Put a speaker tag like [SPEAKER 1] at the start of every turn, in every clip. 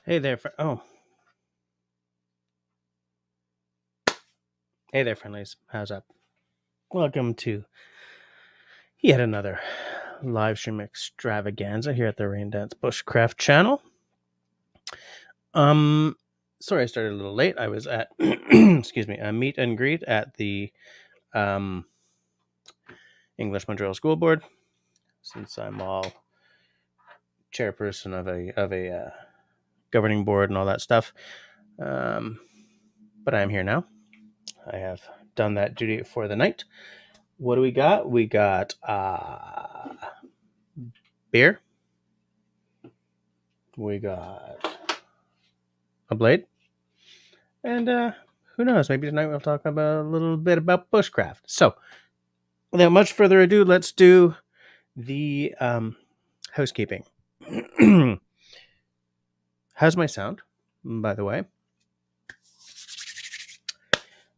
[SPEAKER 1] Hey there, hey there, friendlies. How's up? Welcome to yet another live stream extravaganza here at the Rain Dance Bushcraft channel. Sorry I started a little late. I was at excuse me, a meet and greet at the English Montreal School Board, since I'm all chairperson of a governing board and all that stuff. But I'm here now. I have done that duty for the night. What do we got? We got beer. We got a blade. And who knows? Maybe tonight we'll talk about a little bit about bushcraft. So, without much further ado, let's do the housekeeping. How's my sound, by the way?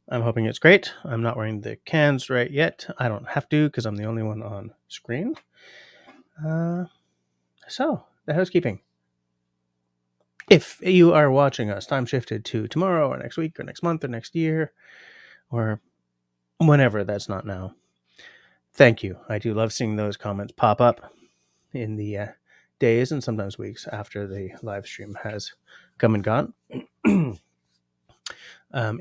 [SPEAKER 1] I'm hoping it's great. I'm not wearing the cans right yet. I don't have to because I'm the only one on screen. So, the housekeeping. If you are watching us, time shifted to tomorrow or next week or next month or next year or whenever that's not now. Thank you. I do love seeing those comments pop up in the days and sometimes weeks after the live stream has come and gone.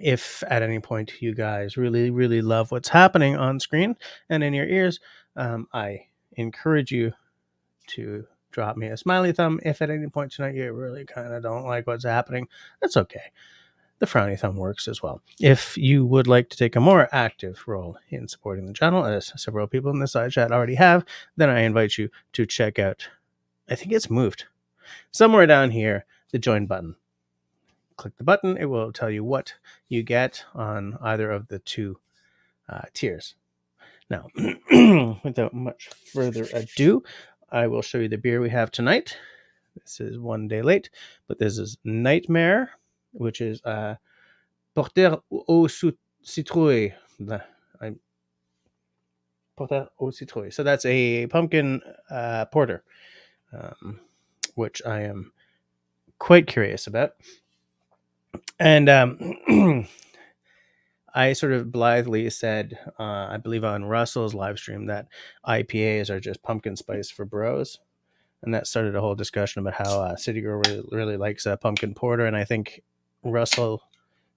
[SPEAKER 1] If at any point you guys really, really love what's happening on screen and in your ears, I encourage you to drop me a smiley thumb. If at any point tonight you really kind of don't like what's happening, that's okay. The frowny thumb works as well. If you would like to take a more active role in supporting the channel, as several people in the side chat already have, then I invite you to check out, I think it's moved, somewhere down here, the join button. Click the button. It will tell you what you get on either of the two tiers. Now, without much further ado, I will show you the beer we have tonight. This is one day late, but this is Nightmare, which is Porter au citrouille. Porter au citrouille. So that's a pumpkin porter, which I am quite curious about. And I sort of blithely said, I believe on Russell's live stream, that IPAs are just pumpkin spice for bros. And that started a whole discussion about how City Girl really likes a pumpkin porter. And I think Russell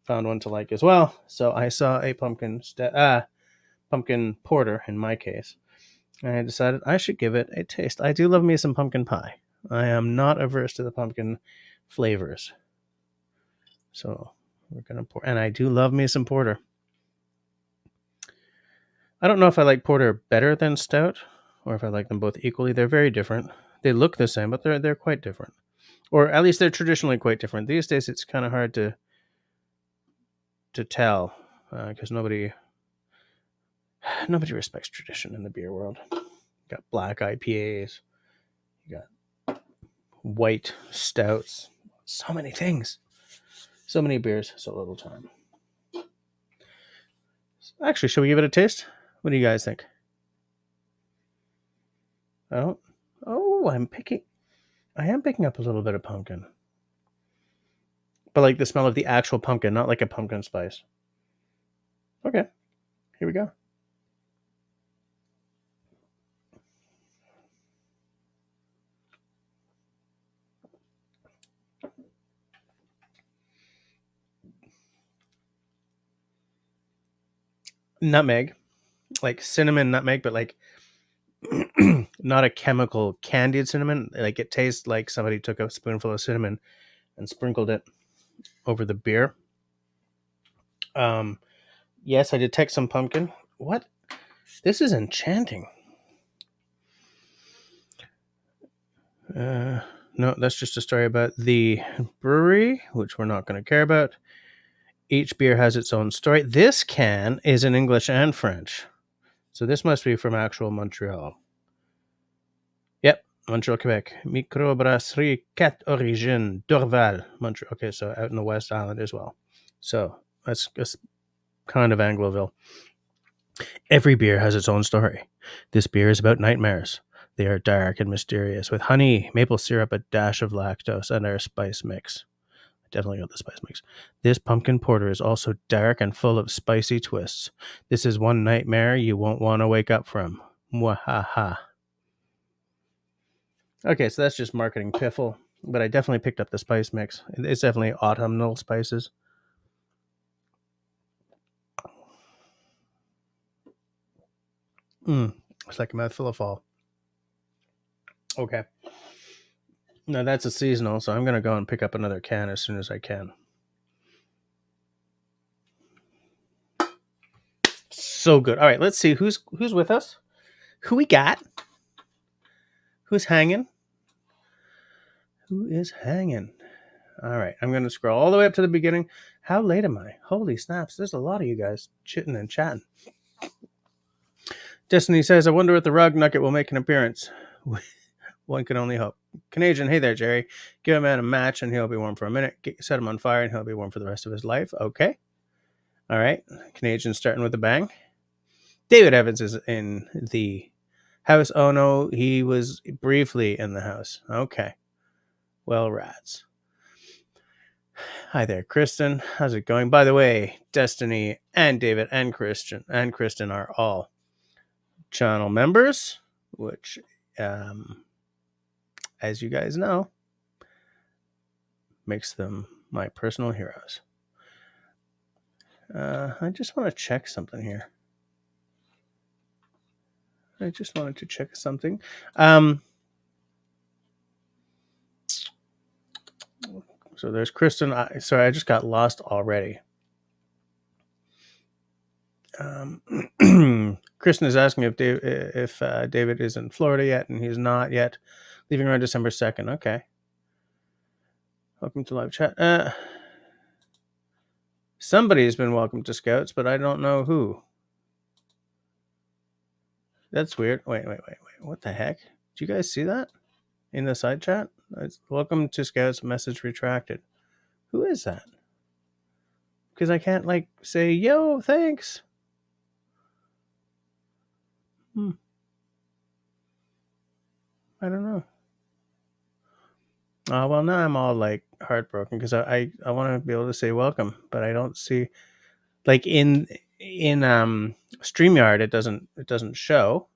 [SPEAKER 1] found one to like as well. So I saw a pumpkin porter in my case. And I decided I should give it a taste. I do love me some pumpkin pie. I am not averse to the pumpkin flavors. So we're going to pour. And I do love me some porter. I don't know if I like porter better than stout or if I like them both equally. They're very different. They look the same, but they're quite different. Or at least they're traditionally quite different. These days it's kind of hard to tell because nobody respects tradition in the beer world. You got black IPAs, you got white stouts, so many things, so many beers, so little time. Actually, should we give it a taste? What do you guys think? I am picking up a little bit of pumpkin, but like the smell of the actual pumpkin, not like a pumpkin spice. Okay, here we go. Nutmeg, like cinnamon nutmeg, but like not a chemical candied cinnamon. Like it tastes like somebody took a spoonful of cinnamon and sprinkled it over the beer. Yes, I detect some pumpkin. What? This is enchanting. No, that's just a story about the brewery, which we're not going to care about. Each beer has its own story. This can is in English and French. So this must be from actual Montreal. Yep, Montreal, Quebec. Microbrasserie 4 Origines, Dorval, Montreal. Okay, so out in the West Island as well. So that's kind of Angloville. Every beer has its own story. This beer is about nightmares. They are dark and mysterious, with honey, maple syrup, a dash of lactose, and our spice mix. I definitely got the spice mix. This pumpkin porter is also dark and full of spicy twists. This is one nightmare you won't want to wake up from. Mwahaha. Okay, so that's just marketing piffle, but I definitely picked up the spice mix. It's definitely autumnal spices. It's like a mouthful of fall. Okay. Now that's a seasonal, so I'm going to go and pick up another can as soon as I can. So good. All right, let's see who's with us. Who we got? Who's hanging? Who is hanging? All right, I'm going to scroll all the way up to the beginning. How late am I? Holy snaps, there's a lot of you guys chitting and chatting. Destiny says, I wonder if the rug nugget will make an appearance. One can only hope. Canadian, hey there, Jerry. Give a man a match and he'll be warm for a minute. Set him on fire and he'll be warm for the rest of his life. Okay. All right. Canadian starting with a bang. David Evans is in the house. Oh, no, he was briefly in the house. Okay. Well, rats. Hi there, Kristen. How's it going? By the way, Destiny and David and Kristen are all channel members, which, as you guys know, makes them my personal heroes. I just want to check something here. I just wanted to check something. So there's Kristen. Sorry, I just got lost already. Kristen is asking if David is in Florida yet, and he's not yet. Leaving around December 2nd. Okay. Welcome to live chat. Somebody's been welcomed to Scouts, but I don't know who. That's weird. Wait. What the heck? Did you guys see that in the side chat? It's, welcome to Scouts, message retracted. Who is that? Because I can't, like, say, yo, thanks. I don't know. Well, now I'm all, like, heartbroken because I want to be able to say welcome, but I don't see, like, in StreamYard, it doesn't show.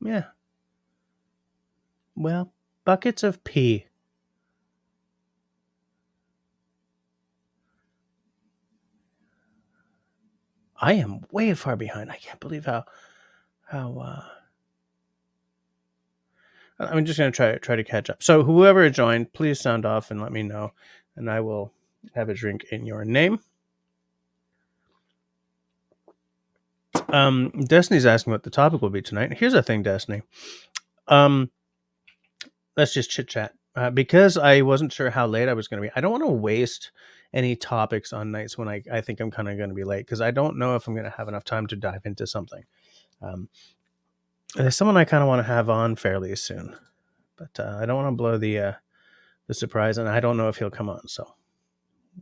[SPEAKER 1] Yeah. Well, buckets of pee. I am way far behind. I can't believe how I'm just going to try to catch up. So whoever joined, please sound off and let me know, and I will have a drink in your name. Destiny's asking what the topic will be tonight. Here's the thing, Destiny. Let's just chit chat. Because I wasn't sure how late I was going to be. I don't want to waste any topics on nights when I think I'm kind of going to be late, because I don't know if I'm going to have enough time to dive into something. There's someone I kind of want to have on fairly soon, but I don't want to blow the surprise, and I don't know if he'll come on, so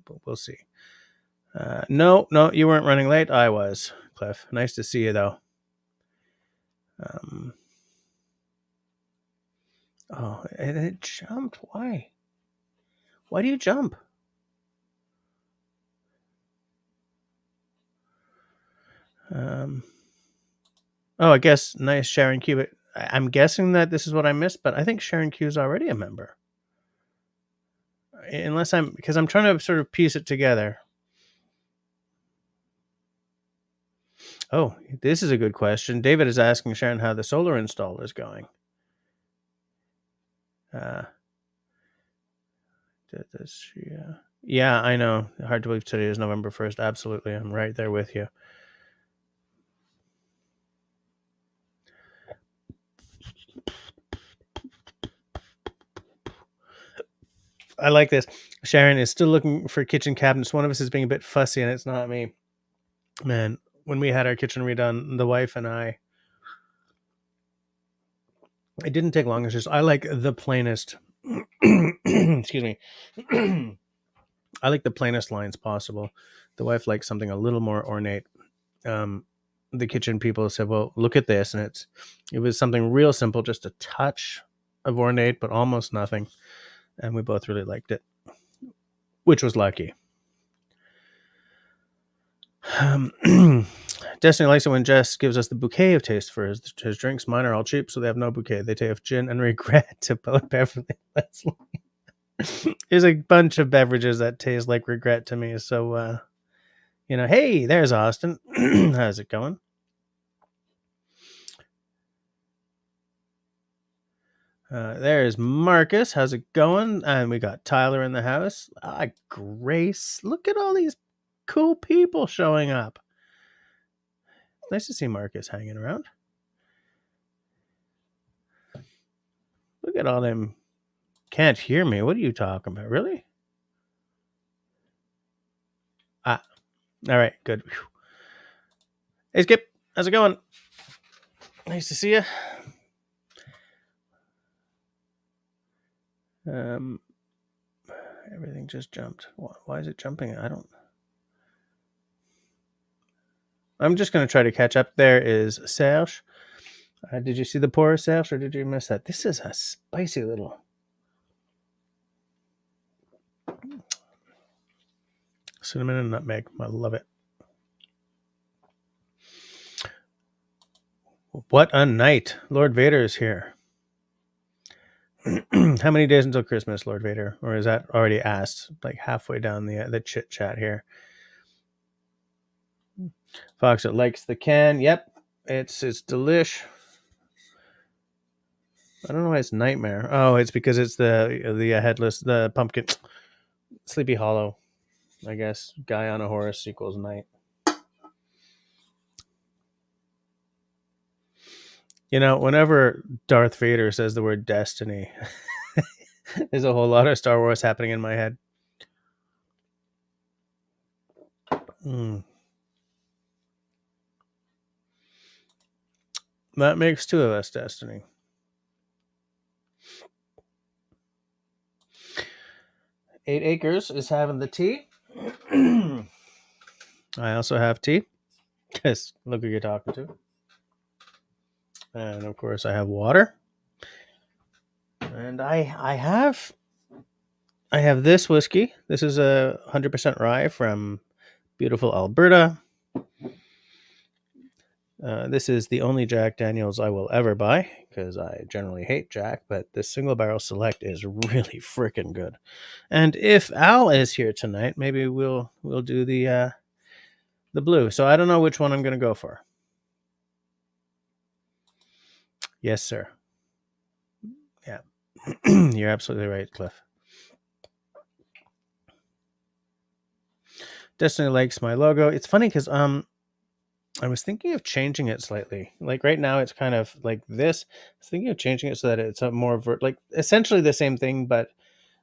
[SPEAKER 1] but we'll see. No, you weren't running late. I was, Cliff. Nice to see you, though. Oh, and it jumped. Why? Why do you jump? Oh, I guess nice Sharon Q. But I'm guessing that this is what I missed, but I think Sharon Q is already a member. Unless because I'm trying to sort of piece it together. Oh, this is a good question. David is asking Sharon how the solar install is going. Does she? Yeah, I know. Hard to believe today is November 1st. Absolutely. I'm right there with you. I like this. Sharon is still looking for kitchen cabinets. One of us is being a bit fussy, and it's not me. Man, when we had our kitchen redone, the wife and I, it didn't take long. It's just I like the plainest. Excuse me. I like the plainest lines possible. The wife likes something a little more ornate. The kitchen people said, well, look at this. And it was something real simple, just a touch of ornate, but almost nothing. And we both really liked it, which was lucky. Destiny likes it when Jess gives us the bouquet of taste for his drinks. Mine are all cheap, so they have no bouquet. They taste of gin and regret to both Beverly and Leslie. There's a bunch of beverages that taste like regret to me. So, hey, there's Austin. How's it going? There's Marcus. How's it going? And we got Tyler in the house. Grace. Look at all these cool people showing up. Nice to see Marcus hanging around. Look at all them. Can't hear me. What are you talking about? Really? All right. Good. Whew. Hey, Skip. How's it going? Nice to see you. Everything just jumped. Why is it jumping? I'm just going to try to catch up. There is Serge. Did you see the pour, Serge, or did you miss that? This is a spicy little. Cinnamon and nutmeg. I love it. What a night. Lord Vader is here. How many days until Christmas, Lord Vader? Or is that already asked? Like halfway down the chit chat here. Fox that likes the can. Yep. It's delish. I don't know why it's nightmare. Oh, it's because it's the headless, the pumpkin. Sleepy Hollow. I guess guy on a horse equals night. Whenever Darth Vader says the word destiny, there's a whole lot of Star Wars happening in my head. That makes two of us, Destiny. Eight Acres is having the tea. I also have tea. Because look who you're talking to. And of course I have water. And I have this whiskey. This is a 100% rye from beautiful Alberta. This is the only Jack Daniels I will ever buy because I generally hate Jack, but this single barrel select is really freaking good. And if Al is here tonight, maybe we'll do the blue. So I don't know which one I'm going to go for. Yes, sir. Yeah, you're absolutely right, Cliff. Destiny likes my logo. It's funny because I was thinking of changing it slightly. Like right now, it's kind of like this. I was thinking of changing it so that it's a more like essentially the same thing, but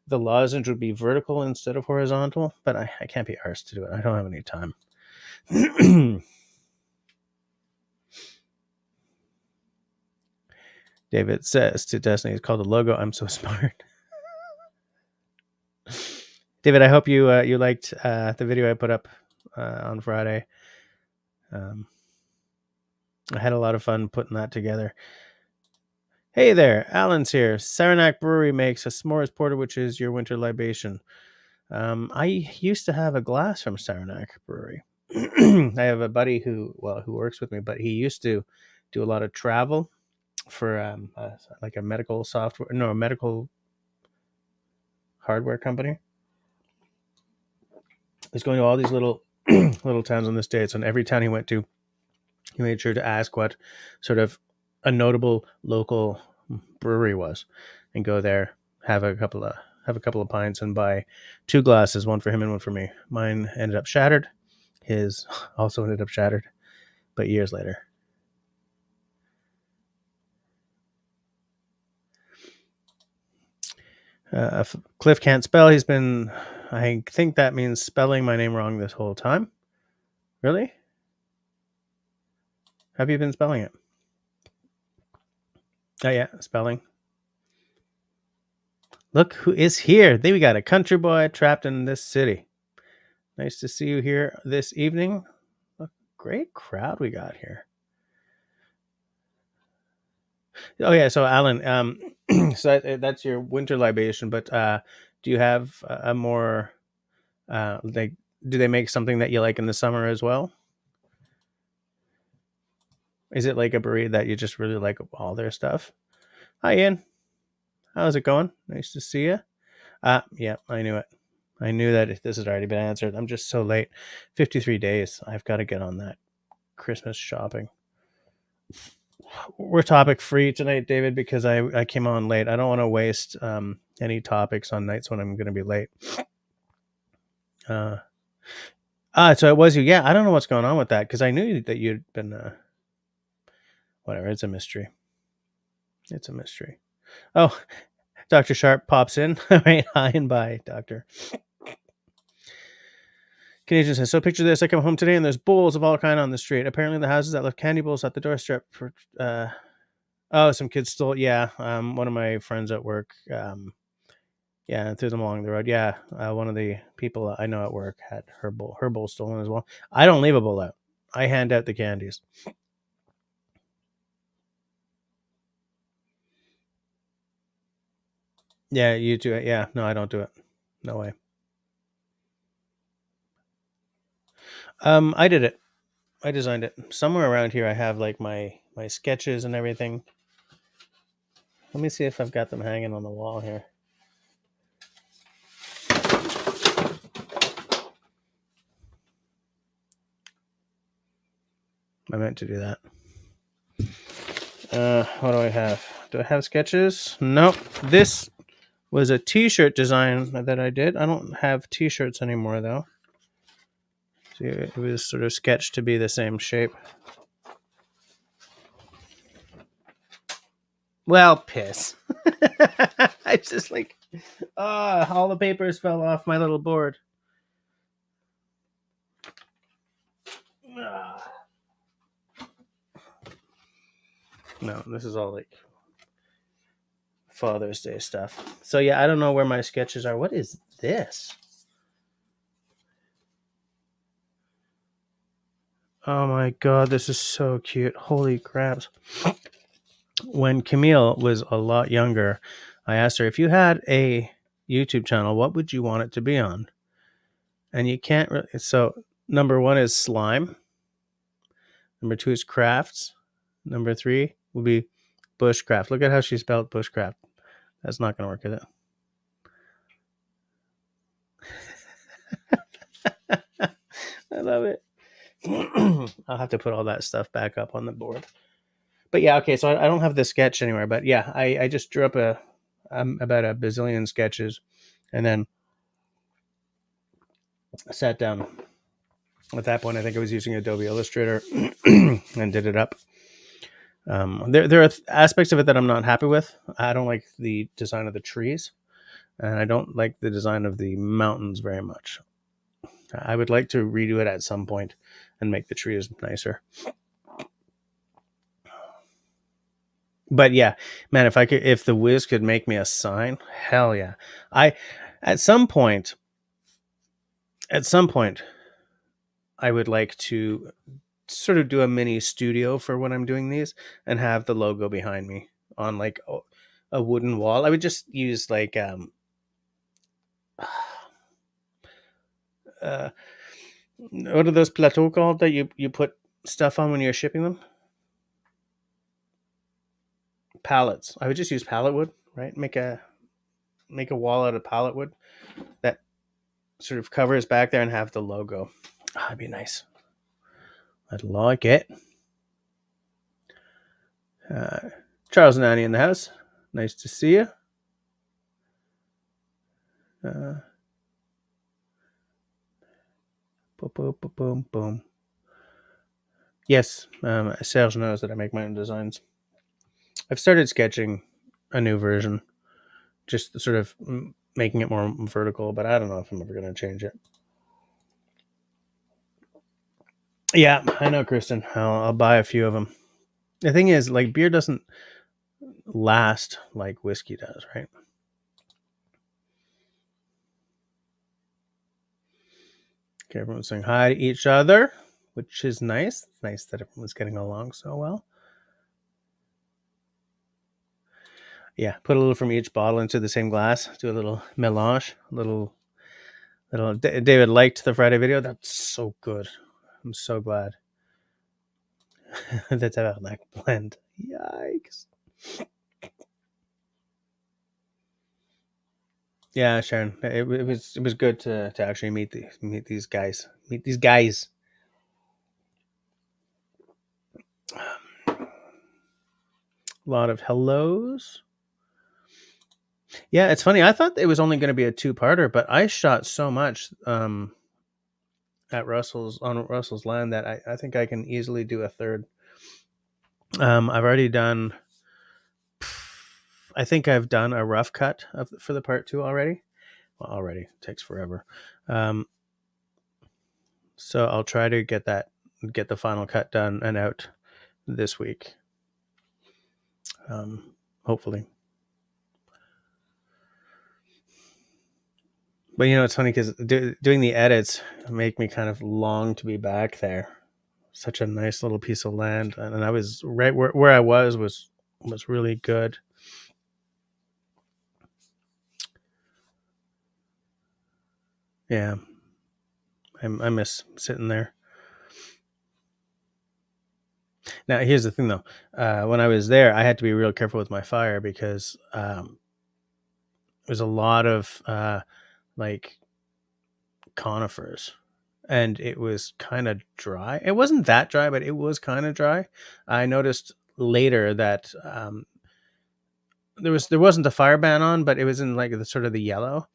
[SPEAKER 1] the lozenge would be vertical instead of horizontal. But I can't be arsed to do it. I don't have any time. David says to Destiny, it's called a logo. I'm so smart. David, I hope you liked the video I put up on Friday. I had a lot of fun putting that together. Hey there, Alan's here. Saranac Brewery makes a s'mores porter, which is your winter libation. I used to have a glass from Saranac Brewery. I have a buddy who works with me, but he used to do a lot of travel for like a medical hardware company. He's going to all these little towns in the States, and every town he went to, he made sure to ask what sort of a notable local brewery was, and go there, have a couple of pints, and buy 2 glasses, one for him and one for me. Mine ended up shattered. His also ended up shattered, but years later. Cliff can't spell. I think that means spelling my name wrong this whole time. Really? Have you been spelling it? Oh yeah, spelling. Look who is here. We got a country boy trapped in this city. Nice to see you here this evening. A great crowd we got here. Oh yeah, so Alan, so that's your winter libation. But do you have a more like? Do they make something that you like in the summer as well? Is it like a breed that you just really like all their stuff? Hi Ian, how's it going? Nice to see you. Yeah, I knew it. I knew that this had already been answered. I'm just so late. 53 days. I've got to get on that Christmas shopping. We're topic free tonight, David, because I came on late. I don't want to waste any topics on nights when I'm going to be late. Uh, so it was you. Yeah, I don't know what's going on with that because I knew that you'd been. Whatever. It's a mystery. It's a mystery. Oh, Dr. Sharp pops in. All right, hi and bye, Doctor. Canadian says, so picture this. I come home today and there's bowls of all kind on the street. Apparently the houses that left candy bowls at the doorstep for some kids stole. Yeah. One of my friends at work, yeah, threw them along the road. Yeah. One of the people I know at work had her bowl stolen as well. I don't leave a bowl out. I hand out the candies. Yeah, you do it. Yeah. No, I don't do it. No way. I did it. I designed it. Somewhere around here I have like my sketches and everything. Let me see if I've got them hanging on the wall here. I meant to do that. What do I have? Do I have sketches? Nope. This was a t-shirt design that I did. I don't have t-shirts anymore though. So it was sort of sketched to be the same shape. Well, piss. I just like, all the papers fell off my little board. No, this is all like Father's Day stuff. So yeah, I don't know where my sketches are. What is this? Oh my god, this is so cute. Holy craps. When Camille was a lot younger, I asked her, if you had a YouTube channel, what would you want it to be on? And you can't really. So, number one is slime. Number two is crafts. Number three will be bushcraft. Look at how she spelled bushcraft. That's not going to work, is it? I love it. I'll have to put all that stuff back up on the board. But yeah, okay, so I don't have the sketch anywhere. But yeah, I just drew up about a bazillion sketches and then sat down. At that point, I think I was using Adobe Illustrator and did it up. There are aspects of it that I'm not happy with. I don't like the design of the trees, and I don't like the design of the mountains very much. I would like to redo it at some point and make the trees nicer. But yeah, man, if the Wiz could make me a sign, hell yeah. At some point, I would like to sort of do a mini studio for when I'm doing these and have the logo behind me on like a wooden wall. I would just use like what are those plateaux called that you put stuff on when you're shipping them? Pallets. I would just use pallet wood, right? Make a wall out of pallet wood that sort of covers back there and have the logo. That'd be nice. I'd like it. Charles and Annie in the house. Nice to see you. Boom, boom, boom, boom. Yes, Serge knows that I make my own designs. I've started sketching a new version, just sort of making it more vertical, but I don't know if I'm ever going to change it. Yeah, I know, Kristen. I'll buy a few of them. The thing is, like, beer doesn't last like whiskey does, right? Okay, everyone's saying hi to each other, which is nice. It's nice that everyone's getting along so well. Yeah, put a little from each bottle into the same glass. Do a little melange. David liked the Friday video. That's so good. I'm so glad. The Tabernac blend. Yikes. Yeah, Sharon. It was good to actually meet these guys. Meet these guys. A lot of hellos. Yeah, it's funny. I thought it was only going to be a two-parter, but I shot so much at Russell's land that I think I can easily do a third. I've already done. I think I've done a rough cut for the part 2 already. Well, already it takes forever. So I'll try to get the final cut done and out this week. Hopefully. But it's funny because doing the edits make me kind of long to be back there. Such a nice little piece of land, and I was right where I was really good. Yeah, I miss sitting there. Now here's the thing, though. When I was there, I had to be real careful with my fire because there's a lot of like conifers, and it was kind of dry. It wasn't that dry, but it was kind of dry. I noticed later that there wasn't a fire ban on, but it was in like the sort of the yellow,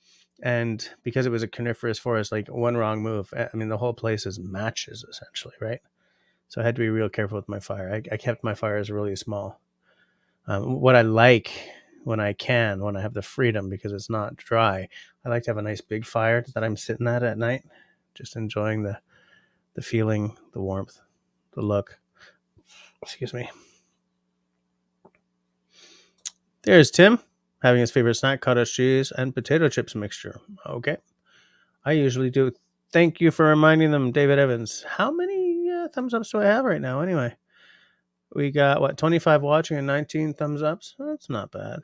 [SPEAKER 1] and because it was a coniferous forest, like one wrong move, I mean the whole place is matches essentially, right? So I had to be real careful with my fire. I kept my fires really small. What I like when I have the freedom because it's not dry, I like to have a nice big fire that I'm sitting at night, just enjoying the feeling, the warmth, the look. Excuse me. There's Tim having his favorite snack, cottage cheese and potato chips mixture. Okay. I usually do. Thank you for reminding them, David Evans. How many thumbs ups do I have right now anyway? We got, 25 watching and 19 thumbs ups? That's not bad.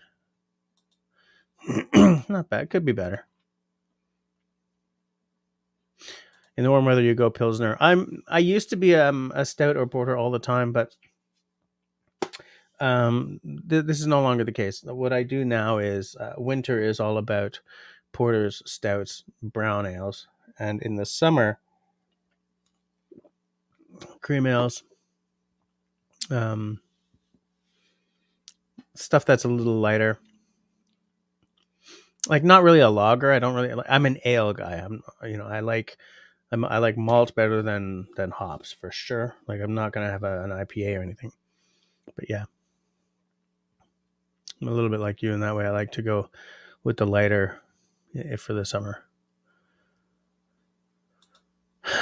[SPEAKER 1] Not bad. Could be better. In the warm weather, you go Pilsner. I used to be a stout or porter all the time, but this is no longer the case. What I do now is winter is all about porters, stouts, brown ales, and in the summer, cream ales, stuff that's a little lighter. Like not really a lager. I don't really. I'm an ale guy. I like malt better than hops for sure. Like I'm not gonna have an IPA or anything. But yeah, I'm a little bit like you in that way. I like to go with the lighter for the summer.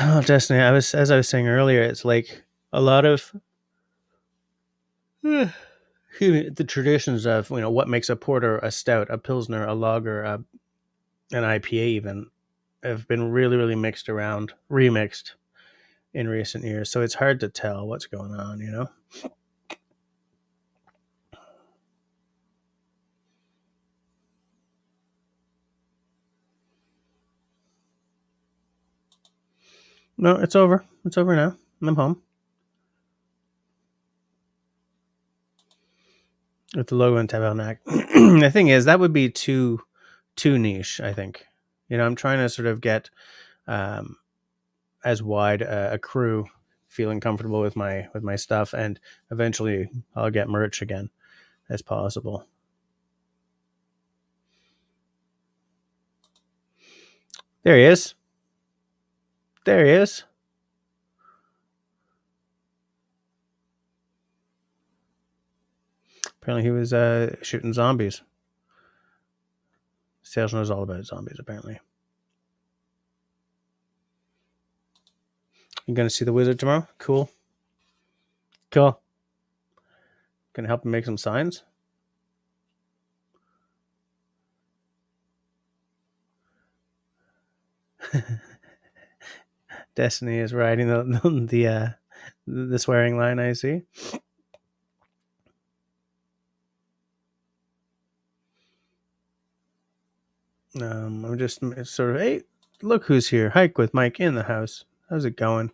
[SPEAKER 1] Oh, Destiny, as I was saying earlier, it's like a lot of the traditions of what makes a porter, a stout, a pilsner, a lager, an IPA even have been really, really remixed in recent years. So it's hard to tell what's going on, No, it's over. It's over now. I'm home. With the logo and Tabernac. The thing is, that would be too niche, I think. I'm trying to sort of get as wide a crew feeling comfortable with my stuff, and eventually I'll get merch again as possible. There he is. There he is. Apparently he was shooting zombies. Sales knows all about zombies, apparently. You gonna see the wizard tomorrow? Cool. Cool. Gonna help him make some signs? Destiny is riding the swearing line, I see. I'm just sort of, hey, look who's here. Hike with Mike in the house. How's it going?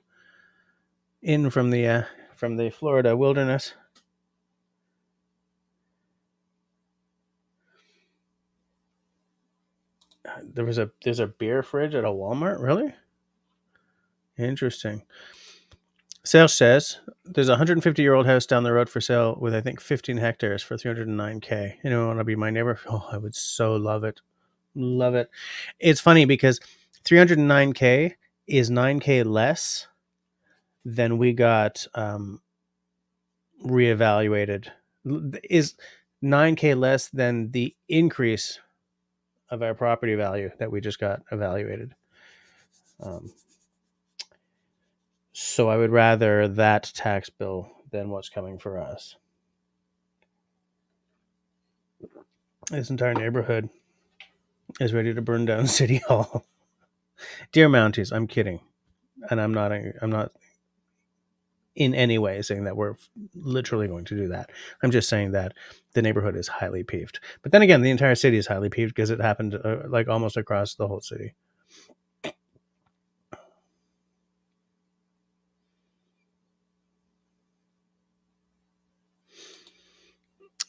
[SPEAKER 1] In from the Florida wilderness. There's a beer fridge at a Walmart, really? Interesting. Sales says there's a 150-year-old house down the road for sale with, I think, 15 hectares for 309K. Anyone want to be my neighbor? Oh, I would so love it. Love it. It's funny because 309K is 9K less than we got reevaluated. Is 9K less than the increase of our property value that we just got evaluated. So I would rather that tax bill than what's coming for us. This entire neighborhood is ready to burn down City Hall. Dear Mounties, I'm kidding, and I'm not in any way saying that we're literally going to do that. I'm just saying that the neighborhood is highly peeved. But then again, the entire city is highly peeved because it happened like almost across the whole city.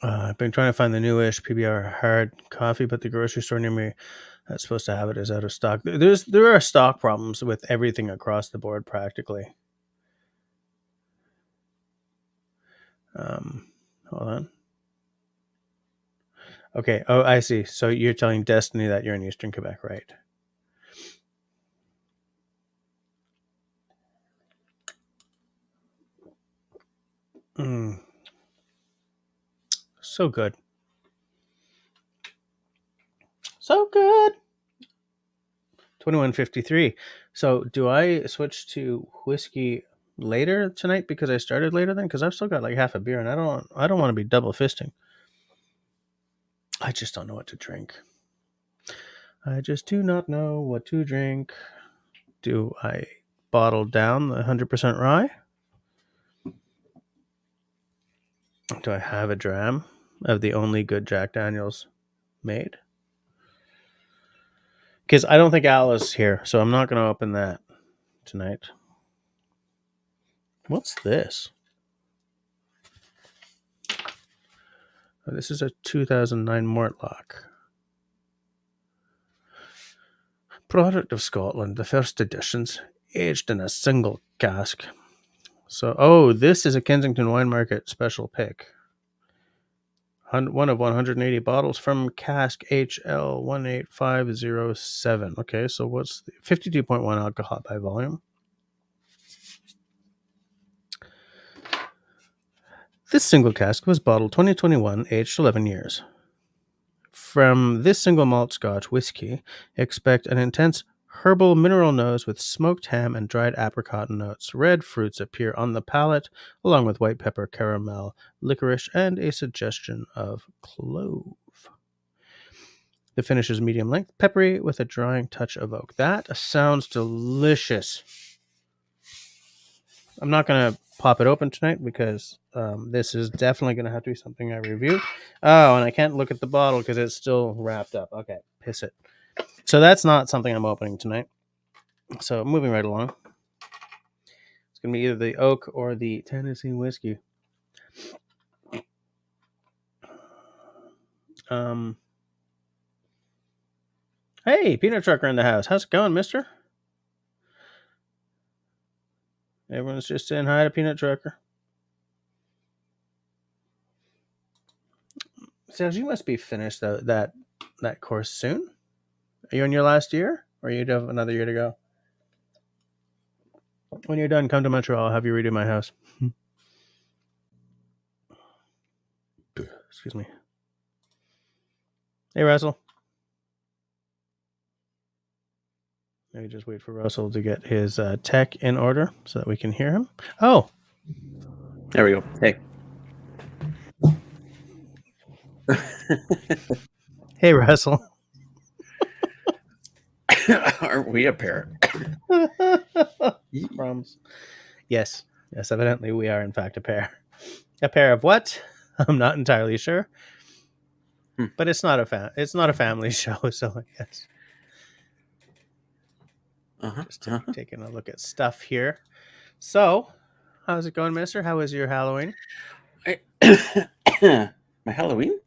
[SPEAKER 1] I've been trying to find the newish PBR hard coffee, but the grocery store near me that's supposed to have it is out of stock. There are stock problems with everything across the board practically. Hold on. Okay. Oh, I see. So you're telling Destiny that you're in Eastern Quebec, right? So good. So good. 21:53. So do I switch to whiskey later tonight because I started later then? Because I've still got like half a beer and I don't want to be double fisting. I just don't know what to drink. I just do not know what to drink. Do I bottle down the 100% rye? Do I have a dram of the only good Jack Daniels made? Because I don't think Al is here, so I'm not going to open that tonight. What's this? Oh, this is a 2009 Mortlock. Product of Scotland, the first editions, aged in a single cask. So, this is a Kensington Wine Market special pick. One of 180 bottles from cask HL 18507. Okay, so what's the 52.1 alcohol by volume? This single cask was bottled 2021, aged 11 years. From this single malt Scotch whiskey, expect an intense herbal mineral nose with smoked ham and dried apricot notes. Red fruits appear on the palate, along with white pepper, caramel, licorice, and a suggestion of clove. The finish is medium length, peppery, with a drying touch of oak. That sounds delicious. I'm not going to pop it open tonight because this is definitely going to have to be something I review. Oh, and I can't look at the bottle because it's still wrapped up. Okay, piss it. So that's not something I'm opening tonight. So moving right along. It's going to be either the oak or the Tennessee whiskey. Hey, Peanut Trucker in the house. How's it going, mister? Everyone's just saying hi to Peanut Trucker. Sales, you must be finished that course soon. Are you in your last year, or you have another year to go? When you're done, come to Montreal. I'll have you redo my house. Excuse me. Hey, Russell. Maybe just wait for Russell to get his tech in order so that we can hear him. Oh,
[SPEAKER 2] there we go. Hey.
[SPEAKER 1] Hey, Russell.
[SPEAKER 2] Aren't we a pair?
[SPEAKER 1] Crumbs. Yes. Yes, evidently we are in fact a pair. A pair of what? I'm not entirely sure.
[SPEAKER 2] Hmm.
[SPEAKER 1] But it's not a family show, so I guess.
[SPEAKER 2] Uh-huh.
[SPEAKER 1] Just
[SPEAKER 2] Uh-huh.
[SPEAKER 1] taking a look at stuff here. So, how's it going, mister? How was your Halloween?
[SPEAKER 2] My Halloween?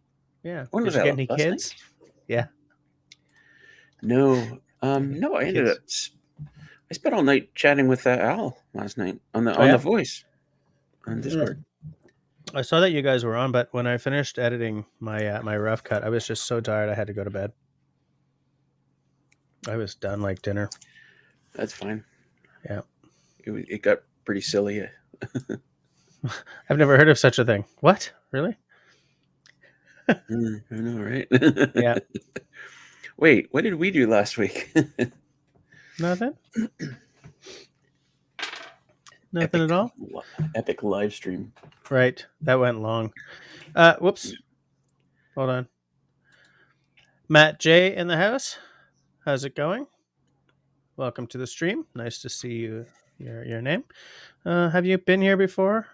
[SPEAKER 1] Yeah.
[SPEAKER 2] When
[SPEAKER 1] Did
[SPEAKER 2] was
[SPEAKER 1] you get
[SPEAKER 2] that?
[SPEAKER 1] any
[SPEAKER 2] Last night?
[SPEAKER 1] kids? Yeah.
[SPEAKER 2] No.
[SPEAKER 1] Any
[SPEAKER 2] No, I ended
[SPEAKER 1] kids?
[SPEAKER 2] up I spent all night chatting with Al last night on
[SPEAKER 1] Oh,
[SPEAKER 2] the
[SPEAKER 1] yeah.
[SPEAKER 2] voice on Discord.
[SPEAKER 1] I saw that you guys were on, but when I finished editing my rough cut, I was just so tired I had to go to bed. I was done like dinner.
[SPEAKER 2] That's fine.
[SPEAKER 1] Yeah.
[SPEAKER 2] It got pretty silly.
[SPEAKER 1] I've never heard of such a thing. What? Really?
[SPEAKER 2] I know, right?
[SPEAKER 1] Yeah.
[SPEAKER 2] Wait, what did we do last week?
[SPEAKER 1] Nothing? Nothing at
[SPEAKER 2] epic,
[SPEAKER 1] all?
[SPEAKER 2] epic live stream.
[SPEAKER 1] Right. That went long. Whoops. Hold on. Matt J in the house. How's it going? Welcome to the stream. Nice to see you. Your name. Have you been here before?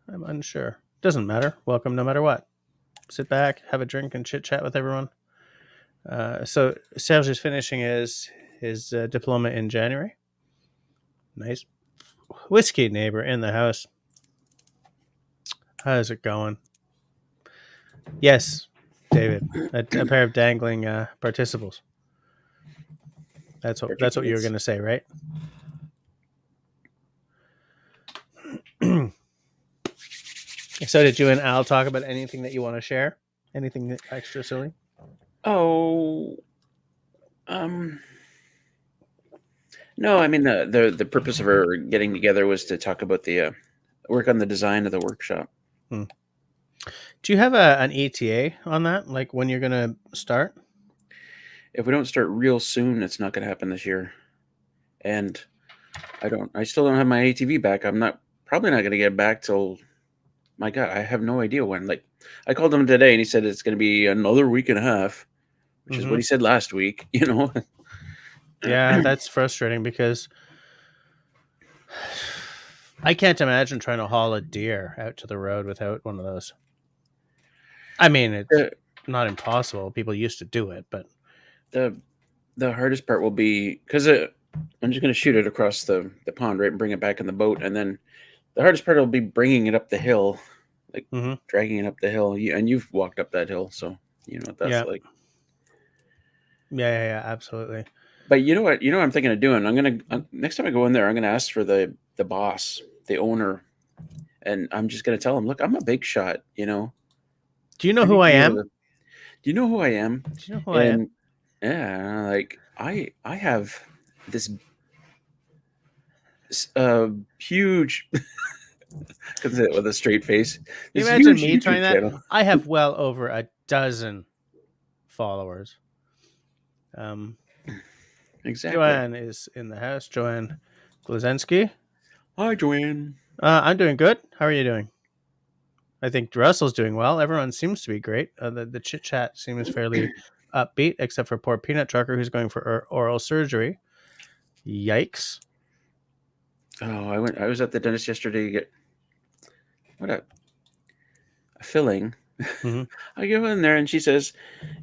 [SPEAKER 1] I'm unsure. Doesn't matter. Welcome no matter what. Sit back, have a drink, and chit chat with everyone. So Serge is finishing his diploma in January. Nice. Whiskey neighbor in the house. How's it going? Yes, David. A pair of dangling participles. That's what you were going to say, right? So did you and Al talk about anything that you want to share? Anything extra silly?
[SPEAKER 2] Oh, no. I mean the purpose of our getting together was to talk about the work on the design of the workshop.
[SPEAKER 1] Do you have an ETA on that? Like when you're going to start?
[SPEAKER 2] If we don't start real soon, it's not going to happen this year. And I still don't have my ATV back. I'm probably not going to get back till, my God, I have no idea when. Like, I called him today and he said it's going to be another week and a half, which is what he said last week,
[SPEAKER 1] Yeah, that's frustrating because I can't imagine trying to haul a deer out to the road without one of those. I mean, it's not impossible. People used to do it, but
[SPEAKER 2] the hardest part will be because I'm just going to shoot it across the pond, right, and bring it back in the boat. And then the hardest part will be bringing it up the hill, like dragging it up the hill. And you've walked up that hill, so you know what that's like.
[SPEAKER 1] Yeah, absolutely.
[SPEAKER 2] But you know what? You know what I'm thinking of doing? Next time I go in there, I'm gonna ask for the boss, the owner, and I'm just gonna tell him, look, I'm a big shot.
[SPEAKER 1] Do you know who I am?
[SPEAKER 2] Do you know who I am?
[SPEAKER 1] Do you know who I am?
[SPEAKER 2] Yeah, like I have this huge with a straight face.
[SPEAKER 1] Can
[SPEAKER 2] This
[SPEAKER 1] you imagine
[SPEAKER 2] huge
[SPEAKER 1] me
[SPEAKER 2] YouTube
[SPEAKER 1] trying that?
[SPEAKER 2] channel.
[SPEAKER 1] I have well over a dozen followers.
[SPEAKER 2] Exactly.
[SPEAKER 1] Joanne is in the house. Joanne Glazensky.
[SPEAKER 2] Hi, Joanne.
[SPEAKER 1] I'm doing good. How are you doing? I think Russell's doing well. Everyone seems to be great. The chit chat seems fairly upbeat, except for poor Peanut Trucker, who's going for oral surgery. Yikes!
[SPEAKER 2] Oh, I was at the dentist yesterday to get a filling.
[SPEAKER 1] Mm-hmm.
[SPEAKER 2] I go in there and she says,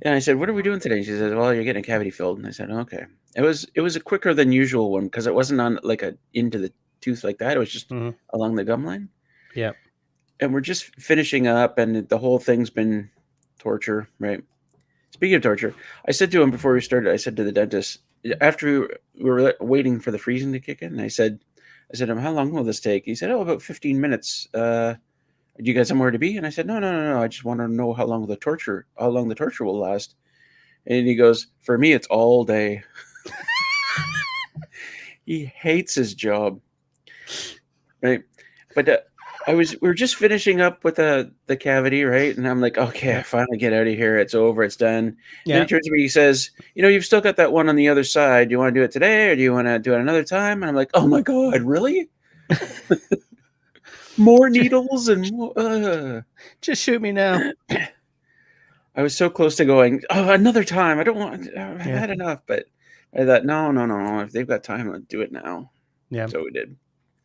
[SPEAKER 2] and I said, "What are we doing today?" She says, "Well, you're getting a cavity filled." And I said, "Okay." It was a quicker than usual one because it wasn't on like into the tooth like that. It was just along the gum line.
[SPEAKER 1] Yeah.
[SPEAKER 2] And we're just finishing up, and the whole thing's been torture, right? Speaking of torture, I said to him before we started, I said to the dentist, after we were waiting for the freezing to kick in, I said, "How long will this take?" He said, "Oh, about 15 minutes. Do you guys somewhere to be?" And I said, no. I just want to know how long the torture will last. And he goes, "For me, it's all day." He hates his job, right? But we were just finishing up with the cavity, right? And I'm like, okay, I finally get out of here. It's over. It's done. Yeah. And then he turns to me, he says, "You've still got that one on the other side. Do you want to do it today or do you want to do it another time?" And I'm like, oh my God, really? More needles and more,
[SPEAKER 1] just shoot me now.
[SPEAKER 2] I was so close to going, oh, another time. I don't want, I've had enough. But I thought, no. If they've got time, let's do it now.
[SPEAKER 1] Yeah,
[SPEAKER 2] So we did.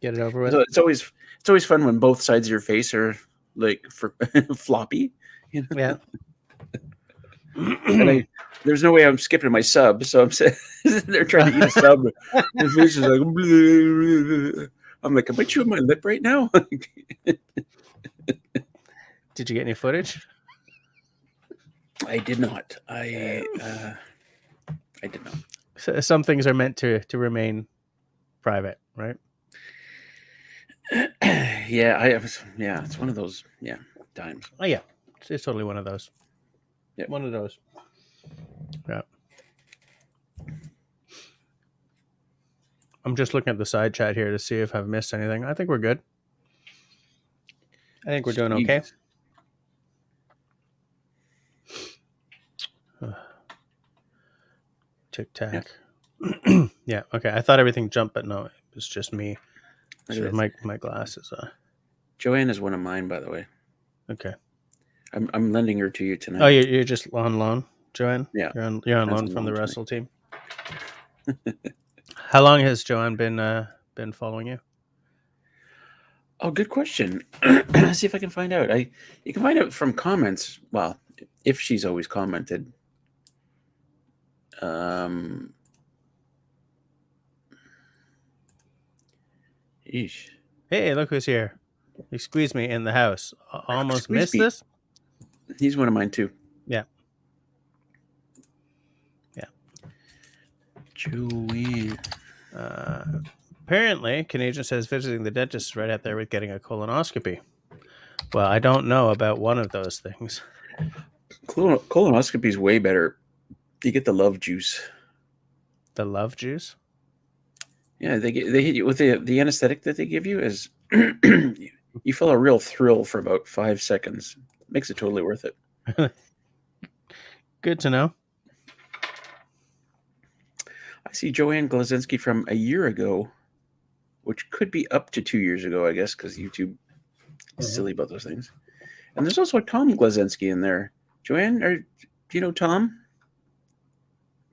[SPEAKER 1] get it over with.
[SPEAKER 2] So it's always fun when both sides of your face are like for floppy, you know.
[SPEAKER 1] Yeah.
[SPEAKER 2] And there's no way I'm skipping my sub, so I'm sitting there trying to eat a sub. My face is like, I'm like, am I chewing my lip right now?
[SPEAKER 1] Did you get any footage?
[SPEAKER 2] I did not. I did not.
[SPEAKER 1] So some things are meant to remain private, right?
[SPEAKER 2] Yeah, it's one of those times.
[SPEAKER 1] Oh yeah, it's totally one of those.
[SPEAKER 2] Yeah.
[SPEAKER 1] One of those. Yeah. I'm just looking at the side chat here to see if I've missed anything. I think we're good. I think we're doing okay. Tic Tac. Yeah. Okay. I thought everything jumped, but no, it was just me. Sure, my glasses.
[SPEAKER 2] Joanne is one of mine, by the way.
[SPEAKER 1] Okay.
[SPEAKER 2] I'm lending her to you tonight.
[SPEAKER 1] Oh, you're just on loan, Joanne?
[SPEAKER 2] Yeah.
[SPEAKER 1] You're on loan from the Russell team. How long has Joanne been following you?
[SPEAKER 2] Oh, good question. Let's see if I can find out. You can find out from comments. Well, if she's always commented. Eesh.
[SPEAKER 1] Hey, look who's here. You squeezed me in the house. Almost missed this?
[SPEAKER 2] He's one of mine too.
[SPEAKER 1] Yeah.
[SPEAKER 2] Joanne.
[SPEAKER 1] Apparently, Canadian says visiting the dentist is right out there with getting a colonoscopy. Well, I don't know about one of those things.
[SPEAKER 2] Colonoscopy is way better. You get the love juice.
[SPEAKER 1] The love juice?
[SPEAKER 2] Yeah, they hit you with the anesthetic that they give you is you feel a real thrill for about 5 seconds. Makes it totally worth it.
[SPEAKER 1] Good to know.
[SPEAKER 2] I see Joanne Glazinski from a year ago, which could be up to 2 years ago, I guess, because YouTube is silly about those things. And there's also Tom Glazinski in there. Joanne, do you know Tom?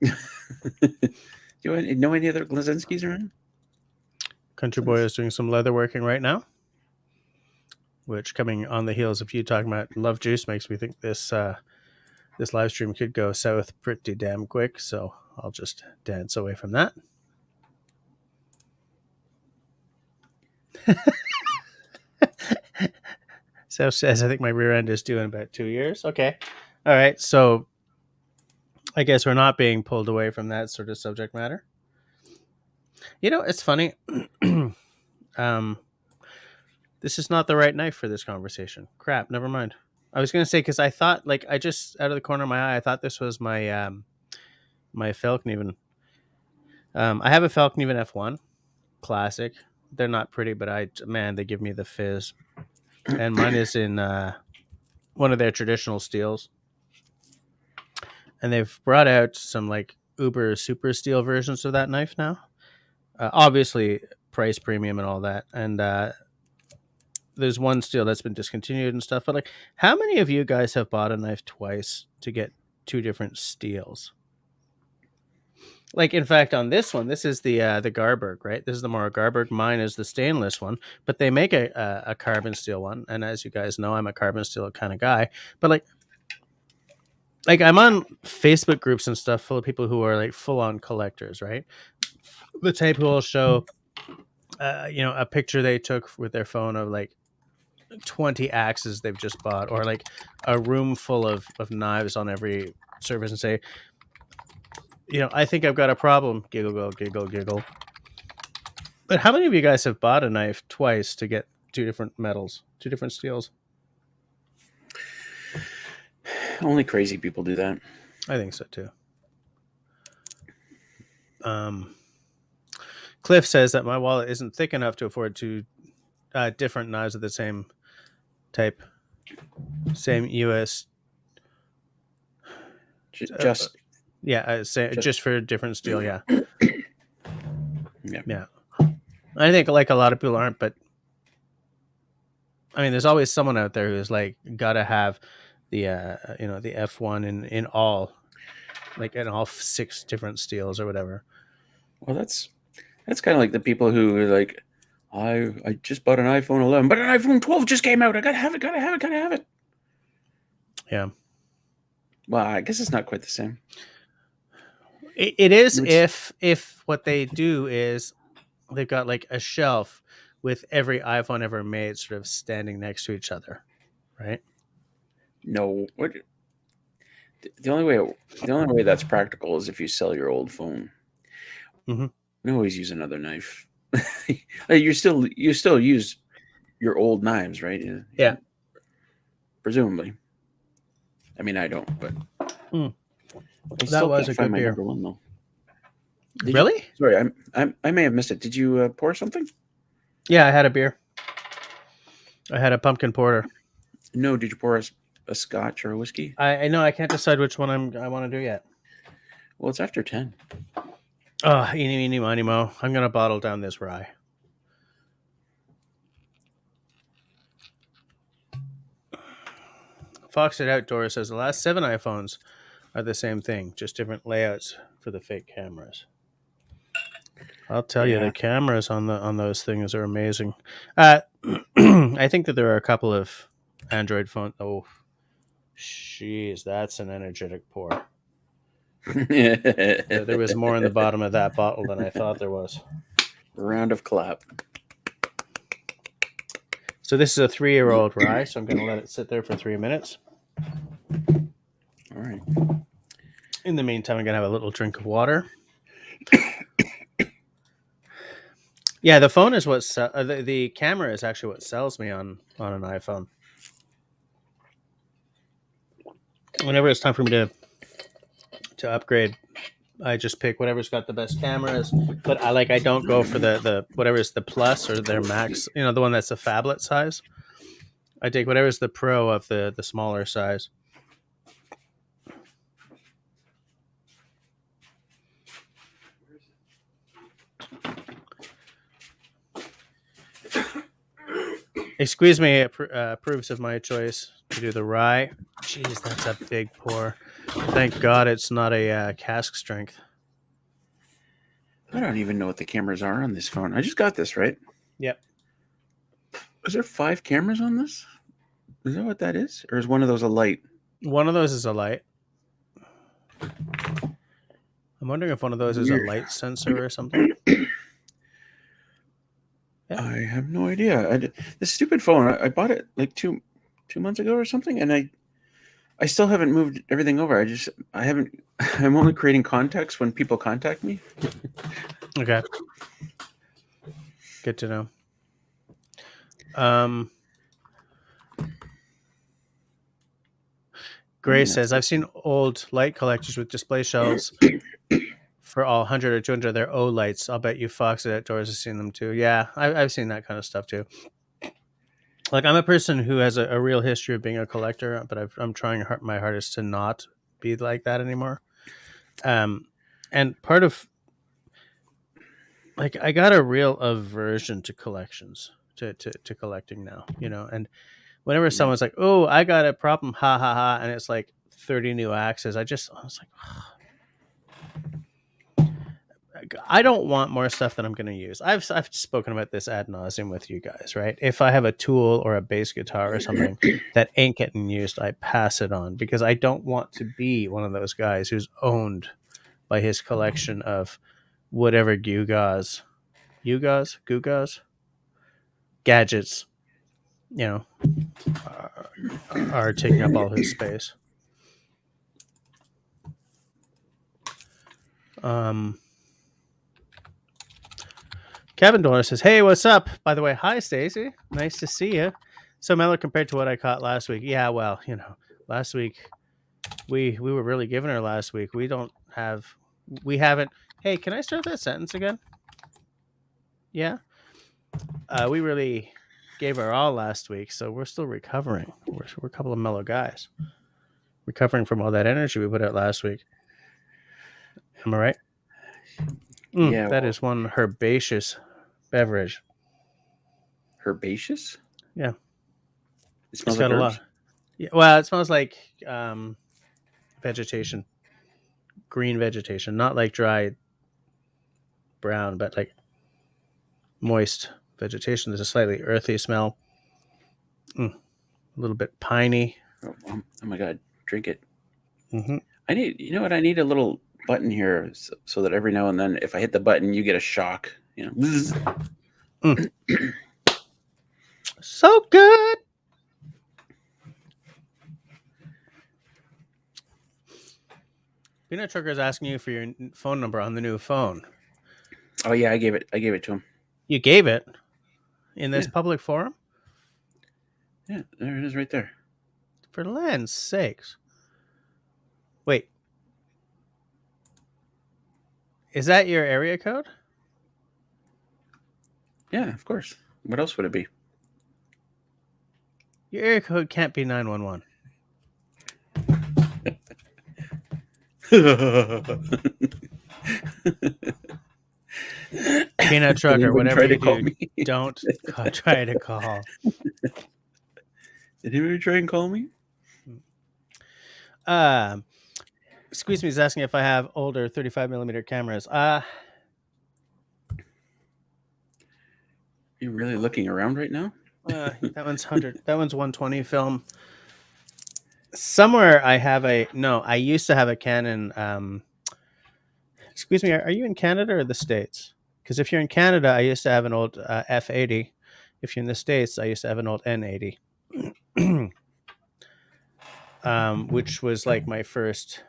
[SPEAKER 2] Do you know any other Glazinskis around?
[SPEAKER 1] Country Boy is doing some leather working right now, which, coming on the heels of you talking about love juice, makes me think this live stream could go south pretty damn quick. So I'll just dance away from that. So says, I think my rear end is due in about 2 years. Okay. All right. So I guess we're not being pulled away from that sort of subject matter. You know, it's funny. This is not the right knife for this conversation. Crap. Never mind. I was going to say, because I thought, like, I just, out of the corner of my eye, I thought this was my my Falkneven. I have a Falkneven F1 classic. They're not pretty, but they give me the fizz. And mine is in one of their traditional steels. And they've brought out some like uber super steel versions of that knife now. Obviously, price premium and all that. And there's one steel that's been discontinued and stuff. But like, how many of you guys have bought a knife twice to get two different steels? Like, in fact, on this one, this is the Garberg, right? This is the Mora Garberg. Mine is the stainless one, but they make a carbon steel one. And as you guys know, I'm a carbon steel kind of guy. But like I'm on Facebook groups and stuff full of people who are like full on collectors, right? The type who will show, a picture they took with their phone of like 20 axes they've just bought, or like a room full of knives on every surface, and say, I think I've got a problem. Giggle, giggle, giggle. But how many of you guys have bought a knife twice to get two different metals, two different steels?
[SPEAKER 2] Only crazy people do that.
[SPEAKER 1] I think so too. Cliff says that my wallet isn't thick enough to afford two different knives of the same type, same US.
[SPEAKER 2] Just
[SPEAKER 1] for different steel. Yeah.
[SPEAKER 2] Yeah.
[SPEAKER 1] I think like a lot of people aren't, but I mean, there's always someone out there who's like got to have the the F1 in all. like in all 6 different steels or whatever.
[SPEAKER 2] Well, that's kind of like the people who are like, I just bought an iPhone 11, but an iPhone 12 just came out. I gotta have it. Gotta have it. Gotta have it.
[SPEAKER 1] Yeah.
[SPEAKER 2] Well, I guess it's not quite the same.
[SPEAKER 1] It is
[SPEAKER 2] It's
[SPEAKER 1] if what they do is they've got like a shelf with every iPhone ever made sort of standing next to each other, right?
[SPEAKER 2] no. What the only way that's practical is if you sell your old phone.
[SPEAKER 1] Mm-hmm.
[SPEAKER 2] You always use another knife. You still use your old knives, right?
[SPEAKER 1] Yeah.
[SPEAKER 2] Presumably. I mean, I don't, but
[SPEAKER 1] Mm.
[SPEAKER 2] I
[SPEAKER 1] That
[SPEAKER 2] still
[SPEAKER 1] was
[SPEAKER 2] can't
[SPEAKER 1] a
[SPEAKER 2] find
[SPEAKER 1] good
[SPEAKER 2] my
[SPEAKER 1] beer.
[SPEAKER 2] number one though. Did you?
[SPEAKER 1] Really?
[SPEAKER 2] Sorry, I may have missed it. Did you pour something?
[SPEAKER 1] Yeah, I had a beer. I had a pumpkin porter.
[SPEAKER 2] No. Did you pour a scotch or a whiskey?
[SPEAKER 1] I know I can't decide which one I want to do yet.
[SPEAKER 2] Well, it's after 10.
[SPEAKER 1] Oh, eeny, meeny, miny, mo. I'm gonna bottle down this rye. Fox at Outdoors says the last 7 iPhones are the same thing, just different layouts for the fake cameras. I'll tell you, the
[SPEAKER 2] Yeah.
[SPEAKER 1] cameras on those things are amazing. I think that there are a couple of Android phones. Oh, jeez, that's an energetic pour. There was more in the bottom of that bottle than I thought there was.
[SPEAKER 2] Round of clap.
[SPEAKER 1] So this is a 3-year-old rye, so I'm going to let it sit there for 3 minutes.
[SPEAKER 2] All right.
[SPEAKER 1] In the meantime, I'm going to have a little drink of water. Yeah, the phone is what the camera is actually what sells me on an iPhone. Whenever it's time for me to upgrade, I just pick whatever's got the best cameras. But I don't go for the whatever is the plus or their max. You know, the one that's the phablet size. I take whatever's the pro of the smaller size. Excuse me, approves of my choice to do the rye. Jeez, that's a big pour. Thank God it's not a cask strength.
[SPEAKER 2] I don't even know what the cameras are on this phone. I just got this, right?
[SPEAKER 1] Yep.
[SPEAKER 2] Is there 5 cameras on this? Is that what that is? Or is one of those a light?
[SPEAKER 1] One of those is a light. I'm wondering if one of those is a
[SPEAKER 2] Weird.
[SPEAKER 1] light sensor or something. Yeah.
[SPEAKER 2] I have no idea. This stupid phone, I bought it like two months ago or something, and I still haven't moved everything over. I haven't. I'm only creating context when people contact me.
[SPEAKER 1] Okay. Good to know. Grace says, I've seen old light collectors with display shelves for all 100 or 200 of their O lights. I'll bet you Fox at Outdoors has seen them too. Yeah, I've seen that kind of stuff too. Like, I'm a person who has a real history of being a collector, but I'm trying my hardest to not be like that anymore. And part of, like, I got a real aversion to collections, to collecting now, you know, and whenever
[SPEAKER 2] Yeah.
[SPEAKER 1] someone's like, "Oh, I got a problem," ha ha ha, and it's like 30 new axes, I was like, I don't want more stuff that I'm going to use. I've spoken about this ad nauseum with you guys, right? If I have a tool or a bass guitar or something that ain't getting used, I pass it on because I don't want to be one of those guys who's owned by his collection of whatever gewgaws, gadgets, you know, are taking up all his space. Kevin Dorr says, "Hey, what's up? By the way, hi Stacy, nice to see you. So mellow compared to what I caught last week. Yeah, well, you know, last week we were really giving her last week. We haven't. Hey, can I start that sentence again? Yeah, we really gave her all last week, so we're still recovering. We're a couple of mellow guys, recovering from all that energy we put out last week. Am I right?
[SPEAKER 2] Yeah.
[SPEAKER 1] That
[SPEAKER 2] Well,
[SPEAKER 1] is one herbaceous beverage.
[SPEAKER 2] herbaceous.
[SPEAKER 1] Yeah,
[SPEAKER 2] It
[SPEAKER 1] it's
[SPEAKER 2] smells like
[SPEAKER 1] got a
[SPEAKER 2] herbs.
[SPEAKER 1] lot. Yeah, well, it smells like vegetation. green vegetation, not like dry brown, but like moist vegetation. There's a slightly earthy smell, a little bit piney.
[SPEAKER 2] Oh my God, drink it.
[SPEAKER 1] Mm-hmm.
[SPEAKER 2] I need, you know what? I need a little button here so that every now and then, if I hit the button, you get a shock. You know.
[SPEAKER 1] So good. Peanut Trucker is asking you for your phone number on the new phone.
[SPEAKER 2] Oh yeah, I gave it to him.
[SPEAKER 1] You gave it in this
[SPEAKER 2] Yeah.
[SPEAKER 1] public forum?
[SPEAKER 2] Yeah, there it is right there.
[SPEAKER 1] For land's sakes. Wait. Is that your area code?
[SPEAKER 2] Yeah, of course. What else would it be?
[SPEAKER 1] Your area code can't be 911. Peanut
[SPEAKER 2] Did
[SPEAKER 1] Trucker,
[SPEAKER 2] anybody
[SPEAKER 1] whatever
[SPEAKER 2] try to
[SPEAKER 1] you
[SPEAKER 2] call
[SPEAKER 1] do,
[SPEAKER 2] me?
[SPEAKER 1] don't try to call.
[SPEAKER 2] Did anybody try and call me?
[SPEAKER 1] Squeeze Me is asking if I have older 35mm cameras.
[SPEAKER 2] You really looking around right now?
[SPEAKER 1] That one's 100. That one's 120 film. Somewhere I have I used to have a Canon. Excuse me, are you in Canada or the States? Because if you're in Canada, I used to have an old F80. If you're in the States, I used to have an old N80, which was like my first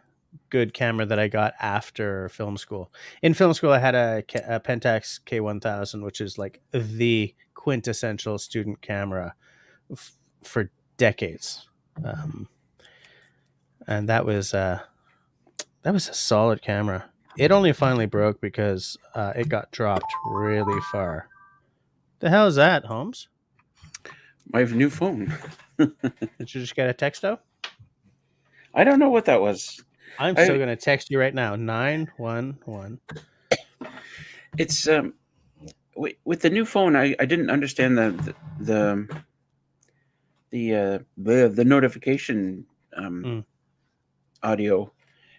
[SPEAKER 1] good camera that I got after film school. In film school, I had a Pentax K1000, which is like the quintessential student camera for decades, and that was a solid camera. It only finally broke because it got dropped really far. The hell is that, Holmes?
[SPEAKER 2] My new phone.
[SPEAKER 1] Did you just get a texto?
[SPEAKER 2] I don't know what that was.
[SPEAKER 1] I'm still going to text you right now. 911.
[SPEAKER 2] It's with the new phone. I didn't understand the notification audio,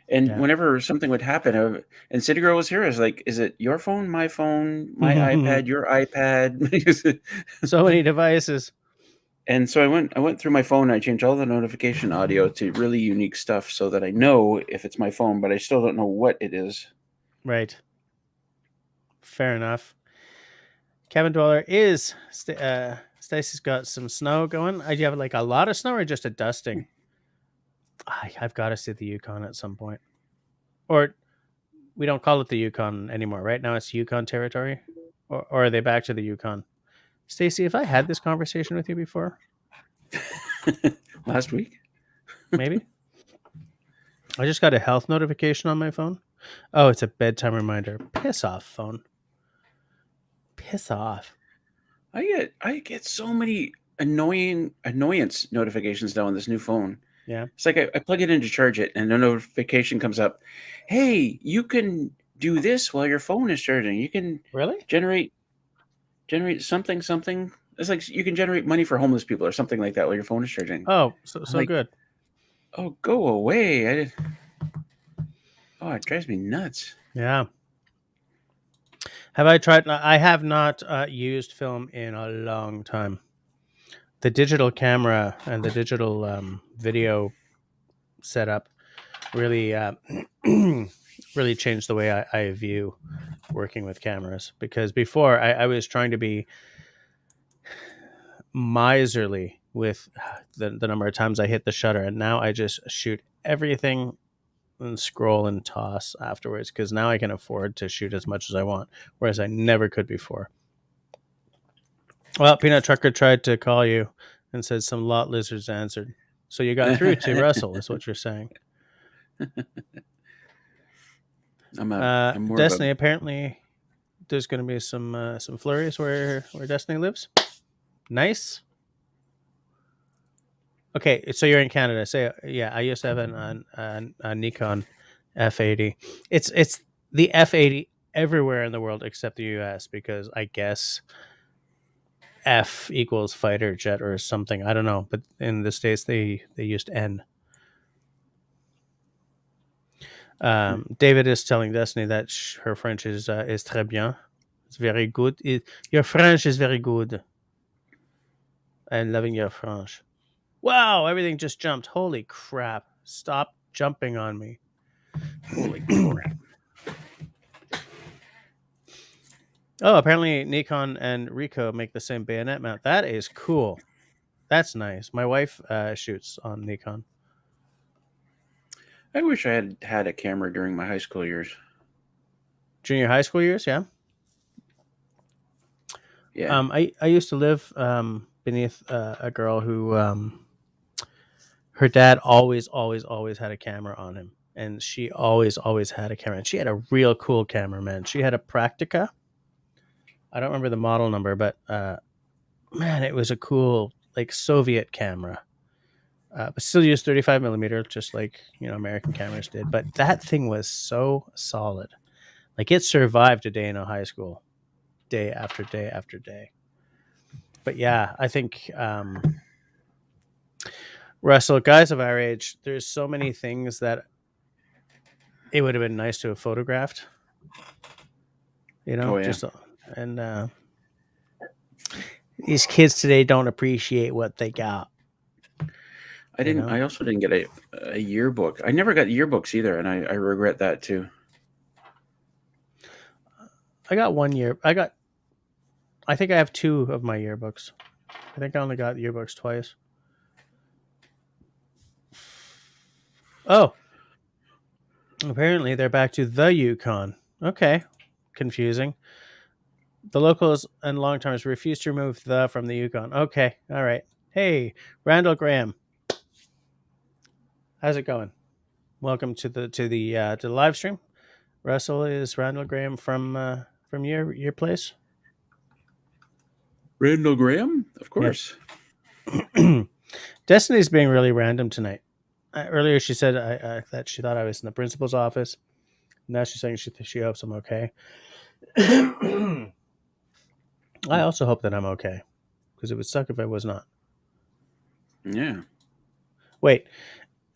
[SPEAKER 2] and whenever something would happen, and City Girl was here, I was like, "Is it your phone, my iPad, your iPad?"
[SPEAKER 1] So many devices.
[SPEAKER 2] And so I went through my phone. And I changed all the notification audio to really unique stuff so that I know if it's my phone, but I still don't know what it is.
[SPEAKER 1] Right. Fair enough. Kevin Dweller is Stacy's got some snow going. Do you have like a lot of snow or just a dusting? I've got to see the Yukon at some point. Or we don't call it the Yukon anymore. Right now it's Yukon territory. Or are they back to the Yukon? Stacy, have I had this conversation with you before?
[SPEAKER 2] Last week?
[SPEAKER 1] Maybe. I just got a health notification on my phone. Oh, it's a bedtime reminder. Piss off, phone. Piss off.
[SPEAKER 2] I get so many annoyance notifications now on this new phone.
[SPEAKER 1] Yeah.
[SPEAKER 2] It's like I plug it in to charge it, and a notification comes up. Hey, you can do this while your phone is charging. You can
[SPEAKER 1] Really
[SPEAKER 2] generate something. It's like you can generate money for homeless people or something like that while your phone is charging.
[SPEAKER 1] Oh, so like, good.
[SPEAKER 2] Oh, go away! Oh, it drives me nuts.
[SPEAKER 1] Yeah. Have I tried? I have not used film in a long time. The digital camera and the digital video setup really, really changed the way I view working with cameras. Because before I was trying to be miserly with the number of times I hit the shutter, and now I just shoot everything and scroll and toss afterwards because now I can afford to shoot as much as I want, whereas I never could before. Well, Peanut Trucker tried to call you and said some lot lizards answered. So you got through to Russell, is what you're saying.
[SPEAKER 2] I'm more
[SPEAKER 1] Destiny, apparently there's going to be some flurries where Destiny lives. Nice. Okay, so you're in Canada. Say, yeah, I used to have a Nikon F80. It's the F80 everywhere in the world except the US because I guess F equals fighter jet or something. I don't know, but in the States they used N. David is telling Destiny that her French is très bien. It's very good. Your French is very good. I'm loving your French. Wow, everything just jumped. Holy crap. Stop jumping on me.
[SPEAKER 2] Holy crap!
[SPEAKER 1] Oh, apparently Nikon and Ricoh make the same bayonet mount. That is cool. That's nice. My wife shoots on Nikon.
[SPEAKER 2] I wish I had had a camera during my high school years.
[SPEAKER 1] Junior high school years, yeah.
[SPEAKER 2] Yeah.
[SPEAKER 1] I used to live beneath a girl who her dad always had a camera on him, and she always had a camera. And she had a real cool camera, man. She had a Practica. I don't remember the model number, but man, it was a cool like Soviet camera. But still used 35 millimeter, just like American cameras did. But that thing was so solid. Like it survived a day in a high school, day after day after day. But yeah, I think Russell, guys of our age, there's so many things that it would have been nice to have photographed.
[SPEAKER 2] Oh yeah.
[SPEAKER 1] Just and these kids today don't appreciate what they got.
[SPEAKER 2] I didn't. I also didn't get a yearbook. I never got yearbooks either, and I regret that too.
[SPEAKER 1] I got 1 year. I think I have 2 of my yearbooks. I think I only got yearbooks twice. Oh, apparently they're back to the Yukon. Okay, confusing. The locals and long termers refuse to remove the from the Yukon. Okay, all right. Hey, Randall Graham, how's it going? Welcome to the live stream. Russell, is Randall Graham from your place?
[SPEAKER 2] Randall Graham, of
[SPEAKER 1] Yeah.
[SPEAKER 2] course.
[SPEAKER 1] Destiny's being really random tonight. Earlier, she said that she thought I was in the principal's office. Now she's saying she hopes I'm okay. I also hope that I'm okay, because it would suck if I was not.
[SPEAKER 2] Yeah.
[SPEAKER 1] Wait,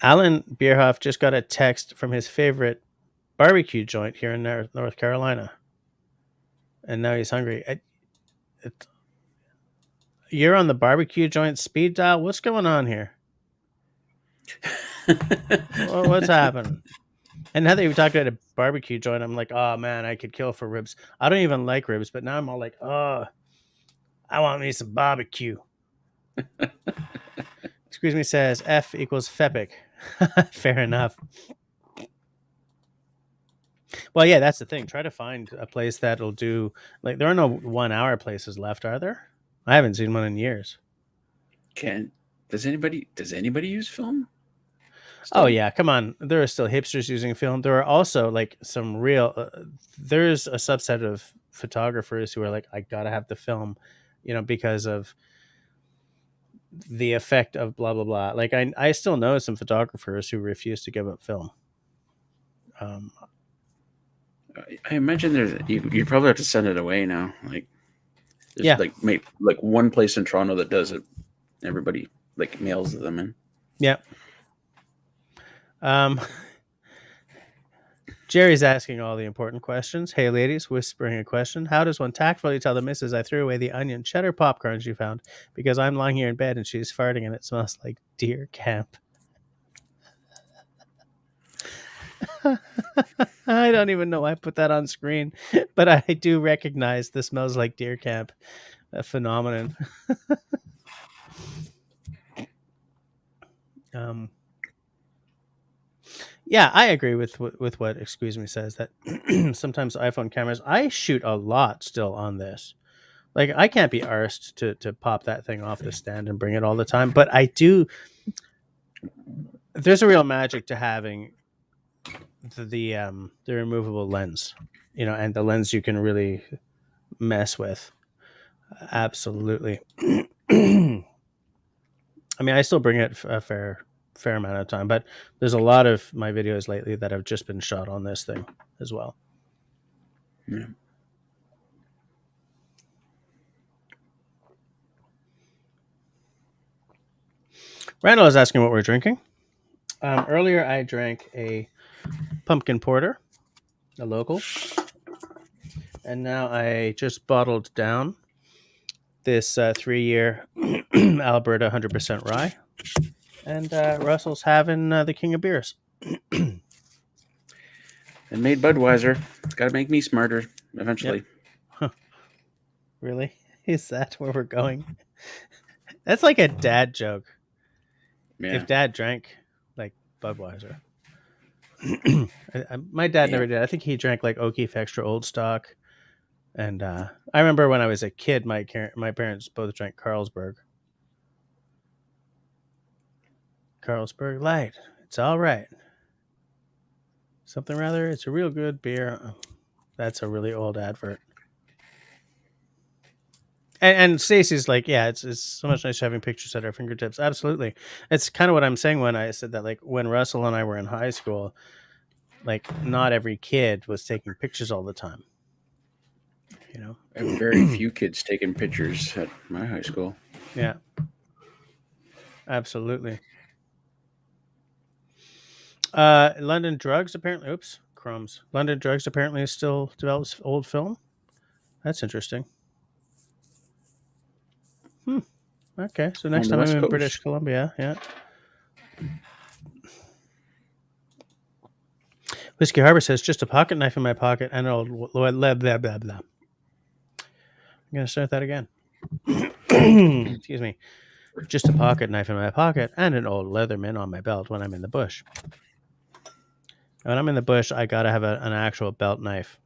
[SPEAKER 1] Alan Bierhoff just got a text from his favorite barbecue joint here in North Carolina, and now he's hungry. You're on the barbecue joint speed dial. What's going on here? What's happening? And now that you've talked about a barbecue joint, I'm like, oh man, I could kill for ribs. I don't even like ribs, but now I'm all like, oh, I want me some barbecue. Excuse me, says F equals FEPIC. Fair enough. Well, yeah, that's the thing. Try to find a place that'll do, like, there are no 1 hour places left, are there? I haven't seen one in years.
[SPEAKER 2] Does anybody use film?
[SPEAKER 1] Still? Oh yeah, come on. There are still hipsters using film. There are also like some real. There's a subset of photographers who are like, I gotta have the film, because of the effect of blah blah blah. Like I still know some photographers who refuse to give up film.
[SPEAKER 2] I imagine you probably have to send it away now. Like there's
[SPEAKER 1] Yeah.
[SPEAKER 2] like one place in Toronto that does it. Everybody like mails them in.
[SPEAKER 1] Yeah. Jerry's asking all the important questions. Hey, ladies, whispering a question. How does one tactfully tell the missus I threw away the onion cheddar popcorn she found because I'm lying here in bed and she's farting and it smells like deer camp? I don't even know why I put that on screen, but I do recognize the smells like deer camp phenomenon. Yeah, I agree with what Excuse Me says, that sometimes iPhone cameras, I shoot a lot still on this. Like I can't be arsed to pop that thing off the stand and bring it all the time, but I do. There's a real magic to having the removable lens, and the lens you can really mess with. Absolutely. I mean, I still bring it a fair amount of time, but there's a lot of my videos lately that have just been shot on this thing as well.
[SPEAKER 2] Yeah.
[SPEAKER 1] Randall is asking what we're drinking. Earlier, I drank a pumpkin porter, a local. And now I just bottled down this 3-year Alberta 100% rye. And Russell's having the king of beers.
[SPEAKER 2] And made Budweiser. Got to make me smarter eventually.
[SPEAKER 1] Yep. Huh. Really? Is that where we're going? That's like a dad joke.
[SPEAKER 2] Yeah.
[SPEAKER 1] If dad drank like Budweiser. My dad never did. I think he drank like O'Keefe Extra Old Stock. And I remember when I was a kid, my parents both drank Carlsberg. Carlsberg Light. It's all right. Something rather. It's a real good beer. That's a really old advert. And Stacey's like, yeah, it's so much nicer having pictures at our fingertips. Absolutely. It's kind of what I'm saying when I said that, like, when Russell and I were in high school, like, not every kid was taking pictures all the time. You know?
[SPEAKER 2] I have very few kids taking pictures at my high school.
[SPEAKER 1] Yeah. Absolutely. London Drugs apparently, oops, crumbs. London Drugs apparently still develops old film. That's interesting. Okay, so next time I'm in British Columbia, yeah. Whiskey Harbor says, just a pocket knife in my pocket and an old blah, blah, blah, blah, blah. I'm going to start that again. Excuse me. Just a pocket knife in my pocket and an old Leatherman on my belt when I'm in the bush. When I'm in the bush, I got to have an actual belt knife.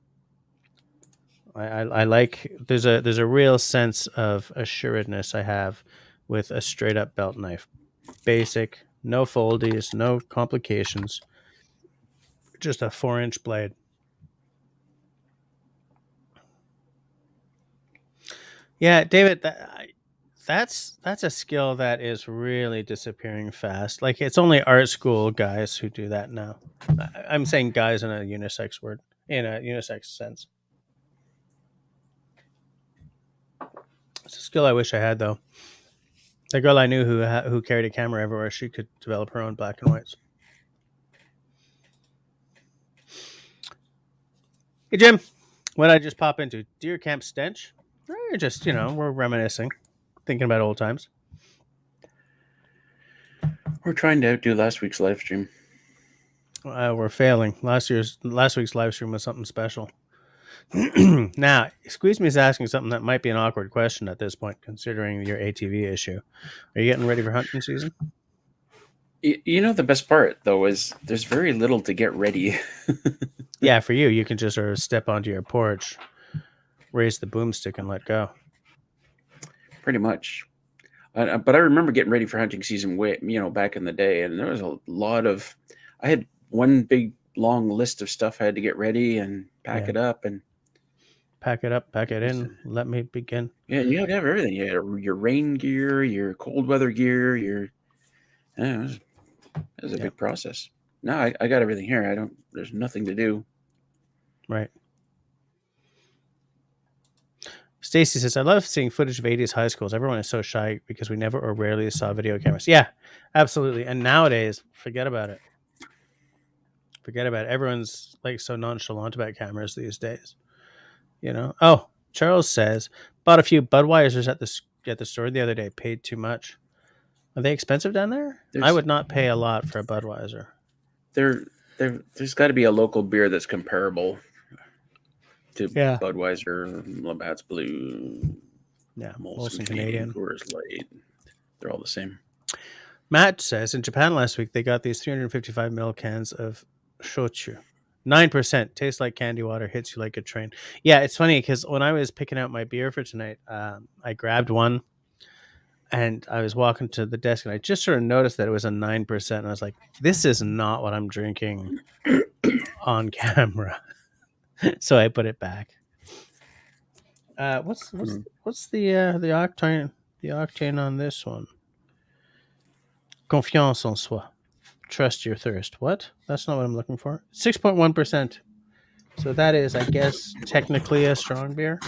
[SPEAKER 1] I like, there's a real sense of assuredness I have with a straight up belt knife. Basic, no foldies, no complications. Just a 4-inch blade. Yeah, David, that's a skill that is really disappearing fast. Like, it's only art school guys who do that now. I'm saying guys in a unisex word, in a unisex sense. It's a skill I wish I had, though. The girl I knew who carried a camera everywhere, she could develop her own black and whites. Hey, Jim, what did I just pop into? Deer Camp Stench? Or just, we're reminiscing, thinking about old times.
[SPEAKER 2] We're trying to outdo last week's live stream.
[SPEAKER 1] We're failing. Last week's live stream was something special. Now, Squeeze Me is asking something that might be an awkward question at this point, considering your ATV issue. Are you getting ready for hunting season?
[SPEAKER 2] The best part, though, is there's very little to get ready.
[SPEAKER 1] Yeah, for you. You can just sort of step onto your porch, raise the boomstick, and let go.
[SPEAKER 2] Pretty much. But I remember getting ready for hunting season back in the day, and there was a lot of... I had one big, long list of stuff I had to get ready and pack it up. And
[SPEAKER 1] pack it up, pack it in. Let me begin.
[SPEAKER 2] Yeah, you had to have everything. You had your rain gear, your cold weather gear, it was a big process. No, I got everything here. There's nothing to do.
[SPEAKER 1] Right. Stacy says, I love seeing footage of 80s high schools. Everyone is so shy because we never or rarely saw video cameras. Yeah, absolutely. And nowadays, forget about it. Everyone's like so nonchalant about cameras these days. Oh, Charles says, bought a few Budweisers at the store the other day. Paid too much. Are they expensive down there? I would not pay a lot for a Budweiser.
[SPEAKER 2] There's got to be a local beer that's comparable to Budweiser, Labatt's Blue, Molson Canadian, Coors Light. They're all the same.
[SPEAKER 1] Matt says, in Japan last week, they got these 355 ml cans of shochu. 9%. Tastes like candy water, hits you like a train. Yeah, it's funny because when I was picking out my beer for tonight, I grabbed one and I was walking to the desk and I just sort of noticed that it was a 9%. And I was like, this is not what I'm drinking on camera. So I put it back. What's the octane on this one? Confiance en soi. Trust your thirst. What? That's not what I'm looking for. 6.1%. So that is, I guess, technically a strong beer.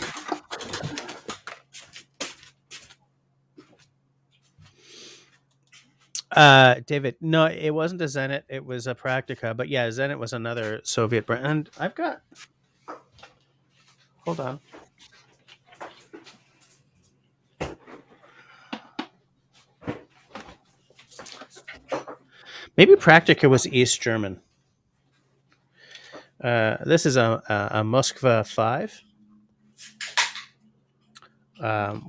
[SPEAKER 1] David, no, it wasn't a Zenit. It was a Praktica. But yeah, Zenit was another Soviet brand. And I've got. Hold on. Maybe Praktica was East German. This is a Moskva 5,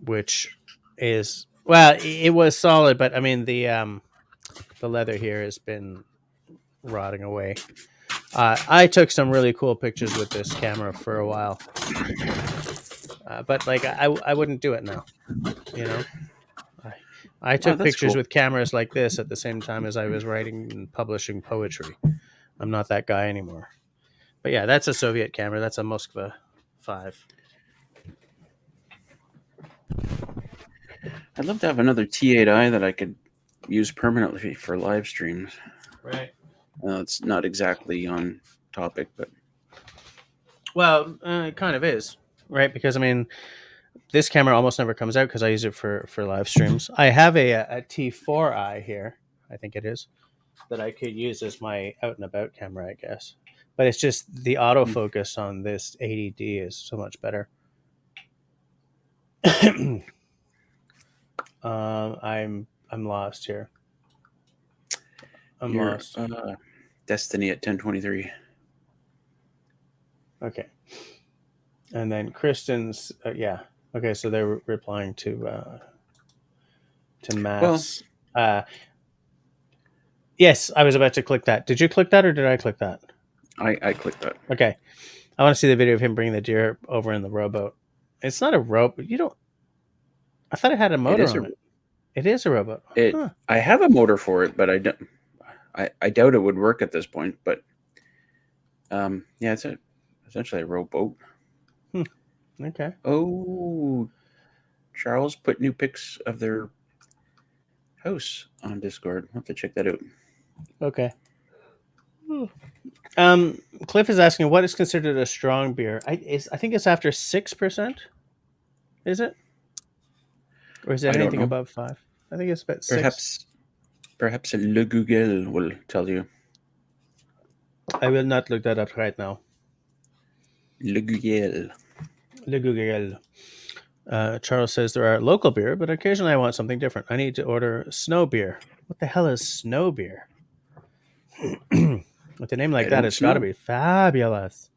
[SPEAKER 1] which is, well, it was solid, but I mean the leather here has been rotting away. I took some really cool pictures with this camera for a while, but like I wouldn't do it now. You know, I, I
[SPEAKER 2] Oh,
[SPEAKER 1] took
[SPEAKER 2] that's
[SPEAKER 1] pictures
[SPEAKER 2] cool.
[SPEAKER 1] with cameras like this at the same time as I was writing and publishing poetry. I'm not that guy anymore. But yeah, that's a Soviet camera. That's a Moskva 5.
[SPEAKER 2] I'd love to have another T8i that I could use permanently for live streams.
[SPEAKER 1] Right.
[SPEAKER 2] It's not exactly on topic, but
[SPEAKER 1] Well, it kind of is, right? Because I mean, this camera almost never comes out because I use it for live streams. I have a T4i here, I think it is, that I could use as my out and about camera, I guess. But it's just the autofocus on this 80D is so much better. I'm lost here. I'm
[SPEAKER 2] your
[SPEAKER 1] lost.
[SPEAKER 2] Destiny at 1023.
[SPEAKER 1] Okay. And then Kristen's, yeah. Okay, so they're replying to
[SPEAKER 2] Well,
[SPEAKER 1] Matt's. Yes, I was about to click that. Did you click that or did I click that?
[SPEAKER 2] I clicked that.
[SPEAKER 1] Okay. I want to see the video of him bringing the deer over in the rowboat. It's not a rowboat. You don't. I thought it had a
[SPEAKER 2] It
[SPEAKER 1] motor
[SPEAKER 2] is a
[SPEAKER 1] on it. It is a rowboat.
[SPEAKER 2] it.
[SPEAKER 1] Huh.
[SPEAKER 2] I have a motor for it, but I don't. I doubt it would work at this point. But yeah, it's essentially a rowboat.
[SPEAKER 1] Okay.
[SPEAKER 2] Oh, Charles put new pics of their house on Discord. I'll have to check that out.
[SPEAKER 1] Okay. Cliff is asking what is considered a strong beer. I think it's after 6%. Is it? Or is it
[SPEAKER 2] I don't
[SPEAKER 1] anything
[SPEAKER 2] know.
[SPEAKER 1] above 5? I think it's about 6.
[SPEAKER 2] Perhaps Le Google will tell you.
[SPEAKER 1] I will not look that up right now.
[SPEAKER 2] Le Google.
[SPEAKER 1] Le Google. Charles says there are local beer, but occasionally I want something different. I need to order snow beer. What the hell is snow beer? With a name like
[SPEAKER 2] I
[SPEAKER 1] that,
[SPEAKER 2] don't
[SPEAKER 1] it's got to
[SPEAKER 2] snow.
[SPEAKER 1] be fabulous.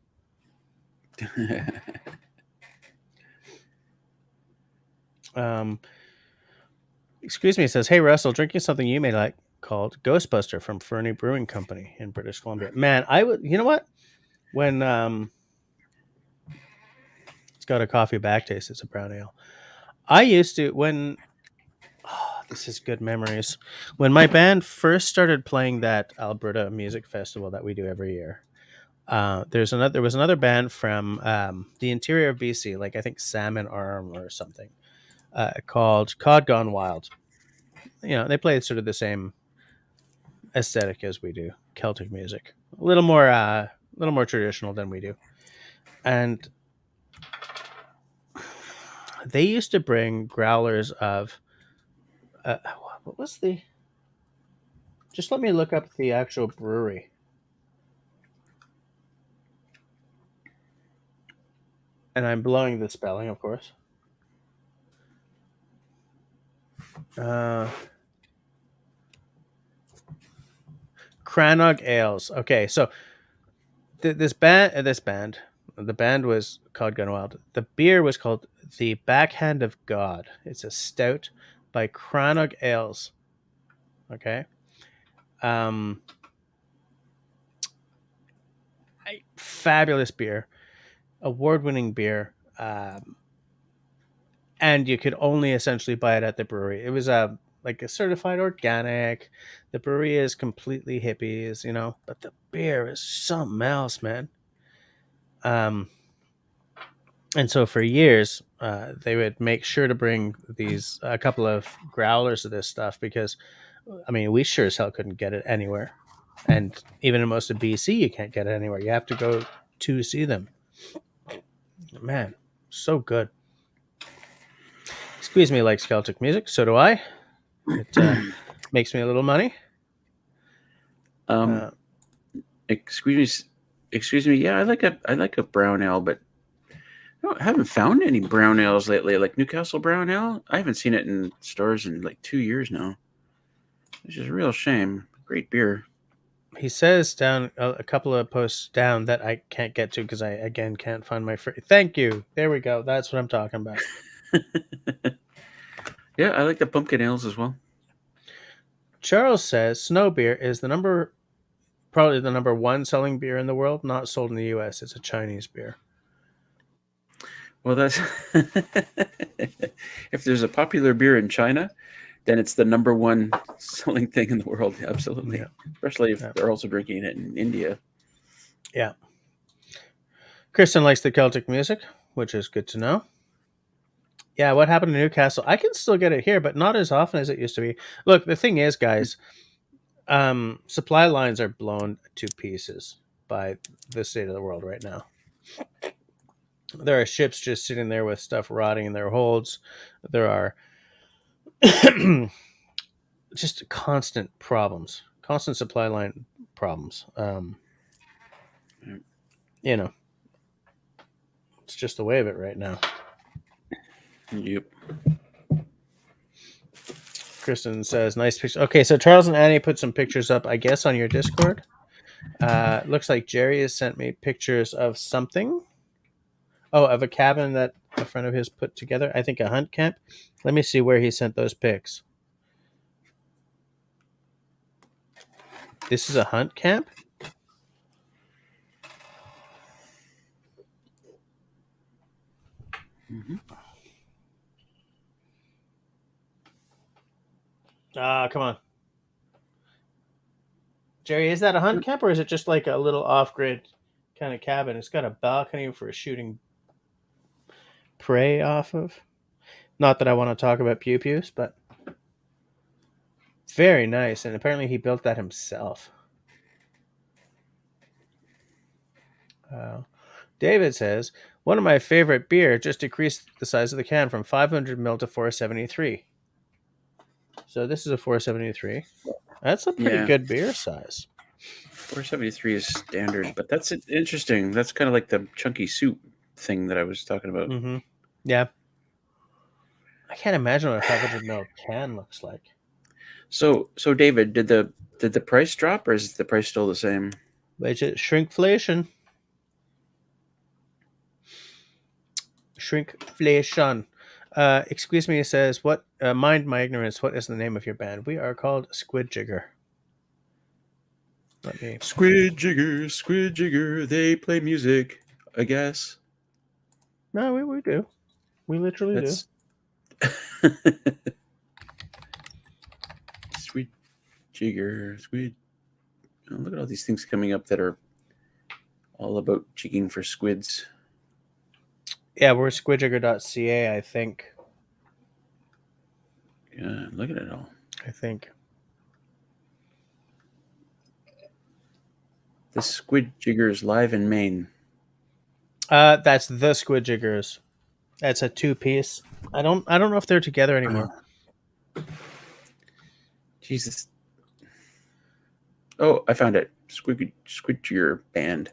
[SPEAKER 1] Um, excuse me, it says, hey, Russell, drinking something you may like called Ghostbuster from Fernie Brewing Company in British Columbia. Man, I would, you know what? When it's got a coffee back taste, it's a brown ale. I used to, when, oh, this is good memories. When my band first started playing that Alberta Music Festival that we do every year, there was another band from the interior of BC, like I think Salmon Arm or something, called Cod Gone Wild. You know, they play sort of the same aesthetic as we do, Celtic music, a little more traditional than we do, and they used to bring growlers of uh, what was the? Just let me look up the actual brewery. And I'm blowing the spelling, of course. Uh, Crannog Ales. Okay, so the band was called Gun Wild. The beer was called the Backhand of God. It's a stout by Crannog Ales. Okay, um, fabulous beer, award-winning beer. And you could only essentially buy it at the brewery. It was a like a certified organic. The brewery is completely hippies, you know, but the beer is something else, man. Um, and so for years, they would make sure to bring these a couple of growlers of this stuff because, I mean, we sure as hell couldn't get it anywhere, and even in most of BC, you can't get it anywhere. You have to go to see them. Man, so good. Squeeze Me likes Celtic music, so do I. It Makes me a little money.
[SPEAKER 2] Um,
[SPEAKER 1] Uh,
[SPEAKER 2] excuse me, excuse me. Yeah, I like a brown ale, but I haven't found any brown ales lately. Like Newcastle brown ale, I haven't seen it in stores in like 2 years now, which is a real shame. Great beer.
[SPEAKER 1] he says down a couple of posts down that I can't get to because I again can't find my free. Thank you. There we go. That's what I'm talking about.
[SPEAKER 2] Yeah, I like the pumpkin ales as well.
[SPEAKER 1] Charles says snow beer is probably the number one selling beer in the world, not sold in the U.S. It's a Chinese beer.
[SPEAKER 2] Well, that's if there's a popular beer in China, then it's the number one selling thing in the world. Absolutely,
[SPEAKER 1] Yeah,
[SPEAKER 2] especially if
[SPEAKER 1] yeah,
[SPEAKER 2] they're also drinking it in India.
[SPEAKER 1] yeah. Kristen likes the Celtic music, which is good to know. Yeah, what happened to Newcastle? I can still get it here, but not as often as it used to be. Look, the thing is, guys, supply lines are blown to pieces by the state of the world right now. There are ships just sitting there with stuff rotting in their holds. There are just constant problems, constant supply line problems. You know, it's just the way of it right now.
[SPEAKER 2] Yep.
[SPEAKER 1] Kristen says, "Nice picture." Okay, so Charles and Annie put some pictures up, I guess, on your Discord. Looks like Jerry has sent me pictures of something. Oh, of a cabin that a friend of his put together. I think a hunt camp. Let me see where he sent those pics. This is a hunt camp.
[SPEAKER 2] Hmm.
[SPEAKER 1] Ah, come on, Jerry. Is that a hunt camp or is it just like a little off-grid kind of cabin? It's got a balcony for shooting prey off of. Not that I want to talk about pew pews, but very nice. And apparently he built that himself. Uh, David says, one of my favorite beer just decreased the size of the can from 500 ml to 473. So this is a 473. That's a pretty
[SPEAKER 2] Yeah,
[SPEAKER 1] good beer size.
[SPEAKER 2] 473 is standard, but that's interesting. That's kind of like the chunky soup thing that I was talking about.
[SPEAKER 1] Mm-hmm. Yeah. I can't imagine what a 500 ml can looks like.
[SPEAKER 2] So David, did the price drop or is the price still the same?
[SPEAKER 1] But it's shrinkflation. Shrinkflation. Excuse me, it says, what, mind my ignorance, what is the name of your band? We are called Squid Jigger. Let me.
[SPEAKER 2] Squid Jigger, they play music, I guess.
[SPEAKER 1] No, we do. We literally do.
[SPEAKER 2] That's Squid Jigger, Squid. Oh, look at all these things coming up that are all about jigging for squids.
[SPEAKER 1] Yeah, we're squidjigger.ca, I think.
[SPEAKER 2] Yeah, look at it all.
[SPEAKER 1] I think.
[SPEAKER 2] The Squid Jiggers live in Maine.
[SPEAKER 1] That's the Squid Jiggers. That's a two-piece. I don't know if they're together anymore.
[SPEAKER 2] Jesus. Oh, I found it. Squid Jigger band.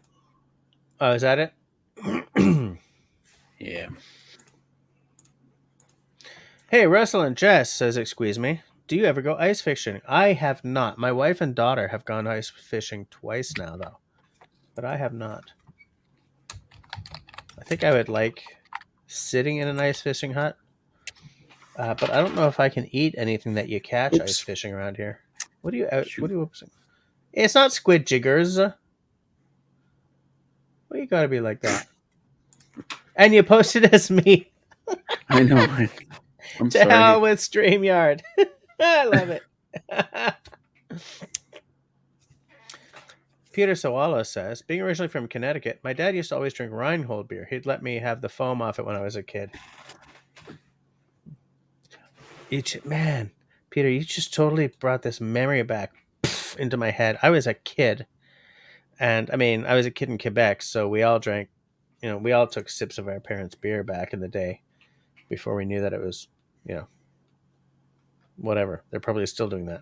[SPEAKER 1] Oh, is that it?
[SPEAKER 2] Yeah.
[SPEAKER 1] Hey, Russell and Jess says, excuse me. Do you ever go ice fishing? I have not. My wife and daughter have gone ice fishing twice now, though. But I have not. I think I would like sitting in an ice fishing hut. But I don't know if I can eat anything that you catch ice
[SPEAKER 2] Oops.
[SPEAKER 1] fishing around here. What are you
[SPEAKER 2] Shoot.
[SPEAKER 1] oopsing? It's not squid jiggers. Well, you gotta be like that. And you posted as me.
[SPEAKER 2] I know. I'm
[SPEAKER 1] To hell
[SPEAKER 2] sorry.
[SPEAKER 1] with StreamYard. I love it. Peter Sawala says, being originally from Connecticut, my dad used to always drink Reinhold beer. He'd let me have the foam off it when I was a kid. Man, Peter, you just totally brought this memory back into my head. I was a kid. And I mean, I was a kid in Quebec, so we all drank, we all took sips of our parents' beer back in the day before we knew that it was, whatever. They're probably still doing that.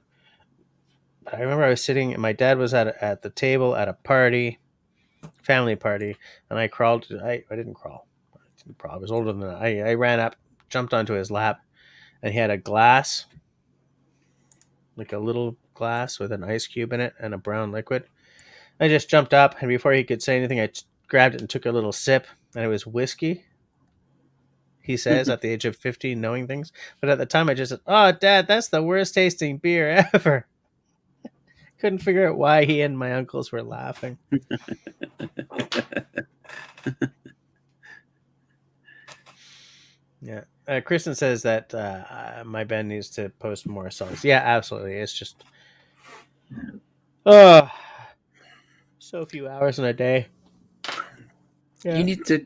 [SPEAKER 1] I remember I was sitting. My dad was at the table at a party, family party, and I crawled. I didn't crawl. I didn't crawl. I was older than that. I ran up, jumped onto his lap, and he had a glass, like a little glass with an ice cube in it and a brown liquid. I just jumped up, and before he could say anything, grabbed it and took a little sip, and it was whiskey. He says at the age of 15, knowing things, but at the time I just said, "Oh, Dad, that's the worst tasting beer ever." Couldn't figure out why he and my uncles were laughing. Yeah. Kristen says that my band needs to post more songs. Yeah, absolutely. It's just so few hours in a day. Yeah.
[SPEAKER 2] You need to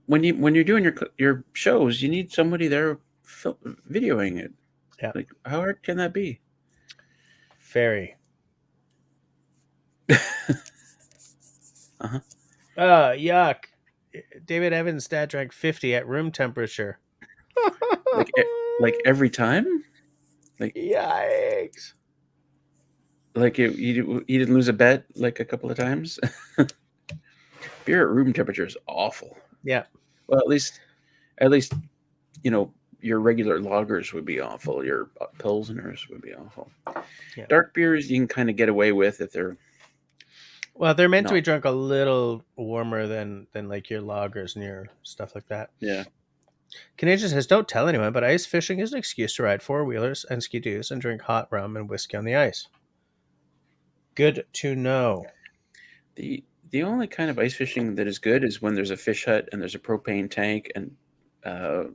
[SPEAKER 2] when you're doing your shows, you need somebody there videoing it.
[SPEAKER 1] Yeah.
[SPEAKER 2] Like, how hard can that be?
[SPEAKER 1] Very.
[SPEAKER 2] Uh-huh.
[SPEAKER 1] Yuck. David Evans' dad drank 50 at room temperature.
[SPEAKER 2] Like every time? Like,
[SPEAKER 1] yikes.
[SPEAKER 2] Like you didn't lose a bet like a couple of times? Beer at room temperature is awful.
[SPEAKER 1] Yeah.
[SPEAKER 2] Well, at least your regular lagers would be awful. Your pilsners would be awful.
[SPEAKER 1] Yeah.
[SPEAKER 2] Dark beers you can kind of get away with if they're
[SPEAKER 1] meant to be drunk a little warmer than like your lagers and your stuff like that.
[SPEAKER 2] Yeah.
[SPEAKER 1] Canadian says, "Don't tell anyone, but ice fishing is an excuse to ride four-wheelers and ski-doos and drink hot rum and whiskey on the ice." Good to know.
[SPEAKER 2] The only kind of ice fishing that is good is when there's a fish hut and there's a propane tank and a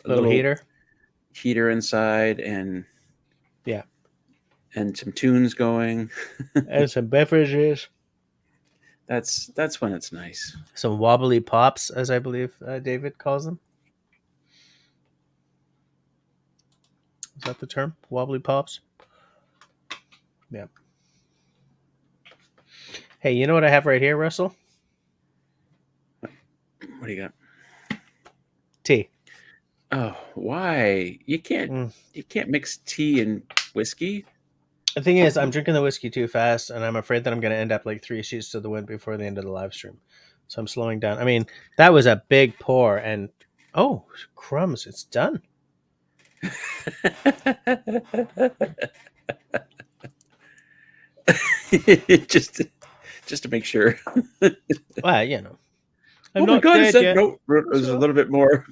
[SPEAKER 1] little
[SPEAKER 2] heater inside and some tunes going
[SPEAKER 1] and some beverages.
[SPEAKER 2] That's when it's nice.
[SPEAKER 1] Some wobbly pops, as I believe David calls them. Is that the term? Wobbly pops? Yeah. Hey, you know what I have right here, Russell?
[SPEAKER 2] What do you got?
[SPEAKER 1] Tea.
[SPEAKER 2] Oh, why? You can't mix tea and whiskey.
[SPEAKER 1] The thing is, I'm drinking the whiskey too fast, and I'm afraid that I'm going to end up like 3 sheets to the wind before the end of the live stream. So I'm slowing down. I mean, that was a big pour, and oh, crumbs, it's done.
[SPEAKER 2] just to make sure.
[SPEAKER 1] Well, you know.
[SPEAKER 2] I'm not God, dead yet. No, there's a little bit more.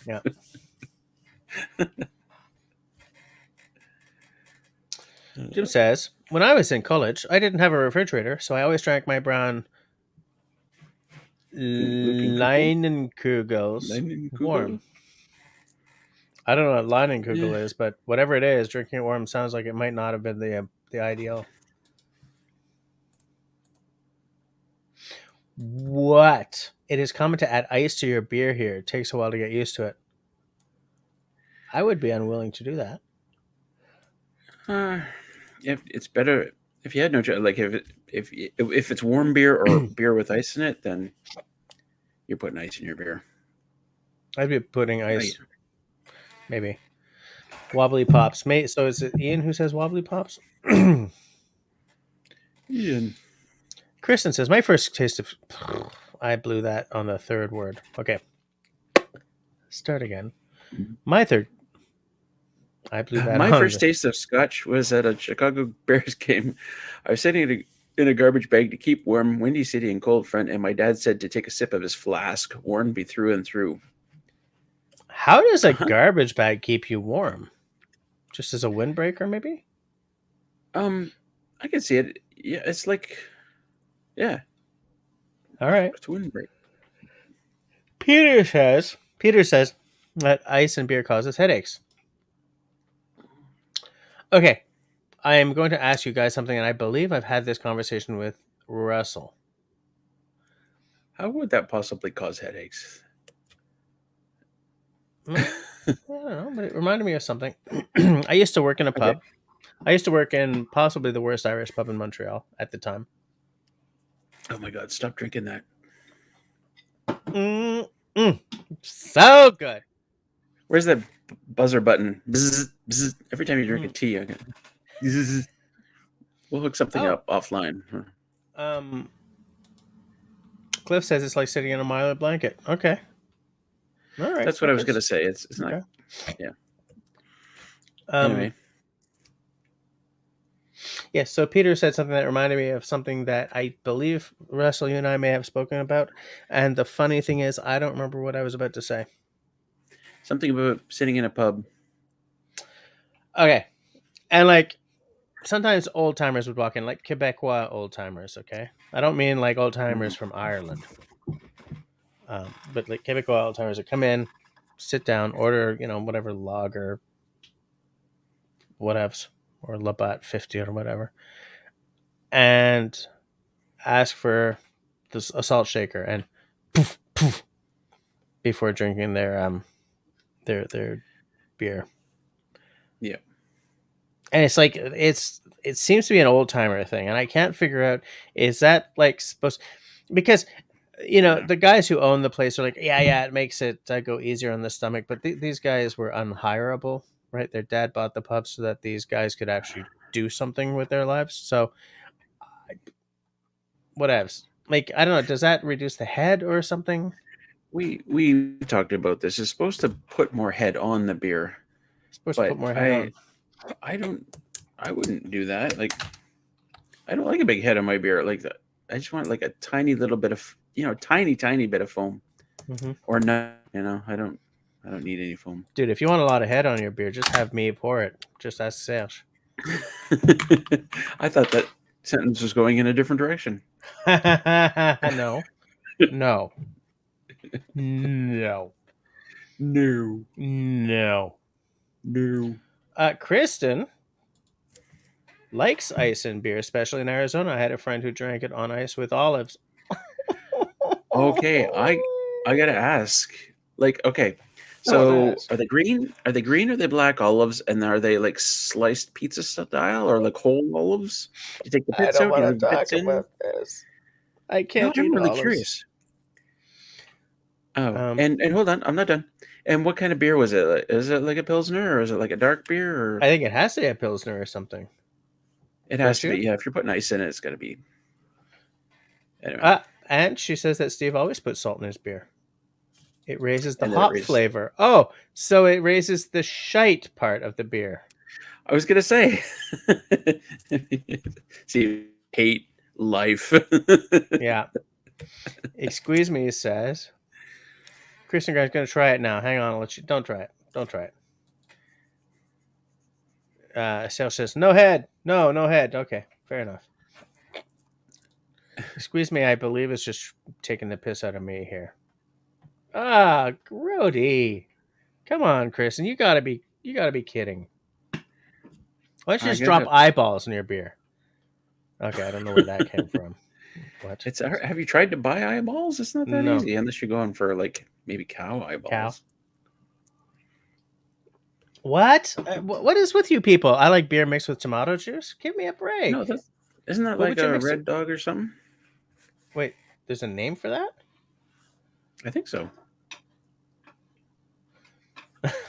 [SPEAKER 1] Yeah. Jim says, when I was in college, I didn't have a refrigerator, so I always drank my brown Leinenkugels warm. I don't know what Leinenkugel is, but whatever it is, drinking it warm sounds like it might not have been the ideal. What? It is common to add ice to your beer here. It takes a while to get used to it. I would be unwilling to do that.
[SPEAKER 2] If it's better if you had no like if it's warm beer or beer with ice in it, then you're putting ice in your beer.
[SPEAKER 1] I'd be putting ice. Maybe. Wobbly pops. So is it Ian who says wobbly pops?
[SPEAKER 2] Ian.
[SPEAKER 1] Kristen says, my first taste of... I blew that on the third word. Okay. Start again. My third... I blew that
[SPEAKER 2] My first taste of scotch was at a Chicago Bears game. I was sitting in a garbage bag to keep warm, windy city and cold front, and my dad said to take a sip of his flask, warm be through and through.
[SPEAKER 1] How does a garbage bag keep you warm? Just as a windbreaker, maybe?
[SPEAKER 2] I can see it. Yeah, it's like... Yeah.
[SPEAKER 1] All right.
[SPEAKER 2] It's windbreak.
[SPEAKER 1] Peter says that ice and beer causes headaches. Okay. I am going to ask you guys something, and I believe I've had this conversation with Russell.
[SPEAKER 2] How would that possibly cause headaches?
[SPEAKER 1] I don't know, but it reminded me of something. I used to work in a pub. I used to work in possibly the worst Irish pub in Montreal at the time.
[SPEAKER 2] Oh my God, stop drinking that.
[SPEAKER 1] So good.
[SPEAKER 2] Where's that buzzer button? Bzz, bzz. Every time you drink a tea, I get... We'll hook something
[SPEAKER 1] Oh,
[SPEAKER 2] up offline. Huh.
[SPEAKER 1] um, Cliff says it's like sitting in a Milo blanket. Okay, all right,
[SPEAKER 2] That's what I was
[SPEAKER 1] okay,
[SPEAKER 2] gonna say. It's not.
[SPEAKER 1] okay.
[SPEAKER 2] Yeah.
[SPEAKER 1] Um,
[SPEAKER 2] Anyway,
[SPEAKER 1] yeah. So Peter said something that reminded me of something that I believe Russell, you and I may have spoken about. And the funny thing is, I don't remember what I was about to say.
[SPEAKER 2] something about sitting in a pub.
[SPEAKER 1] Okay, and like sometimes old timers would walk in, like Quebecois old timers. Okay, I don't mean like old timers
[SPEAKER 2] Mhm.
[SPEAKER 1] from Ireland, but like Quebecois old timers would come in, sit down, order whatever lager, whatevs, or Labatt 50 or whatever, and ask for this a salt shaker and poof poof before drinking their beer.
[SPEAKER 2] Yeah.
[SPEAKER 1] And it's like it seems to be an old timer thing, and I can't figure out, is that like supposed, because
[SPEAKER 2] Yeah.
[SPEAKER 1] the guys who own the place are like, yeah, it makes it go easier on the stomach, but these guys were unhireable, right? Their dad bought the pub so that these guys could actually do something with their lives. So whatevs. Like, I don't know, does that reduce the head or something?
[SPEAKER 2] We talked about this. It's supposed to put more head on the beer,
[SPEAKER 1] Supposed to
[SPEAKER 2] but
[SPEAKER 1] put more head
[SPEAKER 2] I
[SPEAKER 1] on.
[SPEAKER 2] I don't I wouldn't do that. Like I don't like a big head on my beer. Like that. I just want like a tiny little bit of tiny bit of foam
[SPEAKER 1] Hmm.
[SPEAKER 2] or not. I don't need any foam.
[SPEAKER 1] Dude, if you want a lot of head on your beer, just have me pour it. Just ask Serge.
[SPEAKER 2] I thought that sentence was going in a different direction.
[SPEAKER 1] No, no, no,
[SPEAKER 2] No,
[SPEAKER 1] no.
[SPEAKER 2] no.
[SPEAKER 1] Kristen likes ice in beer, especially in Arizona. I had a friend who drank it on ice with olives.
[SPEAKER 2] Okay, I gotta ask. Like, okay,
[SPEAKER 1] Don't
[SPEAKER 2] so
[SPEAKER 1] ask.
[SPEAKER 2] are they green? Are they green or are they black olives? And are they like sliced pizza style or like whole olives? Do you take the
[SPEAKER 1] I
[SPEAKER 2] pits
[SPEAKER 1] don't
[SPEAKER 2] out? Do
[SPEAKER 1] want
[SPEAKER 2] you
[SPEAKER 1] to
[SPEAKER 2] leave the pits
[SPEAKER 1] talk
[SPEAKER 2] in?
[SPEAKER 1] about this. I
[SPEAKER 2] No,
[SPEAKER 1] can't
[SPEAKER 2] I'm
[SPEAKER 1] eat
[SPEAKER 2] really
[SPEAKER 1] olives.
[SPEAKER 2] curious. Oh,
[SPEAKER 1] Um,
[SPEAKER 2] and hold on, I'm not done. And what kind of beer was it? Like, is it like a pilsner or is it like a dark beer
[SPEAKER 1] I
[SPEAKER 2] or
[SPEAKER 1] think it has to be a pilsner or something.
[SPEAKER 2] it has
[SPEAKER 1] Don't
[SPEAKER 2] to be?
[SPEAKER 1] you?
[SPEAKER 2] Yeah, if you're putting ice in it, it's got to be. Anyway,
[SPEAKER 1] And she says that Steve always puts salt in his beer. It raises the
[SPEAKER 2] and then it
[SPEAKER 1] hop
[SPEAKER 2] raises.
[SPEAKER 1] flavor. Oh, so it raises the shite part of the beer.
[SPEAKER 2] I was gonna say, see, hate life.
[SPEAKER 1] Yeah. Excuse me, says. Christian guy's gonna try it now. Hang on, I'll let you. Don't try it. Don't try it. Sale says no head. No, no head. Okay, fair enough. Squeeze me, I believe, is just taking the piss out of me here. Ah, grody. Come on, Kristen. You gotta be kidding. Why don't you
[SPEAKER 2] I
[SPEAKER 1] just drop
[SPEAKER 2] gotta.
[SPEAKER 1] eyeballs in your beer? Okay, I don't know where that came from. What?
[SPEAKER 2] It's. Have you tried to buy eyeballs? It's not that
[SPEAKER 1] No.
[SPEAKER 2] easy unless you're going for like maybe cow
[SPEAKER 1] Cow.
[SPEAKER 2] eyeballs.
[SPEAKER 1] What? What is with you people? I like beer mixed with tomato juice. Give me a
[SPEAKER 2] No,
[SPEAKER 1] break.
[SPEAKER 2] that's isn't that
[SPEAKER 1] What
[SPEAKER 2] like
[SPEAKER 1] would you
[SPEAKER 2] a
[SPEAKER 1] mix it?
[SPEAKER 2] red dog or something?
[SPEAKER 1] Wait, there's a name for that?
[SPEAKER 2] I think so.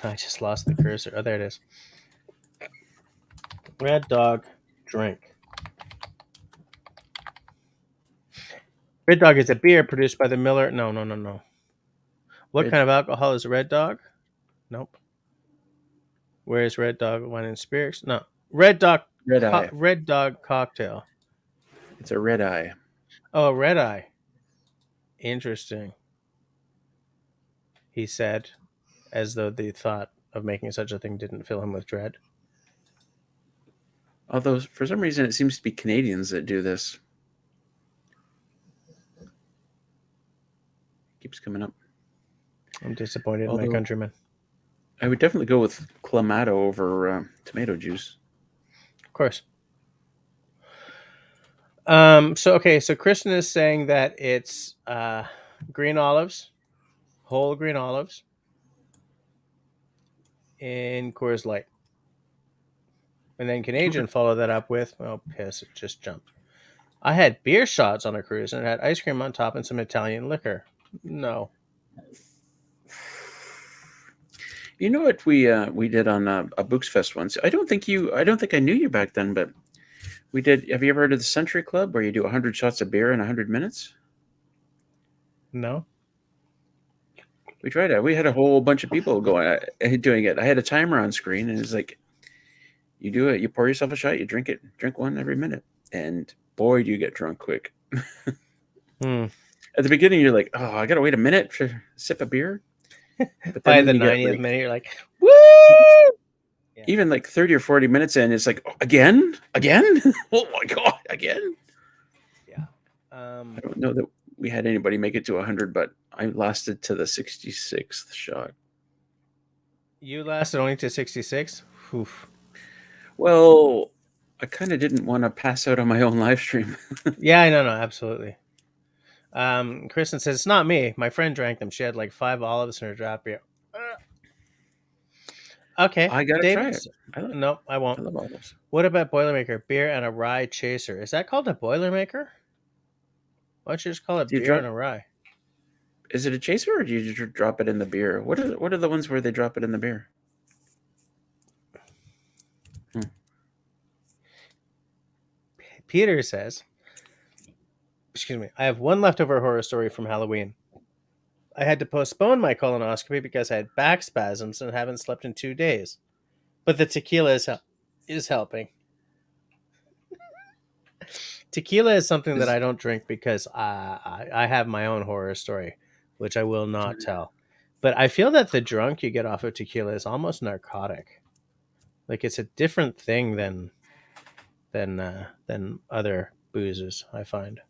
[SPEAKER 1] I just lost the cursor. Oh, there it is. Red Dog drink. Red Dog is a beer produced by the Miller. No, no, no, no. What
[SPEAKER 2] Red
[SPEAKER 1] kind of alcohol is Red Dog? Nope. Where is Red Dog wine and spirits? No. Red Dog.
[SPEAKER 2] red eye.
[SPEAKER 1] Red Dog cocktail.
[SPEAKER 2] It's a red eye.
[SPEAKER 1] Oh, Red Eye. Interesting. He said, as though the thought of making such a thing didn't fill him with dread.
[SPEAKER 2] Although for some reason it seems to be Canadians that do this. Keeps coming up.
[SPEAKER 1] I'm disappointed in my
[SPEAKER 2] Although
[SPEAKER 1] countrymen.
[SPEAKER 2] I would definitely go with clamato over tomato juice.
[SPEAKER 1] Of course. So okay. So Kristen is saying that it's green olives, whole green olives, in Coors Light, and then
[SPEAKER 2] Okay.
[SPEAKER 1] Canadian followed that up with, oh piss, it just jumped. I had beer shots on a cruise and it had ice cream on top and some Italian liquor. No.
[SPEAKER 2] You know what we did on a Books Fest once. I don't think I knew you back then, but We did. Have you ever heard of the Century Club, where you do 100 shots of beer in 100 minutes?
[SPEAKER 1] No.
[SPEAKER 2] We tried it. We had a whole bunch of people going doing it. I had a timer on screen, and it's like, you do it. You pour yourself a shot. You drink it. Drink one every minute, and boy, do you get drunk quick.
[SPEAKER 1] Hmm.
[SPEAKER 2] At the beginning, you're like, oh, I gotta wait a minute for a sip of beer. But then
[SPEAKER 1] By the
[SPEAKER 2] when you get
[SPEAKER 1] 90th
[SPEAKER 2] like
[SPEAKER 1] minute, you're like, woo! Yeah.
[SPEAKER 2] even like 30 or 40 minutes in, it's like, oh, again. Oh my god, again.
[SPEAKER 1] Yeah.
[SPEAKER 2] I don't know that we had anybody make it to 100, but I lasted to the 66th shot.
[SPEAKER 1] You lasted only to 66? Oof.
[SPEAKER 2] Well, I kind of didn't want to pass out on my own live stream.
[SPEAKER 1] Yeah, I know, no, absolutely. Kristen says, it's not me. My friend drank them. She had like 5 olives in her draft beer. Okay.
[SPEAKER 2] I gotta try it.
[SPEAKER 1] David's. No, I
[SPEAKER 2] I
[SPEAKER 1] won't.
[SPEAKER 2] love olives.
[SPEAKER 1] What about Boilermaker? Beer and a rye chaser. Is that called a Boilermaker? Why don't you just call it
[SPEAKER 2] Do you
[SPEAKER 1] beer
[SPEAKER 2] drop?
[SPEAKER 1] and a rye?
[SPEAKER 2] Is it a chaser, or do you just drop it in the beer? What are the ones where they drop it in the beer? Hmm.
[SPEAKER 1] Peter says, excuse me, I have one leftover horror story from Halloween. I had to postpone my colonoscopy because I had back spasms and haven't slept in 2 days. But the tequila is helping. Tequila is something that
[SPEAKER 2] Is
[SPEAKER 1] I don't drink because I have my own horror story, which I will not tell. But I feel that the drunk you get off of tequila is almost narcotic. Like it's a different thing than other boozes, I find.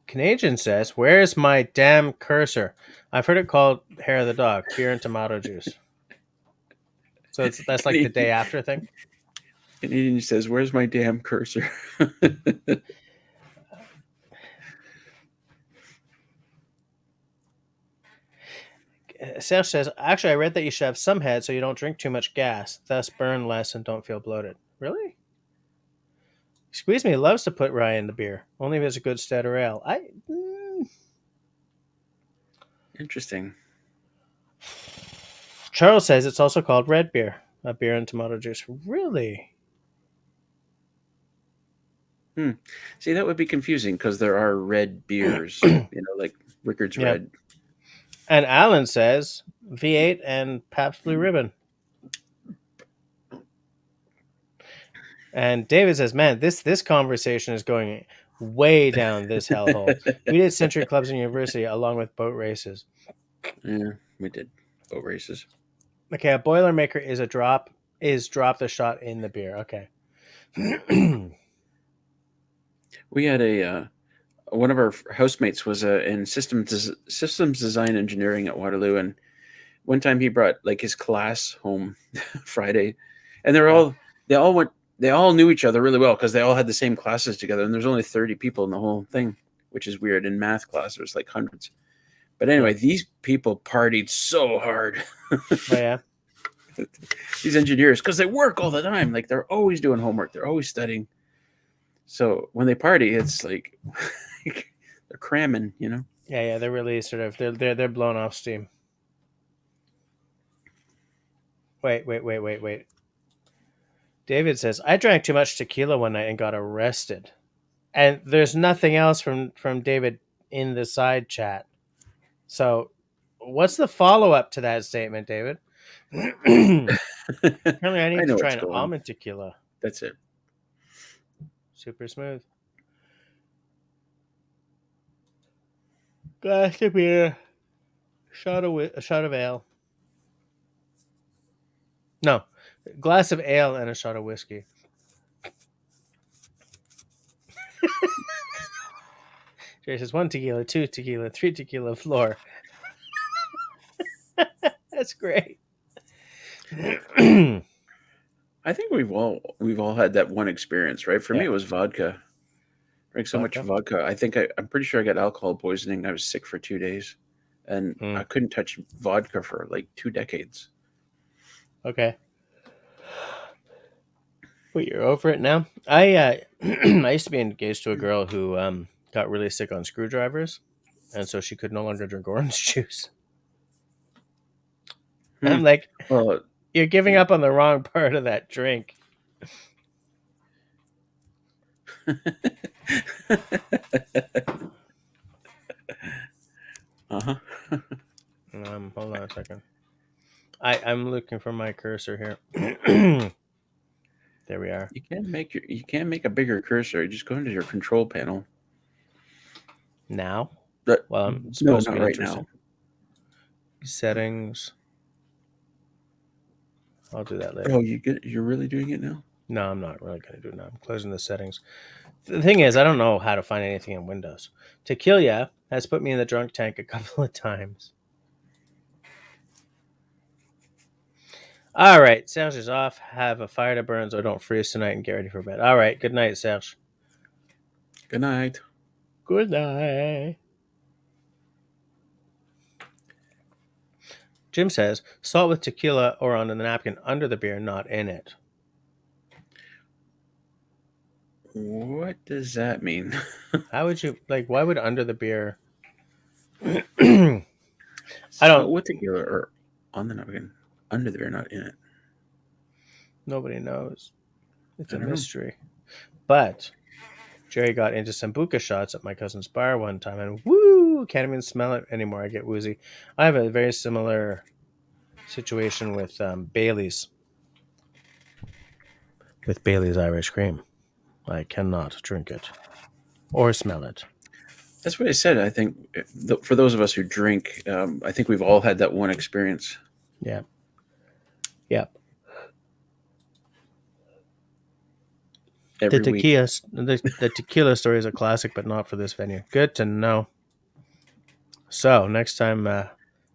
[SPEAKER 1] Canadian says, "Where's my damn cursor?" I've heard it called hair of the dog, beer and tomato juice. So that's like the day
[SPEAKER 2] Canadian,
[SPEAKER 1] after thing.
[SPEAKER 2] Canadian says, "Where's my damn cursor?"
[SPEAKER 1] Serge says, actually, I read that you should have some head so you don't drink too much gas, thus burn less and don't feel bloated. Really? Squeeze Me loves to put rye in the beer, only if it's a good stout or ale.
[SPEAKER 2] Interesting.
[SPEAKER 1] Charles says it's also called red beer, a beer and tomato juice. Really?
[SPEAKER 2] See, that would be confusing because there are red beers, like Rickard's
[SPEAKER 1] Yeah.
[SPEAKER 2] Red.
[SPEAKER 1] And Alan says V8 and Pabst Blue Ribbon. And David says, "Man, this conversation is going way down this hellhole. We did Century Clubs in university along with boat races.
[SPEAKER 2] Yeah, we did boat races.
[SPEAKER 1] Okay, a Boilermaker is drop the shot in the beer. Okay."
[SPEAKER 2] We had one of our housemates was in systems design engineering at Waterloo, and one time he brought like his class home Friday, and
[SPEAKER 1] Yeah.
[SPEAKER 2] they all knew each other really well because they all had the same classes together, and there's only 30 people in the whole thing, which is weird. In math class there's like hundreds, but
[SPEAKER 1] Yeah.
[SPEAKER 2] anyway, these people partied so hard.
[SPEAKER 1] Oh yeah.
[SPEAKER 2] These engineers, because they work all the time, like they're always doing homework, they're always studying. So when they party, it's like they're cramming,
[SPEAKER 1] Yeah. They're really sort of they're blown off steam. Wait. David says, I drank too much tequila one night and got arrested. And there's nothing else from David in the side chat. So what's the follow up to that statement, David? Apparently I
[SPEAKER 2] I
[SPEAKER 1] need to
[SPEAKER 2] know
[SPEAKER 1] try
[SPEAKER 2] what's
[SPEAKER 1] an
[SPEAKER 2] going on.
[SPEAKER 1] almond tequila.
[SPEAKER 2] That's it.
[SPEAKER 1] Super smooth. Glass of beer, a shot of ale. No, glass of ale and a shot of whiskey. Jerry says 1 tequila, 2 tequila, 3 tequila, floor. That's great.
[SPEAKER 2] I think we've all had that one experience, right? For me,
[SPEAKER 1] Yeah,
[SPEAKER 2] it was vodka. Drank so much
[SPEAKER 1] vodka.
[SPEAKER 2] vodka. I'm pretty sure I got alcohol poisoning. I was sick for 2 days, and I
[SPEAKER 1] Mm,
[SPEAKER 2] couldn't touch vodka for like 2 decades.
[SPEAKER 1] okay. Wait, you're over it now? I used to be engaged to a girl who got really sick on screwdrivers, and so she could no longer drink orange juice.
[SPEAKER 2] Hmm.
[SPEAKER 1] I'm like,
[SPEAKER 2] Well,
[SPEAKER 1] You're giving up on the wrong part of that drink.
[SPEAKER 2] Uh-huh.
[SPEAKER 1] Hold on a second. I'm looking for my cursor here. There we are.
[SPEAKER 2] You can make a bigger cursor. Just go into your control panel.
[SPEAKER 1] Now,
[SPEAKER 2] But
[SPEAKER 1] well, I'm
[SPEAKER 2] no,
[SPEAKER 1] supposed to
[SPEAKER 2] not
[SPEAKER 1] be
[SPEAKER 2] right
[SPEAKER 1] interested.
[SPEAKER 2] now.
[SPEAKER 1] Settings. I'll do that
[SPEAKER 2] Oh,
[SPEAKER 1] later.
[SPEAKER 2] you're really doing it now?
[SPEAKER 1] No, I'm not really going to do it now. I'm closing the settings. The thing is, I don't know how to find anything in Windows. Tequila has put me in the drunk tank a couple of times. All right, Serge is off. Have a fire to burn so I don't freeze tonight and get ready for bed. All right, good night, Serge.
[SPEAKER 2] Good night.
[SPEAKER 1] Good night. Jim says salt with tequila or on the napkin under the beer, not in it.
[SPEAKER 2] What does that mean?
[SPEAKER 1] How would you like? Why would under the beer? I don't.
[SPEAKER 2] Salt with tequila or on the napkin, under the beer, not in it.
[SPEAKER 1] Nobody knows. It's
[SPEAKER 2] I
[SPEAKER 1] a
[SPEAKER 2] don't know.
[SPEAKER 1] mystery. But Jerry got into sambuca shots at my cousin's bar one time, and woo, can't even smell it anymore. I get woozy. I have a very similar situation with Bailey's. With Bailey's Irish Cream, I cannot drink it or smell it.
[SPEAKER 2] That's what I said. I think for those of us who drink, I think we've all had that one experience.
[SPEAKER 1] Yeah, yeah.
[SPEAKER 2] Every week.
[SPEAKER 1] The tequila story is a classic, but not for this venue. Good to know. So next time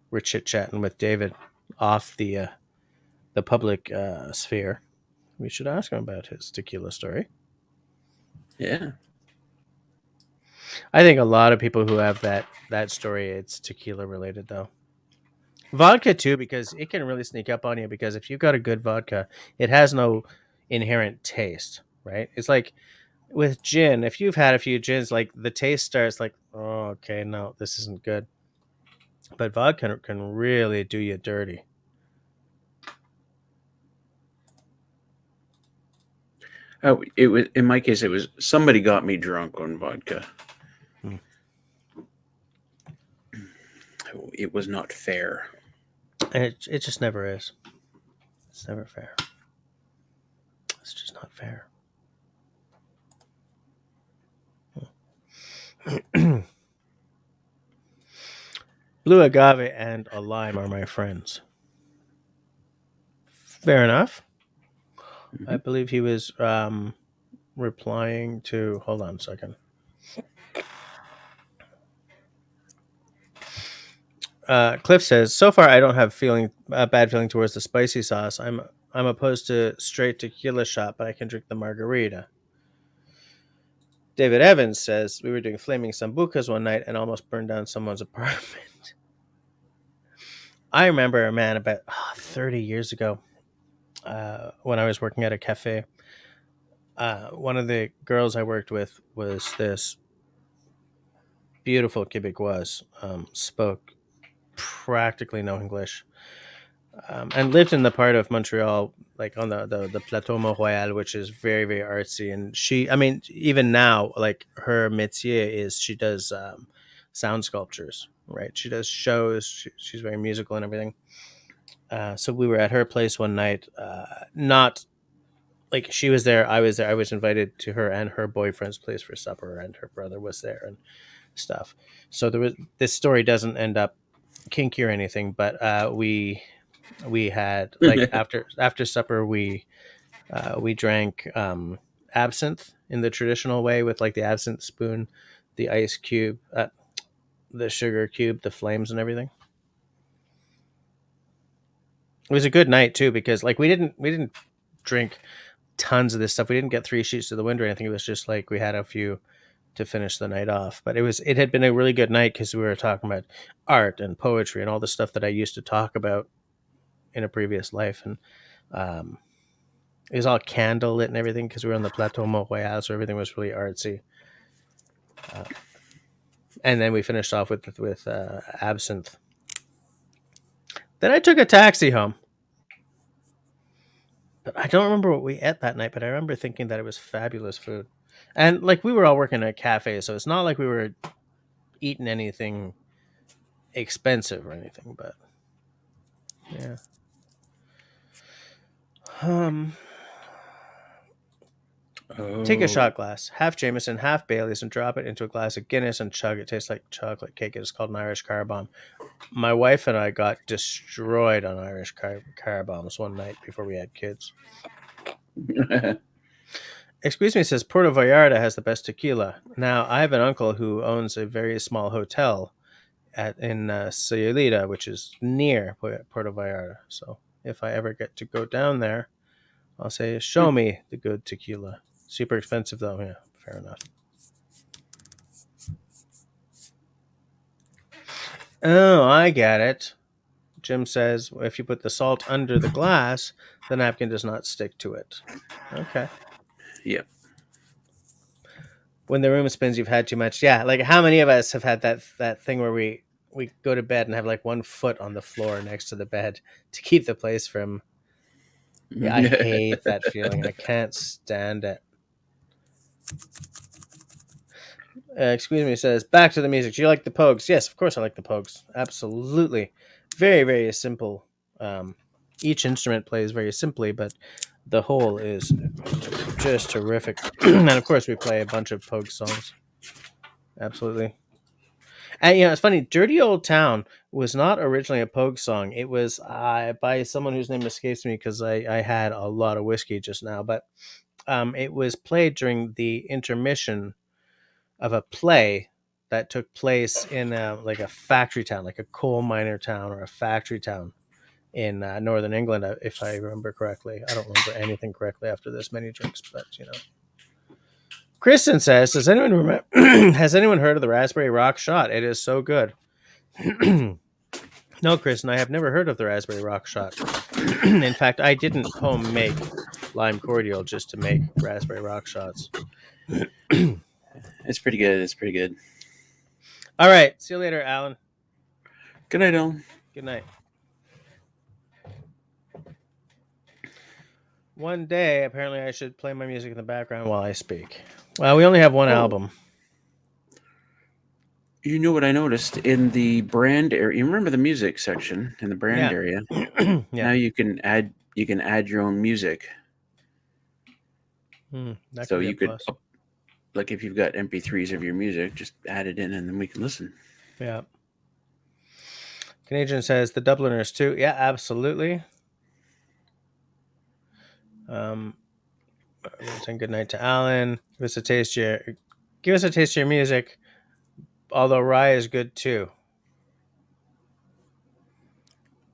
[SPEAKER 1] we're chit chatting with David off the public sphere, we should ask him about his tequila story.
[SPEAKER 2] Yeah.
[SPEAKER 1] I think a lot of people who have that story, it's tequila related though. Vodka too, because it can really sneak up on you. Because if you've got a good vodka, it has no inherent taste, right? It's like with gin. If you've had a few gins, like the taste starts like, oh, okay, no, this isn't good. But vodka can really do you dirty.
[SPEAKER 2] Oh, it was in my case. It was somebody got me drunk on vodka.
[SPEAKER 1] Hmm.
[SPEAKER 2] It was not fair.
[SPEAKER 1] And it just never is. It's never fair. It's just not fair. Blue agave and a lime are my friends. Fair enough. I
[SPEAKER 2] Mhm.
[SPEAKER 1] believe he was replying to. Hold on a second. Cliff says, "So far, I don't have a bad feeling towards the spicy sauce. I'm opposed to straight tequila shot, but I can drink the margarita." David Evans says, "We were doing flaming sambucas one night and almost burned down someone's apartment." I remember a man about 30 years ago when I was working at a cafe. One of the girls I worked with was this beautiful Quebecoise, spoke practically no English, and lived in the part of Montreal, like on the Plateau Mont Royal, which is very, very artsy. And I mean, even now, like her métier is she does sound sculptures, right? She does shows. She's very musical and everything. So we were at her place one night, not like she was there, I was there. I was invited to her and her boyfriend's place for supper, and her brother was there and stuff. So there was this story doesn't end up kinky or anything, but we had like after supper we drank absinthe in the traditional way with like the absinthe spoon, the ice cube, the sugar cube, the flames and everything. It was a good night too because like we didn't drink tons of this stuff. We didn't get 3 sheets to the wind or anything. It was just like we had a few to finish the night off. But it had been a really good night because we were talking about art and poetry and all the stuff that I used to talk about in a previous life. And um, it was all candle lit and everything because we were on the Plateau Mont Royal, so everything was really artsy. Uh, and then we finished off with absinthe. Then I took a taxi home. But I don't remember what we ate that night, but I remember thinking that it was fabulous food. And like we were all working at a cafe, so it's not like we were eating anything expensive or anything, but yeah. Um Take a
[SPEAKER 2] Oh,
[SPEAKER 1] shot glass, half Jameson, half Bailey's, and drop it into a glass of Guinness and chug. It tastes like chocolate cake. It is called an Irish car bomb. My wife and I got destroyed on Irish car bombs one night before we had kids. Excuse me, says Puerto Vallarta has the best tequila. Now, I have an uncle who owns a very small hotel in Sayulita, which is near Puerto Vallarta. So if I ever get to go down there, I'll say, show me the good tequila. Super expensive, though. Yeah, fair enough. Oh, I get it. Jim says, if you put the salt under the glass, the napkin does not stick to it. Okay.
[SPEAKER 2] yeah.
[SPEAKER 1] When the room spins, you've had too much. Yeah, like how many of us have had that thing where we go to bed and have like one foot on the floor next to the bed to keep the place from. Yeah, I hate that feeling. I can't stand it. Excuse me, says back to the music. Do you like the Pogues? Yes, of course I like the Pogues. Absolutely, very very simple. Each instrument plays very simply, but the whole is just terrific. And of course, we play a bunch of Pogue songs. Absolutely. And it's funny. "Dirty Old Town" was not originally a Pogue song. It was by someone whose name escapes me because I had a lot of whiskey just now. But it was played during the intermission of a play that took place in like a factory town, like a coal miner town or a factory town in northern England, if I remember correctly. I don't remember anything correctly after this many drinks, but Kristen says, "Does anyone remember? Has anyone heard of the Raspberry Rock Shot? It is so good." No, Kristen, I have never heard of the Raspberry Rock Shot. In fact, I didn't home make lime cordial just to make Raspberry Rock Shots.
[SPEAKER 2] It's pretty good. It's pretty good.
[SPEAKER 1] All right, see you later, Alan.
[SPEAKER 2] Good night, Ellen.
[SPEAKER 1] Good night. One day, apparently, I should play my music in the background while I speak. Well, we only have one album.
[SPEAKER 2] You know what I noticed in the brand area? You remember the music section in the brand area?
[SPEAKER 1] Yeah.
[SPEAKER 2] Now you can add your own music. So you could, like, if you've got MP3s of your music, just add it in, and then we can listen.
[SPEAKER 1] Yeah. Canadian says the Dubliners too. Yeah, absolutely. Saying good night to Alan. Give us a taste of your music. Although rye is good too.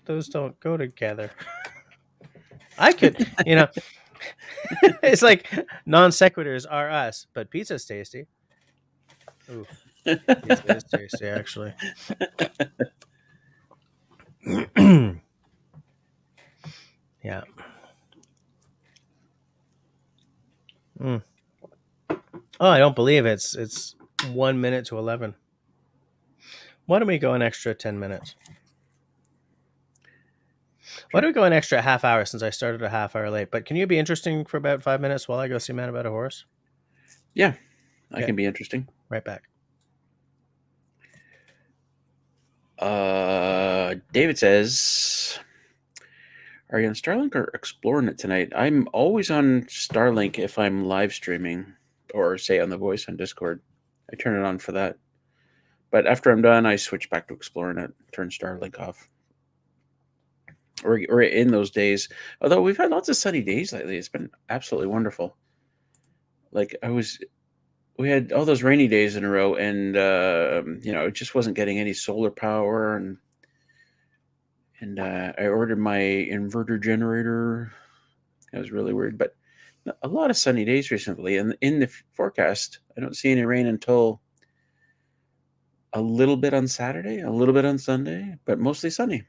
[SPEAKER 1] Those don't go together. I could, it's like non sequiturs are us, but pizza's tasty. Ooh, pizza is tasty, actually. Yeah. Mm. Oh, I don't believe it's 1 minute to 11. Why don't we go an extra 10 minutes? Why don't we go an extra half hour since I started a half hour late? But can you be interesting for about 5 minutes while I go see Man About a Horse?
[SPEAKER 2] Yeah, I can be interesting.
[SPEAKER 1] Right back.
[SPEAKER 2] David says, are you on Starlink or exploring it tonight? I'm always on Starlink if I'm live streaming or say on the voice on Discord. I turn it on for that. But after I'm done, I switch back to exploring it, turn Starlink off. Or in those days, although we've had lots of sunny days lately, it's been absolutely wonderful. Like we had all those rainy days in a row, and it just wasn't getting any solar power, and I ordered my inverter generator. It was really weird, but a lot of sunny days recently. And in the forecast, I don't see any rain until a little bit on Saturday, a little bit on Sunday, but mostly sunny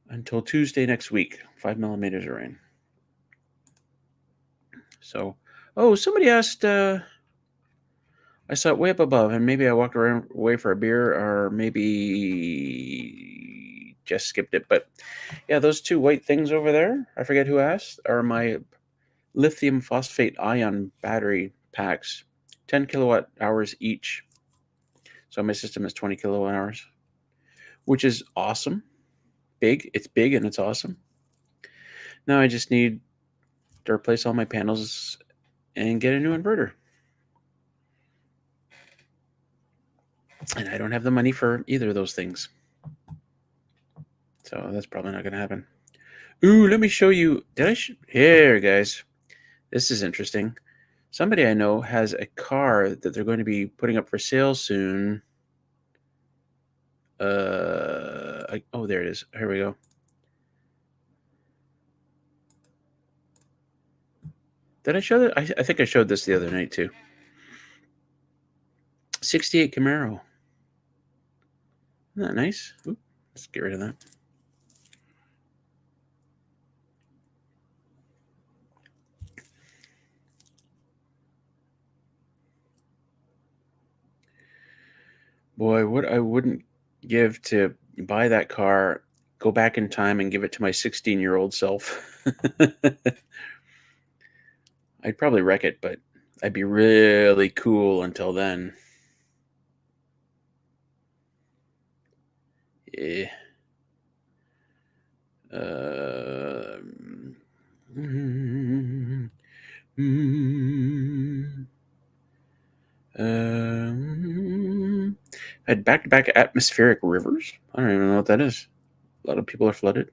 [SPEAKER 2] until Tuesday next week. 5 millimeters of rain. So, somebody asked. I saw it way up above, and maybe I walked away for a beer, or maybe Jess skipped it. But yeah, those two white things over there, I forget who asked, are my lithium phosphate ion battery packs, 10 kilowatt hours each. So my system is 20 kilowatt hours, which is awesome. Big. It's big and it's awesome. Now I just need to replace all my panels and get a new inverter. And I don't have the money for either of those things. So that's probably not going to happen. Ooh, let me show you. Here, guys. This is interesting. Somebody I know has a car that they're going to be putting up for sale soon. Oh, there it is. Here we go. Did I show that? I think I showed this the other night too. 68 Camaro. Isn't that nice? Ooh, let's get rid of that. Boy, what I wouldn't give to buy that car, go back in time and give it to my 16-year-old self. I'd probably wreck it, but I'd be really cool until then. Yeah. Had back-to-back atmospheric rivers. I don't even know what that is. A lot of people are flooded.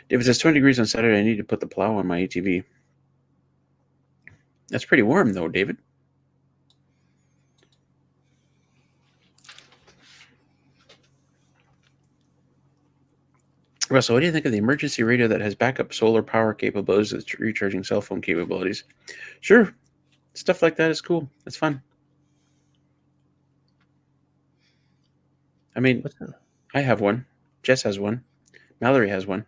[SPEAKER 2] If it says 20 degrees on Saturday, I need to put the plow on my ATV. That's pretty warm, though, David. Russell, what do you think of the emergency radio that has backup solar power capabilities with recharging cell phone capabilities? Sure. Stuff like that is cool. It's fun. I mean, I have one. Jess has one. Mallory has one.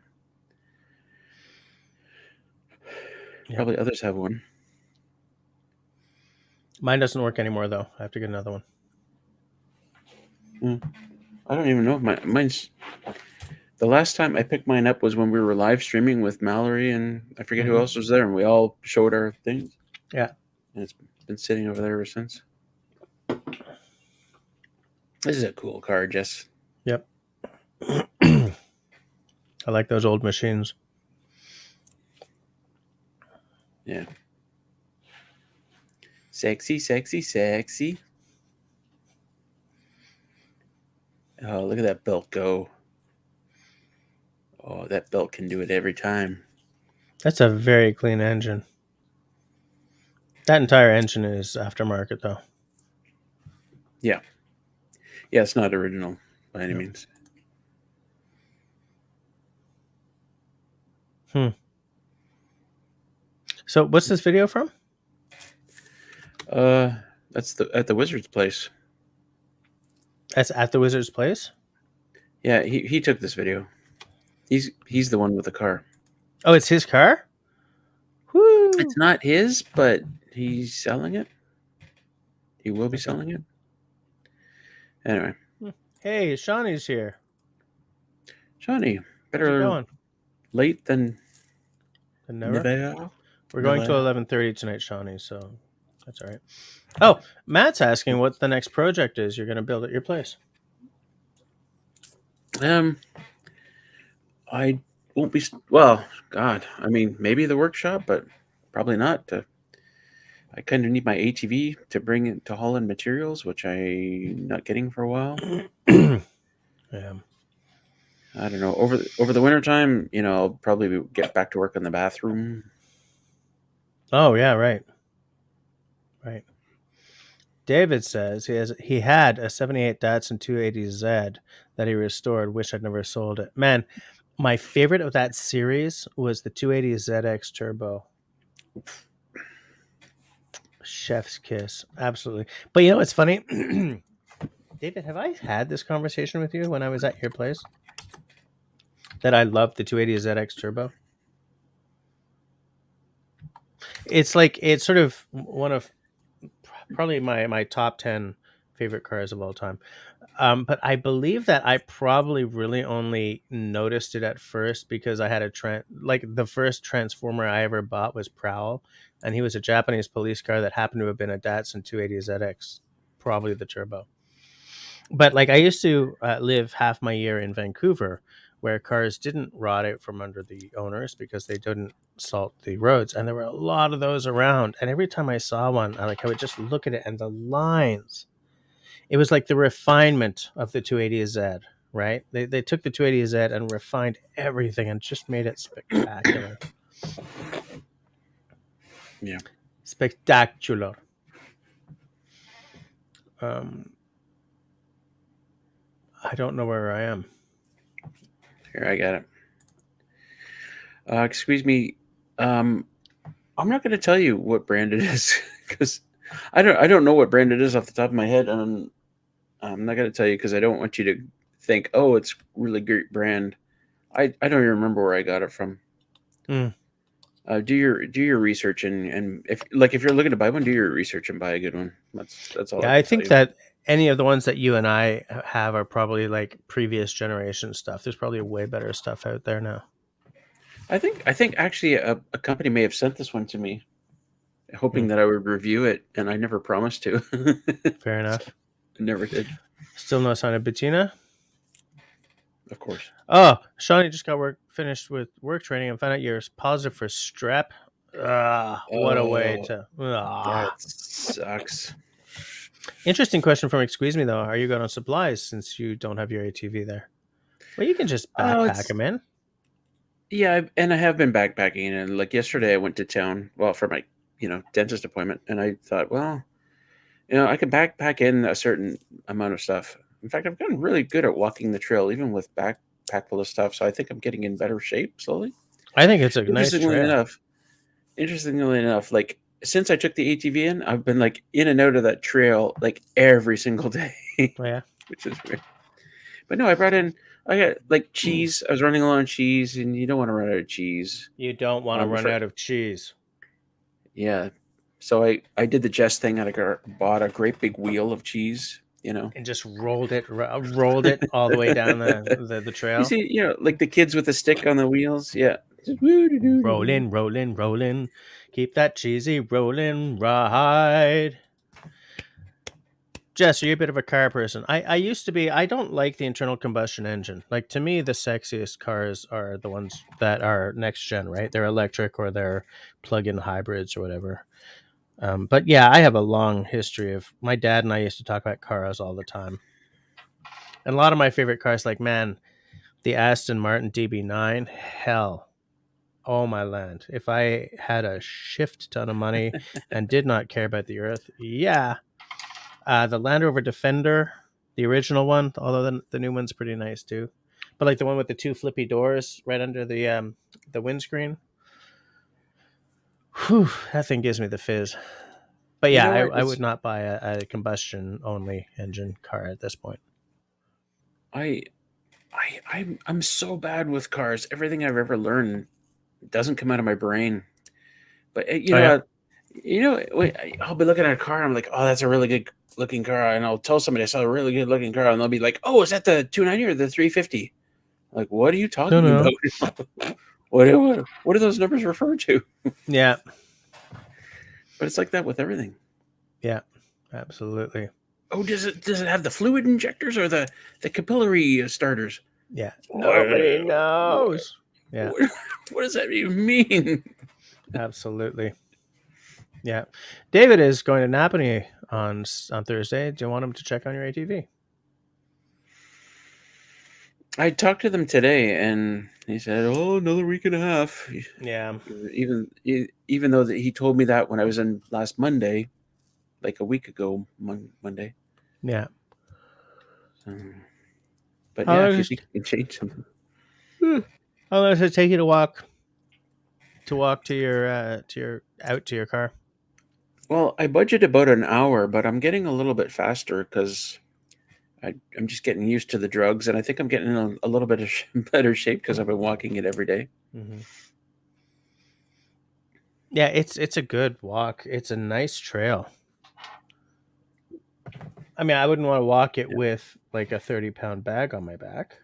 [SPEAKER 2] Yep. Probably others have one.
[SPEAKER 1] Mine doesn't work anymore, though. I have to get another one.
[SPEAKER 2] I don't even know if mine's... The last time I picked mine up was when we were live streaming with Mallory and I forget who else was there, and we all showed our things.
[SPEAKER 1] Yeah.
[SPEAKER 2] And it's been sitting over there ever since. This is a cool car, Jess.
[SPEAKER 1] Yep. I like those old machines.
[SPEAKER 2] Yeah. Sexy, sexy, sexy. Oh, look at that belt go. Oh, that belt can do it every time.
[SPEAKER 1] That's a very clean engine. That entire engine is aftermarket, though.
[SPEAKER 2] Yeah. Yeah, it's not original by any means.
[SPEAKER 1] So what's this video from?
[SPEAKER 2] That's at the Wizard's place.
[SPEAKER 1] That's at the Wizard's place?
[SPEAKER 2] Yeah, he took this video. He's the one with the car.
[SPEAKER 1] Oh, it's his car? Woo!
[SPEAKER 2] It's not his, but he's selling it. He will be selling it. Anyway.
[SPEAKER 1] Hey, Shawnee's here.
[SPEAKER 2] Shawnee, better late than
[SPEAKER 1] never. We're going to 11:30 tonight, Shawnee, so that's all right. Oh, Matt's asking what the next project is you're going to build at your place.
[SPEAKER 2] I won't be... Well, God, I mean, maybe the workshop, but probably not. I kind of need my ATV to bring it to haul in materials, which I'm not getting for a while.
[SPEAKER 1] Yeah.
[SPEAKER 2] I don't know. Over the wintertime, I'll probably get back to work in the bathroom.
[SPEAKER 1] Oh, yeah, right. Right. David says he had a 78 Datsun 280Z that he restored. Wish I'd never sold it. Man, my favorite of that series was the 280ZX Turbo. Chef's kiss. Absolutely. But it's funny. David, have I had this conversation with you when I was at your place? That I love the 280ZX Turbo? It's sort of one of probably my top 10 favorite cars of all time. But I believe that I probably really only noticed it at first because I had like the first Transformer I ever bought was Prowl, and he was a Japanese police car that happened to have been a Datsun 280ZX, probably the turbo. But like I used to live half my year in Vancouver, where cars didn't rot out from under the owners because they didn't salt the roads, and there were a lot of those around. And every time I saw one, I would just look at it, and the lines. It was like the refinement of the 280Z, right? They took the 280Z and refined everything and just made it spectacular.
[SPEAKER 2] Yeah.
[SPEAKER 1] Spectacular. Um, I don't know where I am.
[SPEAKER 2] Here, I got it. Excuse me. I'm not going to tell you what brand it is because I don't know what brand it is off the top of my head, and I'm not going to tell you because I don't want you to think, oh, it's really great brand. I don't even remember where I got it from.
[SPEAKER 1] Mm.
[SPEAKER 2] Do your research and if you're looking to buy one, do your research and buy a good one. That's all I
[SPEAKER 1] Yeah, I
[SPEAKER 2] can tell
[SPEAKER 1] think
[SPEAKER 2] you.
[SPEAKER 1] that any of the ones that you and I have are probably like previous generation stuff. There's probably way better stuff out there now.
[SPEAKER 2] I think actually a company may have sent this one to me, hoping
[SPEAKER 1] Mm.
[SPEAKER 2] that I would review it, and I never promised to.
[SPEAKER 1] Fair
[SPEAKER 2] So,
[SPEAKER 1] enough.
[SPEAKER 2] I never did,
[SPEAKER 1] Still no sign of Bettina.
[SPEAKER 2] of course.
[SPEAKER 1] Oh, Shawnee just got finished with work training and found out you're positive for strep. What a way
[SPEAKER 2] Oh,
[SPEAKER 1] to.
[SPEAKER 2] that sucks.
[SPEAKER 1] Interesting question from Excuse Me, though. Are you going on supplies since you don't have your ATV there? Well, you can just
[SPEAKER 2] Oh,
[SPEAKER 1] backpack
[SPEAKER 2] it's
[SPEAKER 1] them in.
[SPEAKER 2] yeah, and I have been backpacking, and like yesterday, I went to town, well, for my dentist appointment, and I thought, well, I can backpack in a certain amount of stuff. In fact, I've gotten really good at walking the trail, even with backpack full of stuff. So I think I'm getting in better shape slowly.
[SPEAKER 1] I think it's a nice
[SPEAKER 2] Interestingly
[SPEAKER 1] trail.
[SPEAKER 2] enough, interestingly enough, like since I took the ATV in, I've been like in and out of that trail like every single day,
[SPEAKER 1] Oh, yeah.
[SPEAKER 2] which is weird. But no, I got like cheese. I was running low on cheese, and you don't want to run out of cheese.
[SPEAKER 1] You don't want to run
[SPEAKER 2] Before,
[SPEAKER 1] out of cheese.
[SPEAKER 2] yeah. So I did the Jess thing, and bought a great big wheel of cheese.
[SPEAKER 1] And just rolled it all the way down the
[SPEAKER 2] You
[SPEAKER 1] trail.
[SPEAKER 2] see, like the kids with the stick on the wheels. Yeah. Just woo-doo-doo-doo-doo.
[SPEAKER 1] Rolling. Keep that cheesy rolling ride. Jess, are you a bit of a car person? I used to be. I don't like the internal combustion engine. Like to me, the sexiest cars are the ones that are next gen, right? They're electric or they're plug-in hybrids or whatever. But yeah, I have a long history of my dad and I used to talk about cars all the time. And a lot of my favorite cars, like man, the Aston Martin DB9, hell, oh my land! If I had a shift ton of money and did not care about the earth, yeah, the Land Rover Defender, the original one, although the new one's pretty nice too. But like the one with the two flippy doors right under the windscreen, whew, that thing gives me the fizz. But
[SPEAKER 2] You
[SPEAKER 1] yeah,
[SPEAKER 2] know what?
[SPEAKER 1] I would not buy a combustion only engine car at this point.
[SPEAKER 2] I I'm so bad with cars. Everything I've ever learned doesn't come out of my brain. But
[SPEAKER 1] Oh yeah,
[SPEAKER 2] wait, I'll be looking at a car and I'm like, oh, that's a really good looking car, and I'll tell somebody I saw a really good looking car, and they'll be like, oh, is that the 290 or the 350? Like, what are you
[SPEAKER 1] no,
[SPEAKER 2] talking
[SPEAKER 1] no,
[SPEAKER 2] about? What do those numbers refer to?
[SPEAKER 1] yeah,
[SPEAKER 2] But it's like that with everything.
[SPEAKER 1] yeah, absolutely,
[SPEAKER 2] Oh, does it have the fluid injectors or the capillary starters?
[SPEAKER 1] yeah. Nobody
[SPEAKER 2] What,
[SPEAKER 1] knows. Yeah,
[SPEAKER 2] what, what does that even mean?
[SPEAKER 1] absolutely. Yeah, David is going to Napanee on Thursday. Do you want him to check on your ATV?
[SPEAKER 2] I talked to them today, and he said, "Oh, another week and a half."
[SPEAKER 1] Yeah,
[SPEAKER 2] Even though he told me that when I was in last Monday, like a week ago, Monday.
[SPEAKER 1] yeah.
[SPEAKER 2] Um, but
[SPEAKER 1] How
[SPEAKER 2] yeah,
[SPEAKER 1] long
[SPEAKER 2] if you
[SPEAKER 1] does
[SPEAKER 2] think you can change something.
[SPEAKER 1] how long does it take you to walk to your out to your car?
[SPEAKER 2] Well, I budget about an hour, but I'm getting a little bit faster because I'm just getting used to the drugs, and I think I'm getting in a little bit of better shape because I've been walking it every day.
[SPEAKER 1] Mm-hmm. Yeah, it's a good walk. It's a nice trail. I mean, I wouldn't want to walk it with like a 30-pound bag on my back.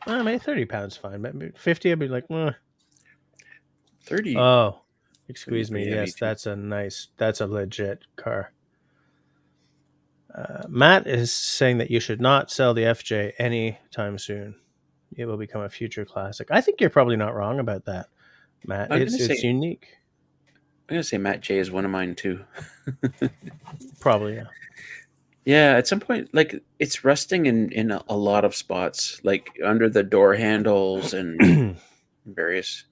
[SPEAKER 1] Well, maybe 30 pounds fine. Maybe 50, I'd be like,
[SPEAKER 2] 30
[SPEAKER 1] oh,
[SPEAKER 2] would be
[SPEAKER 1] excuse me.
[SPEAKER 2] pretty heavy
[SPEAKER 1] Yes,
[SPEAKER 2] too.
[SPEAKER 1] that's a legit car. Matt is saying that you should not sell the FJ anytime soon. It will become a future classic. I think you're probably not wrong about that, Matt.
[SPEAKER 2] I'm gonna
[SPEAKER 1] It's
[SPEAKER 2] say
[SPEAKER 1] unique.
[SPEAKER 2] Matt J is one of mine too.
[SPEAKER 1] Probably, yeah.
[SPEAKER 2] Yeah, at some point, like it's rusting in a lot of spots, like under the door handles and various.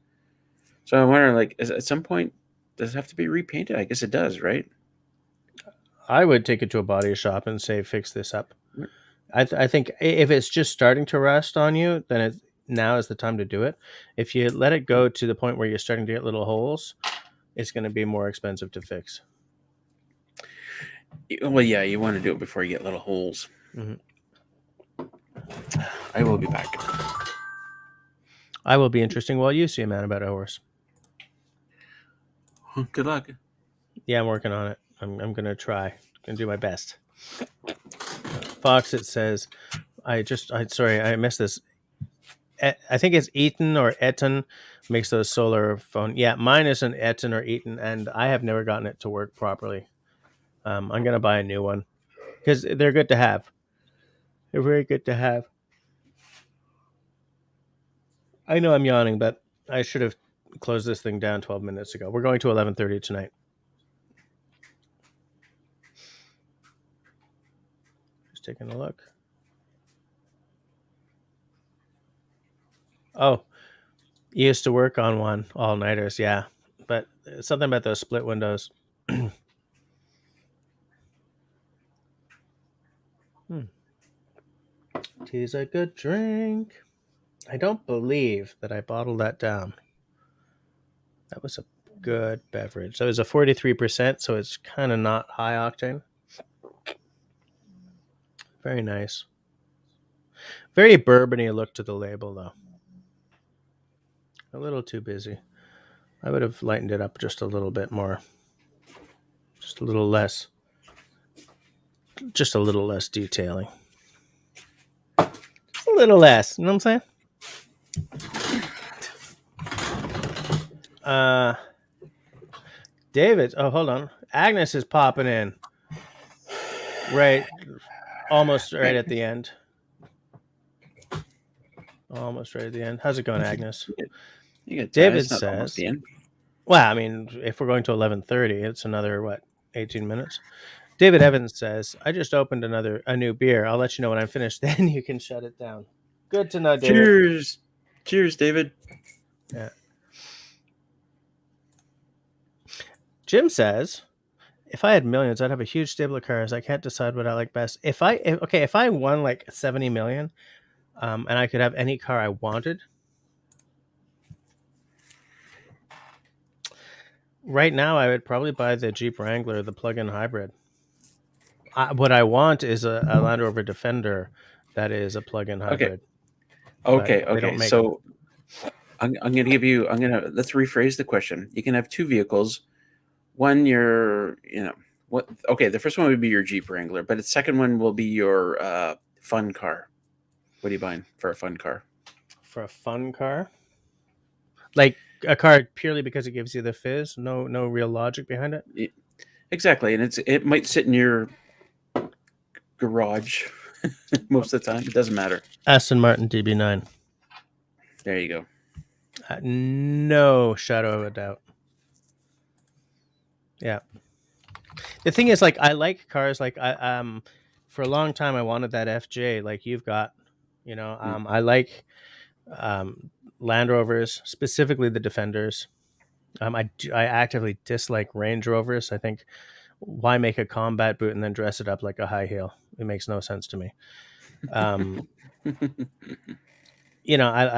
[SPEAKER 2] So I'm wondering, like, at some point, does it have to be repainted? I guess it does, right?
[SPEAKER 1] I would take it to a body shop and say, fix this up. I think if it's just starting to rust on you, then now is the time to do it. If you let it go to the point where you're starting to get little holes, it's going to be more expensive to fix.
[SPEAKER 2] Well, yeah, you want to do it before you get little holes.
[SPEAKER 1] Mm-hmm.
[SPEAKER 2] I will be back.
[SPEAKER 1] I will be interesting while you see a man about a horse.
[SPEAKER 2] Good luck.
[SPEAKER 1] Yeah, I'm working on it. I'm going to try. Going to do my best. Fox, it says, sorry, I missed this. I think it's Eaton or Eton makes those solar phone. Yeah, mine is an Eton or Eaton, and I have never gotten it to work properly. I'm going to buy a new one because they're good to have. They're very good to have. I know I'm yawning, but I should have closed this thing down 12 minutes ago. We're going to 11:30 tonight. Just taking a look. Oh, you used to work on one all-nighters, yeah. But something about those split windows. Tea's a good drink. I don't believe that I bottled that down. That was a good beverage. That was a 43%, so it's kind of not high octane. Very nice. Very bourbony look to the label, though. A little too busy. I would have lightened it up just a little bit more. Just a little less. Just a little less detailing. Just a little less. You know what I'm saying? David. Oh, hold on. Agnes is popping in. Right. Almost right at the end. Almost right at the end. How's it going, Agnes? David
[SPEAKER 2] It's not almost
[SPEAKER 1] says,
[SPEAKER 2] the end.
[SPEAKER 1] well, I mean, if we're going to 11:30, it's another, 18 minutes? David Evans says, I just opened a new beer. I'll let you know when I'm finished. Then you can shut it down. Good to know, David.
[SPEAKER 2] Cheers. Cheers, David.
[SPEAKER 1] Yeah. Jim says, if I had millions, I'd have a huge stable of cars. I can't decide what I like best. If I won like 70 million, and I could have any car I wanted, right now I would probably buy the Jeep Wrangler, the plug-in hybrid. What I want is a Land Rover Defender that is a plug-in hybrid.
[SPEAKER 2] Okay. So I'm going to give you. Let's rephrase the question. You can have two vehicles. One, what? Okay, the first one would be your Jeep Wrangler, but the second one will be your fun car. What are you buying for a fun car?
[SPEAKER 1] For a fun car, like a car purely because it gives you the fizz. No real logic behind it.
[SPEAKER 2] Exactly, and it might sit in your garage most of the time. It doesn't matter.
[SPEAKER 1] Aston Martin DB9.
[SPEAKER 2] There you go.
[SPEAKER 1] No shadow of a doubt. Yeah. The thing is, like, I like cars. Like, for a long time I wanted that FJ, like you've got. I like Land Rovers, specifically the Defenders. I actively dislike Range Rovers. I think, why make a combat boot and then dress it up like a high heel? It makes no sense to me. I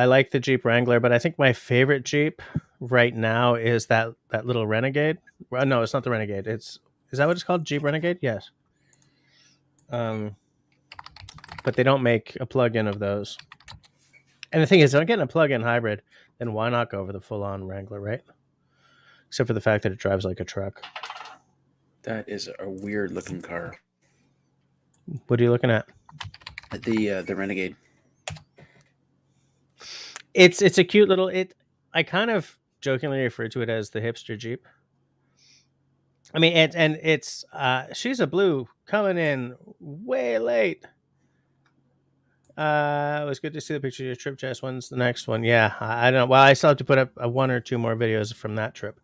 [SPEAKER 1] like the Jeep Wrangler, but I think my favorite Jeep right now is that little Renegade. Well, no, it's not the Renegade. Is that what it's called? Jeep Renegade? Yes. But they don't make a plug-in of those. And the thing is, if I'm getting a plug-in hybrid, then why not go over the full-on Wrangler, right? Except for the fact that it drives like a truck.
[SPEAKER 2] That is a weird looking car.
[SPEAKER 1] What are you looking at?
[SPEAKER 2] The Renegade.
[SPEAKER 1] It's a cute little. I kind of jokingly refer to it as the hipster Jeep. I mean, it's she's a blue coming in way late. It was good to see the picture of your trip, Jess. When's the next one? Yeah, I don't know. Well, I still have to put up one or two more videos from that trip.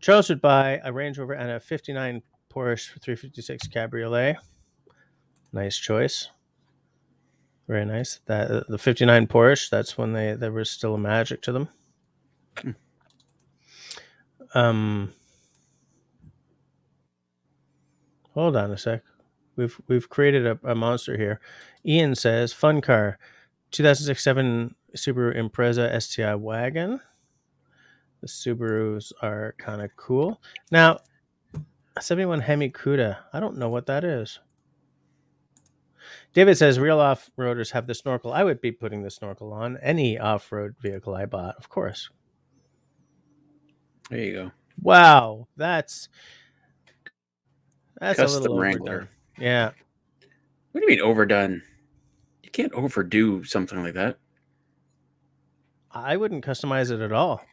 [SPEAKER 1] Charles would buy a Range Rover and a 59 Porsche 356 Cabriolet. Nice choice. Very nice. That the 59 Porsche, that's when there was still a magic to them. Hold on a sec. We've created a monster here. Ian says, fun car. 2006-7 Subaru Impreza STI wagon. The Subarus are kind of cool. Now, 71 Hemi Cuda. I don't know what that is. David says real off-roaders have the snorkel. I would be putting the snorkel on any off-road vehicle I bought, of course.
[SPEAKER 2] There you go.
[SPEAKER 1] Wow, that's a
[SPEAKER 2] Custom
[SPEAKER 1] little
[SPEAKER 2] Wrangler.
[SPEAKER 1] overdone. Yeah.
[SPEAKER 2] What do you mean overdone? You can't overdo something like that.
[SPEAKER 1] I wouldn't customize it at all.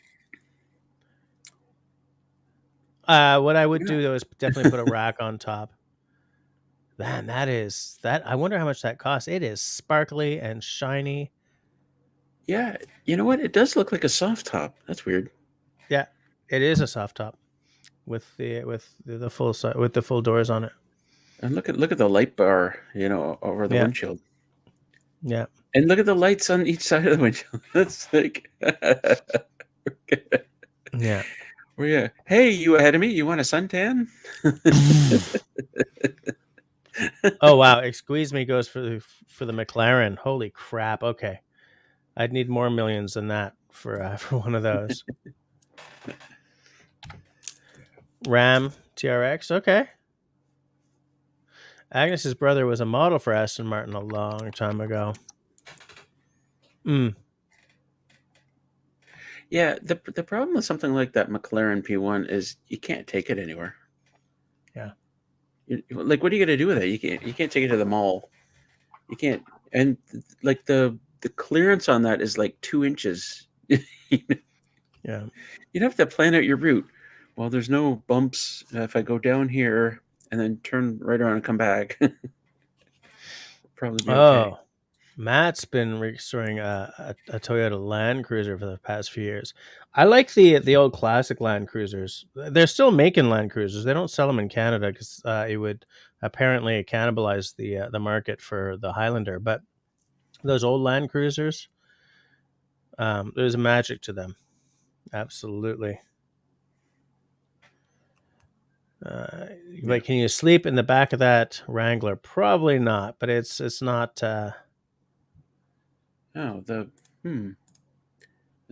[SPEAKER 1] What I would do though is definitely put a rack on top. Man, that. I wonder how much that costs. It is sparkly and shiny.
[SPEAKER 2] Yeah, you know what? It does look like a soft top. That's weird.
[SPEAKER 1] Yeah, it is a soft top with the full doors on it.
[SPEAKER 2] And look at the light bar, over the windshield.
[SPEAKER 1] Yeah.
[SPEAKER 2] And look at the lights on each side of the windshield. That's like
[SPEAKER 1] Yeah.
[SPEAKER 2] Where you? Hey, you ahead of me? You want a suntan?
[SPEAKER 1] Oh wow! Squeeze Me goes for the McLaren. Holy crap! Okay, I'd need more millions than that for one of those. Ram TRX. Okay. Agnes's brother was a model for Aston Martin a long time ago.
[SPEAKER 2] Yeah, the problem with something like that McLaren P1 is you can't take it anywhere.
[SPEAKER 1] Yeah.
[SPEAKER 2] Like, what are you going to do with it? You can't take it to the mall. You can't, and like the clearance on that is like 2 inches.
[SPEAKER 1] Yeah.
[SPEAKER 2] You'd have to plan out your route. Well, there's no bumps if I go down here and then turn right around and come back. Probably be okay.
[SPEAKER 1] Oh, Matt's been restoring a Toyota Land Cruiser for the past few years. I like the old classic Land Cruisers. They're still making Land Cruisers. They don't sell them in Canada because it would apparently cannibalize the market for the Highlander. But those old Land Cruisers, there's a magic to them. Absolutely. But can you sleep in the back of that Wrangler? Probably not. But it's not.
[SPEAKER 2] Let's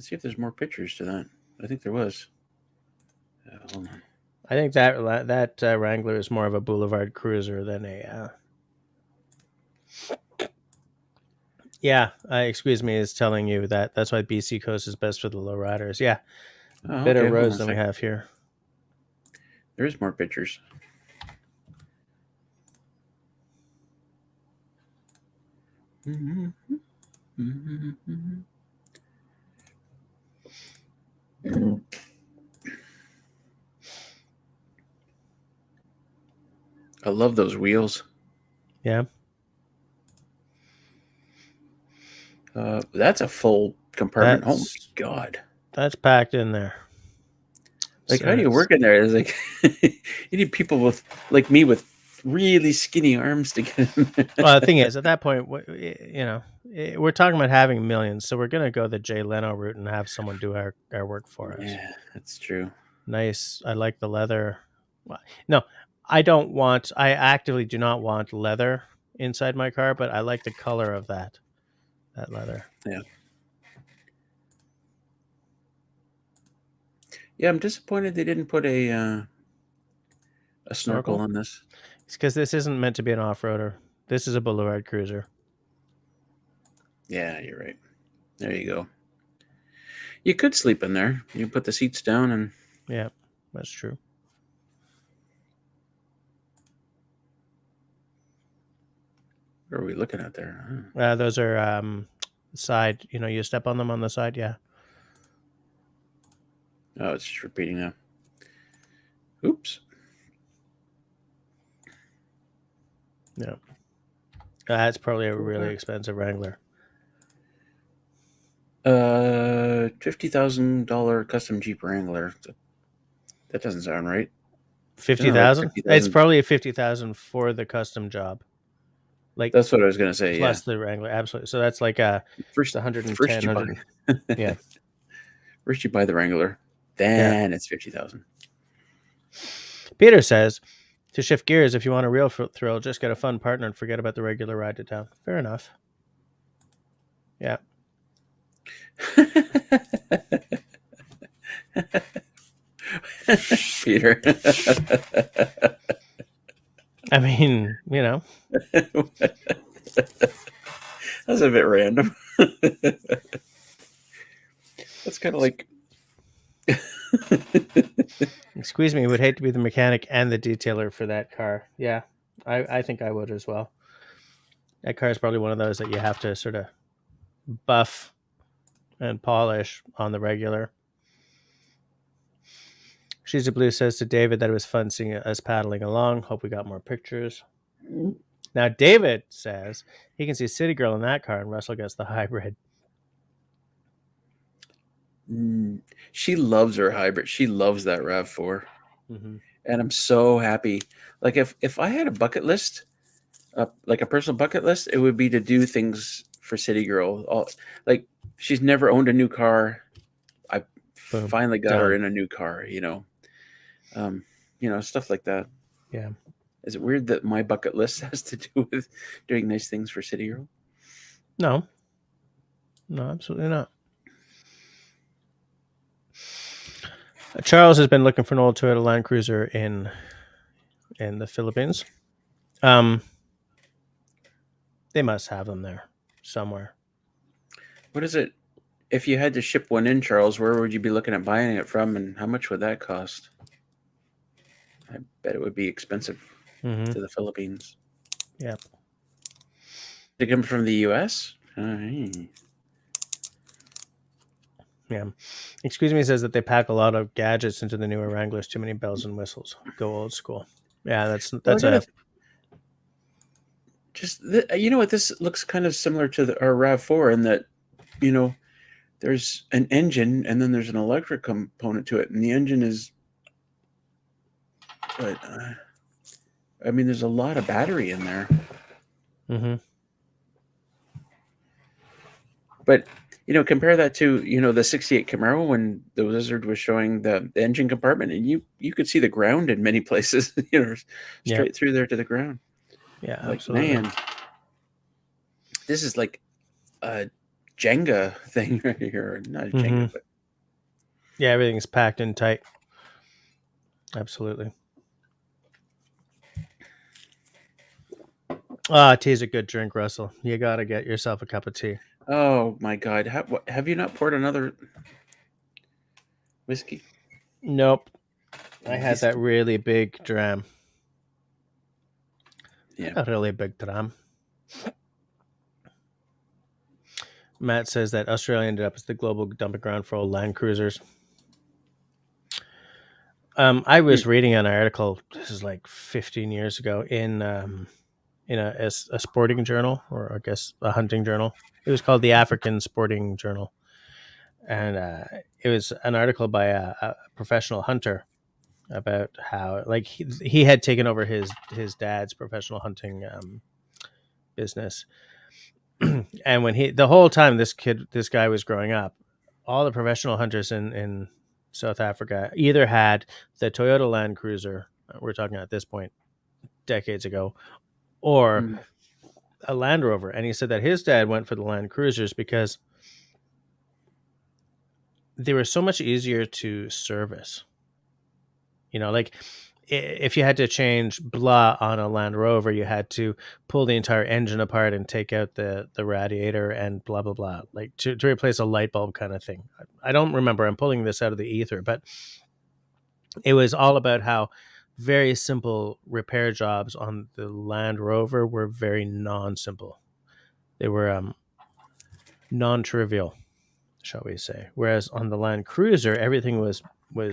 [SPEAKER 2] see if there's more pictures to that. I think there was. Hold on.
[SPEAKER 1] I think that Wrangler is more of a boulevard cruiser than a. Yeah, Excuse Me is telling you that's why BC Coast is best for the lowriders. Yeah, better roads than we have here.
[SPEAKER 2] There's more pictures. I love those wheels.
[SPEAKER 1] Yeah.
[SPEAKER 2] That's a full compartment. Oh my God.
[SPEAKER 1] That's packed in there.
[SPEAKER 2] Like, how do you work in there? It's like you need people like me with really skinny arms to get in there.
[SPEAKER 1] Well, the thing is, at that point, we're talking about having millions, so we're gonna go the Jay Leno route and have someone do our work for us.
[SPEAKER 2] Yeah, that's true.
[SPEAKER 1] Nice. I like the leather. No, I don't want. I actively do not want leather inside my car, but I like the color of that leather.
[SPEAKER 2] Yeah. Yeah, I'm disappointed they didn't put a snorkel on this.
[SPEAKER 1] It's because this isn't meant to be an off-roader. This is a boulevard cruiser.
[SPEAKER 2] Yeah, you're right. There you go. You could sleep in there. You put the seats down and...
[SPEAKER 1] Yeah. That's true.
[SPEAKER 2] What are we looking at there?
[SPEAKER 1] Those are side. You step on them on the side. Yeah.
[SPEAKER 2] Oh, it's just repeating now. Oops.
[SPEAKER 1] Yeah. That's probably a really expensive Wrangler.
[SPEAKER 2] $50,000 custom Jeep Wrangler. That doesn't sound right.
[SPEAKER 1] 50,000. It's
[SPEAKER 2] 50,000.
[SPEAKER 1] probably 50,000 for the custom job. Like
[SPEAKER 2] That's what I was gonna say. Yeah.
[SPEAKER 1] plus the Wrangler, absolutely. So that's like it's
[SPEAKER 2] First,
[SPEAKER 1] 110,
[SPEAKER 2] first you buy.
[SPEAKER 1] 100. Yeah,
[SPEAKER 2] First you buy the Wrangler,
[SPEAKER 1] yeah.
[SPEAKER 2] then it's 50,000.
[SPEAKER 1] Peter says to shift gears, if you want a real thrill, just get a fun partner and forget about the regular ride to town. Fair enough. Yeah.
[SPEAKER 2] Peter.
[SPEAKER 1] I mean,
[SPEAKER 2] That's a bit random. That's kind of like.
[SPEAKER 1] Excuse me, would hate to be the mechanic and the detailer for that car. Yeah, I think I would as well. That car is probably one of those that you have to sort of buff and polish on the regular. She's a Blue says to David that it was fun seeing us paddling along. Hope we got more pictures. Now, David says he can see City Girl in that car and Russell gets the hybrid.
[SPEAKER 2] She loves her hybrid. She loves that RAV4.
[SPEAKER 1] Mm-hmm.
[SPEAKER 2] And I'm so happy. Like if I had a bucket list, like a personal bucket list, it would be to do things for City Girl. Like she's never owned a new car. I
[SPEAKER 1] Boom.
[SPEAKER 2] finally got
[SPEAKER 1] Done.
[SPEAKER 2] her in a new car. Stuff like that.
[SPEAKER 1] Yeah.
[SPEAKER 2] Is it weird that my bucket list has to do with doing nice things for City Girl?
[SPEAKER 1] No, absolutely not. Charles has been looking for an old Toyota Land Cruiser in the Philippines. They must have them there somewhere.
[SPEAKER 2] What is it? If you had to ship one in, Charles, where would you be looking at buying it from, and how much would that cost? I bet it would be expensive to the Philippines.
[SPEAKER 1] Yeah.
[SPEAKER 2] They come from the U.S.?
[SPEAKER 1] Yeah. Excuse me says that they pack a lot of gadgets into the newer Wranglers. Too many bells and whistles. Go old school. Yeah, that's
[SPEAKER 2] you know what? This looks kind of similar to our RAV4 in that, there's an engine and then there's an electric component to it, and the engine is. But there's a lot of battery in there.
[SPEAKER 1] Mm-hmm.
[SPEAKER 2] But compare that to the '68 Camaro when the Wizard was showing the engine compartment, and you could see the ground in many places, straight through there to the ground.
[SPEAKER 1] Yeah,
[SPEAKER 2] like,
[SPEAKER 1] absolutely.
[SPEAKER 2] Man, this is like a Jenga thing right here. Not a Jenga, but
[SPEAKER 1] yeah, everything's packed in tight. Absolutely. Tea's a good drink, Russell. You got to get yourself a cup of tea.
[SPEAKER 2] Oh my God! Have you not poured another whiskey?
[SPEAKER 1] Nope. I had that really big dram.
[SPEAKER 2] Yeah,
[SPEAKER 1] a really big dram. Matt says that Australia ended up as the global dumping ground for old Land Cruisers. I was reading an article. This is like 15 years ago in a sporting journal, or I guess a hunting journal. It was called the African Sporting Journal, and it was an article by a professional hunter about how he had taken over his dad's professional hunting business. And when the whole time this guy was growing up, all the professional hunters in South Africa either had the Toyota Land Cruiser, we're talking at this point decades ago, or a Land Rover. And he said that his dad went for the Land Cruisers because they were so much easier to service. Like if you had to change blah on a Land Rover, you had to pull the entire engine apart and take out the radiator and blah, blah, blah, like to replace a light bulb kind of thing. I don't remember. I'm pulling this out of the ether, but It was all about how very simple repair jobs on the Land Rover were very non-simple. They were non-trivial, shall we say. Whereas on the Land Cruiser, everything was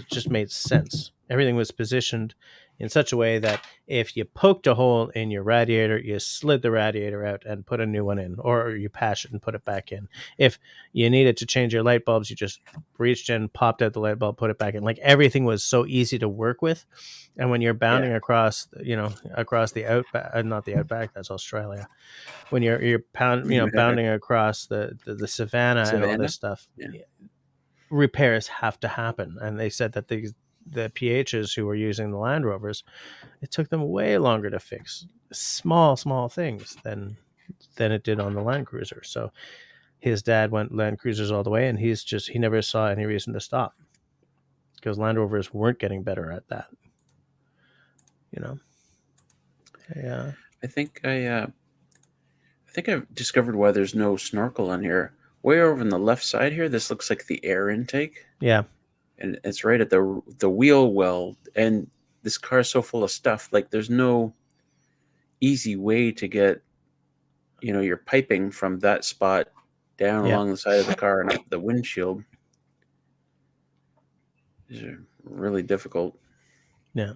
[SPEAKER 1] just made sense. Everything was positioned in such a way that if you poked a hole in your radiator, you slid the radiator out and put a new one in, or you patched it and put it back in. If you needed to change your light bulbs, you just reached in, popped out the light bulb, put it back in. Like everything was so easy to work with. And when you're
[SPEAKER 2] Yeah.
[SPEAKER 1] bounding across, across the outback, not the outback, that's Australia. When you're bounding across the savannah and all this
[SPEAKER 2] Savannah.
[SPEAKER 1] stuff,
[SPEAKER 2] Yeah.
[SPEAKER 1] repairs have to happen. And they said that the PHs who were using the Land Rovers, it took them way longer to fix small things than it did on the Land Cruiser. So his dad went Land Cruisers all the way, and he never saw any reason to stop because Land Rovers weren't getting better at that. Yeah.
[SPEAKER 2] I think I've discovered why there's no snorkel on here. Way over on the left side here, this looks like the air intake,
[SPEAKER 1] Yeah.
[SPEAKER 2] and it's right at the wheel well. And this car is so full of stuff. Like there's no easy way to get your piping from that spot down
[SPEAKER 1] Yeah.
[SPEAKER 2] along the side of the car and up the windshield. These are really difficult.
[SPEAKER 1] Yeah.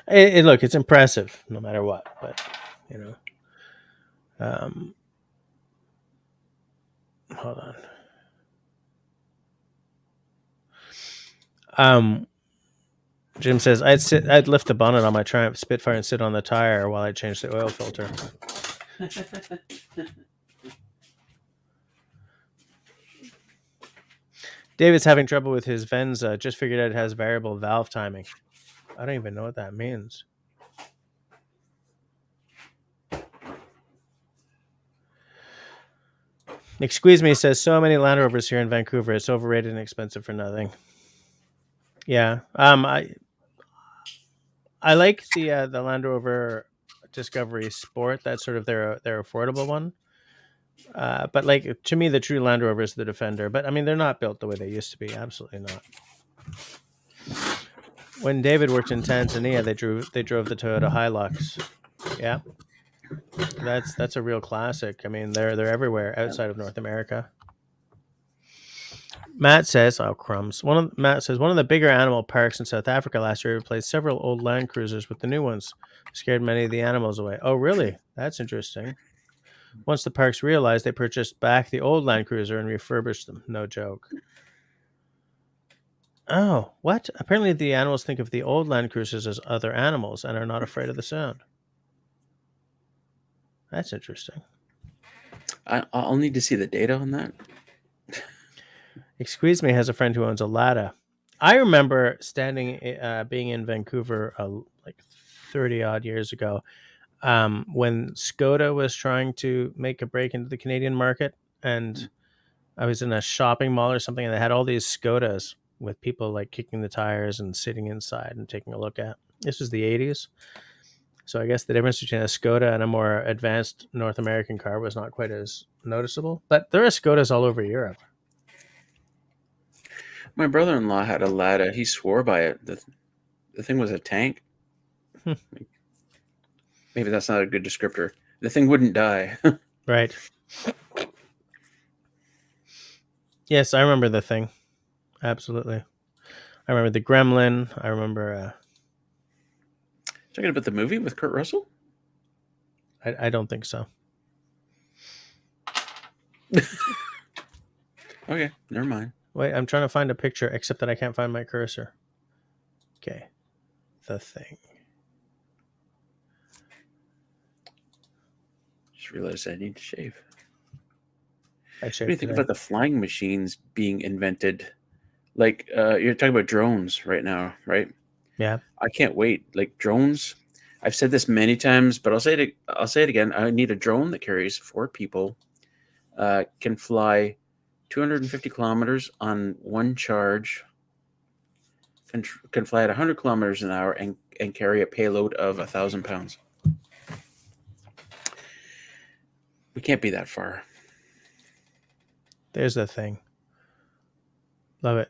[SPEAKER 1] Look, it's impressive no matter what, but hold on. Jim says I'd lift the bonnet on my Triumph Spitfire and sit on the tire while I change the oil filter. David's having trouble with his Venza. Just figured out it has variable valve timing. I don't even know what that means. Squeeze Me says so many Land Rovers here in Vancouver. It's overrated and expensive for nothing. Yeah. I like the Land Rover Discovery Sport. That's sort of their affordable one. But like to me, the true Land Rover is the Defender. But I mean, they're not built the way they used to be. Absolutely not. When David worked in Tanzania, they drove the Toyota Hilux. Yeah, that's a real classic. I mean, they're everywhere outside of North America. Matt says, "Oh crumbs." Matt says one of the bigger animal parks in South Africa last year replaced several old Land Cruisers with the new ones. Scared many of the animals away. Oh, really? That's interesting. Once the parks realized, they purchased back the old Land Cruiser and refurbished them. No joke. Oh, what? Apparently, the animals think of the old Land Cruisers as other animals and are not afraid of the sound. That's interesting.
[SPEAKER 2] I'll need to see the data on that.
[SPEAKER 1] Excuse Me has a friend who owns a Lada. I remember being in Vancouver like 30 odd years ago when Skoda was trying to make a break into the Canadian market. And I was in a shopping mall or something, and they had all these Skodas with people like kicking the tires and sitting inside and taking a look at. This was the 80s. So I guess the difference between a Skoda and a more advanced North American car was not quite as noticeable. But there are Skodas all over Europe.
[SPEAKER 2] My brother-in-law had a Lada. He swore by it. The thing was a tank. Maybe that's not a good descriptor. The thing wouldn't die.
[SPEAKER 1] Right. Yes, I remember the thing. Absolutely. I remember the Gremlin. I remember.
[SPEAKER 2] Talking about the movie with Kurt Russell?
[SPEAKER 1] I don't think so.
[SPEAKER 2] Okay, never mind.
[SPEAKER 1] Wait, I'm trying to find a picture, except that I can't find my cursor. Okay. The Thing.
[SPEAKER 2] Just realized I need to shave.
[SPEAKER 1] What
[SPEAKER 2] do you think about the flying machines being invented? Like you're talking about drones right now, right?
[SPEAKER 1] Yeah.
[SPEAKER 2] I can't wait. Like drones. I've said this many times, but I'll say it again. I need a drone that carries 4 people, can fly 250 kilometers on one charge, can fly at 100 kilometers an hour, and carry a payload of 1,000 pounds. We can't be that far.
[SPEAKER 1] There's the thing. Love it.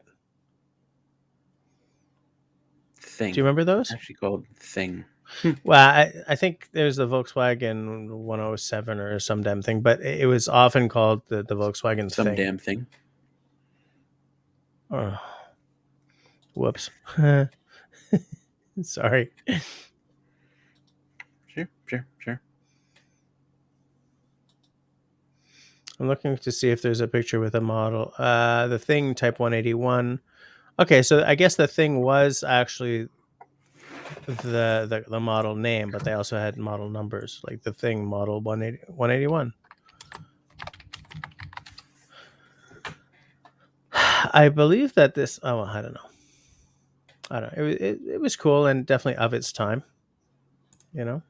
[SPEAKER 2] Thing.
[SPEAKER 1] Do you remember those?
[SPEAKER 2] Actually called Thing.
[SPEAKER 1] Well, I think there's the Volkswagen 107 or some damn thing, but it was often called the Volkswagen
[SPEAKER 2] Some
[SPEAKER 1] thing.
[SPEAKER 2] damn thing.
[SPEAKER 1] Oh, whoops. Sorry.
[SPEAKER 2] Sure.
[SPEAKER 1] I'm looking to see if there's a picture with a model. The thing Type 181. Okay, so I guess the thing was actually the model name, but they also had model numbers, like the thing model 181. I believe that this. Oh, I don't know. I don't know. It was cool and definitely of its time. You know.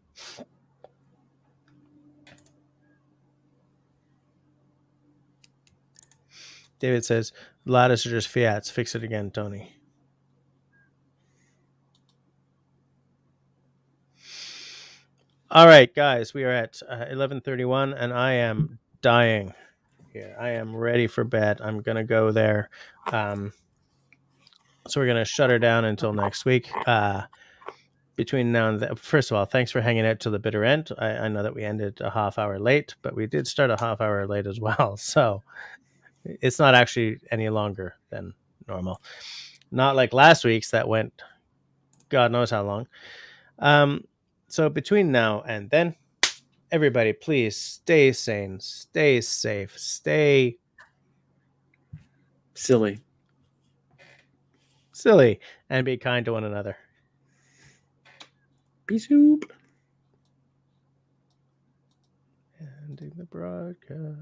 [SPEAKER 1] David says, "Lattice are just Fiats. Fix it again, Tony." All right, guys, we are at 11:31, and I am dying here. I am ready for bed. I'm gonna go there. So we're gonna shut her down until next week. Between now and then, first of all, thanks for hanging out to the bitter end. I know that we ended a half hour late, but we did start a half hour late as well. So it's not actually any longer than normal. Not like last week's that went God knows how long. So between now and then, everybody, please stay sane, stay safe, stay
[SPEAKER 2] Silly.
[SPEAKER 1] silly, and be kind to one another.
[SPEAKER 2] Peace soup.
[SPEAKER 1] Ending the broadcast.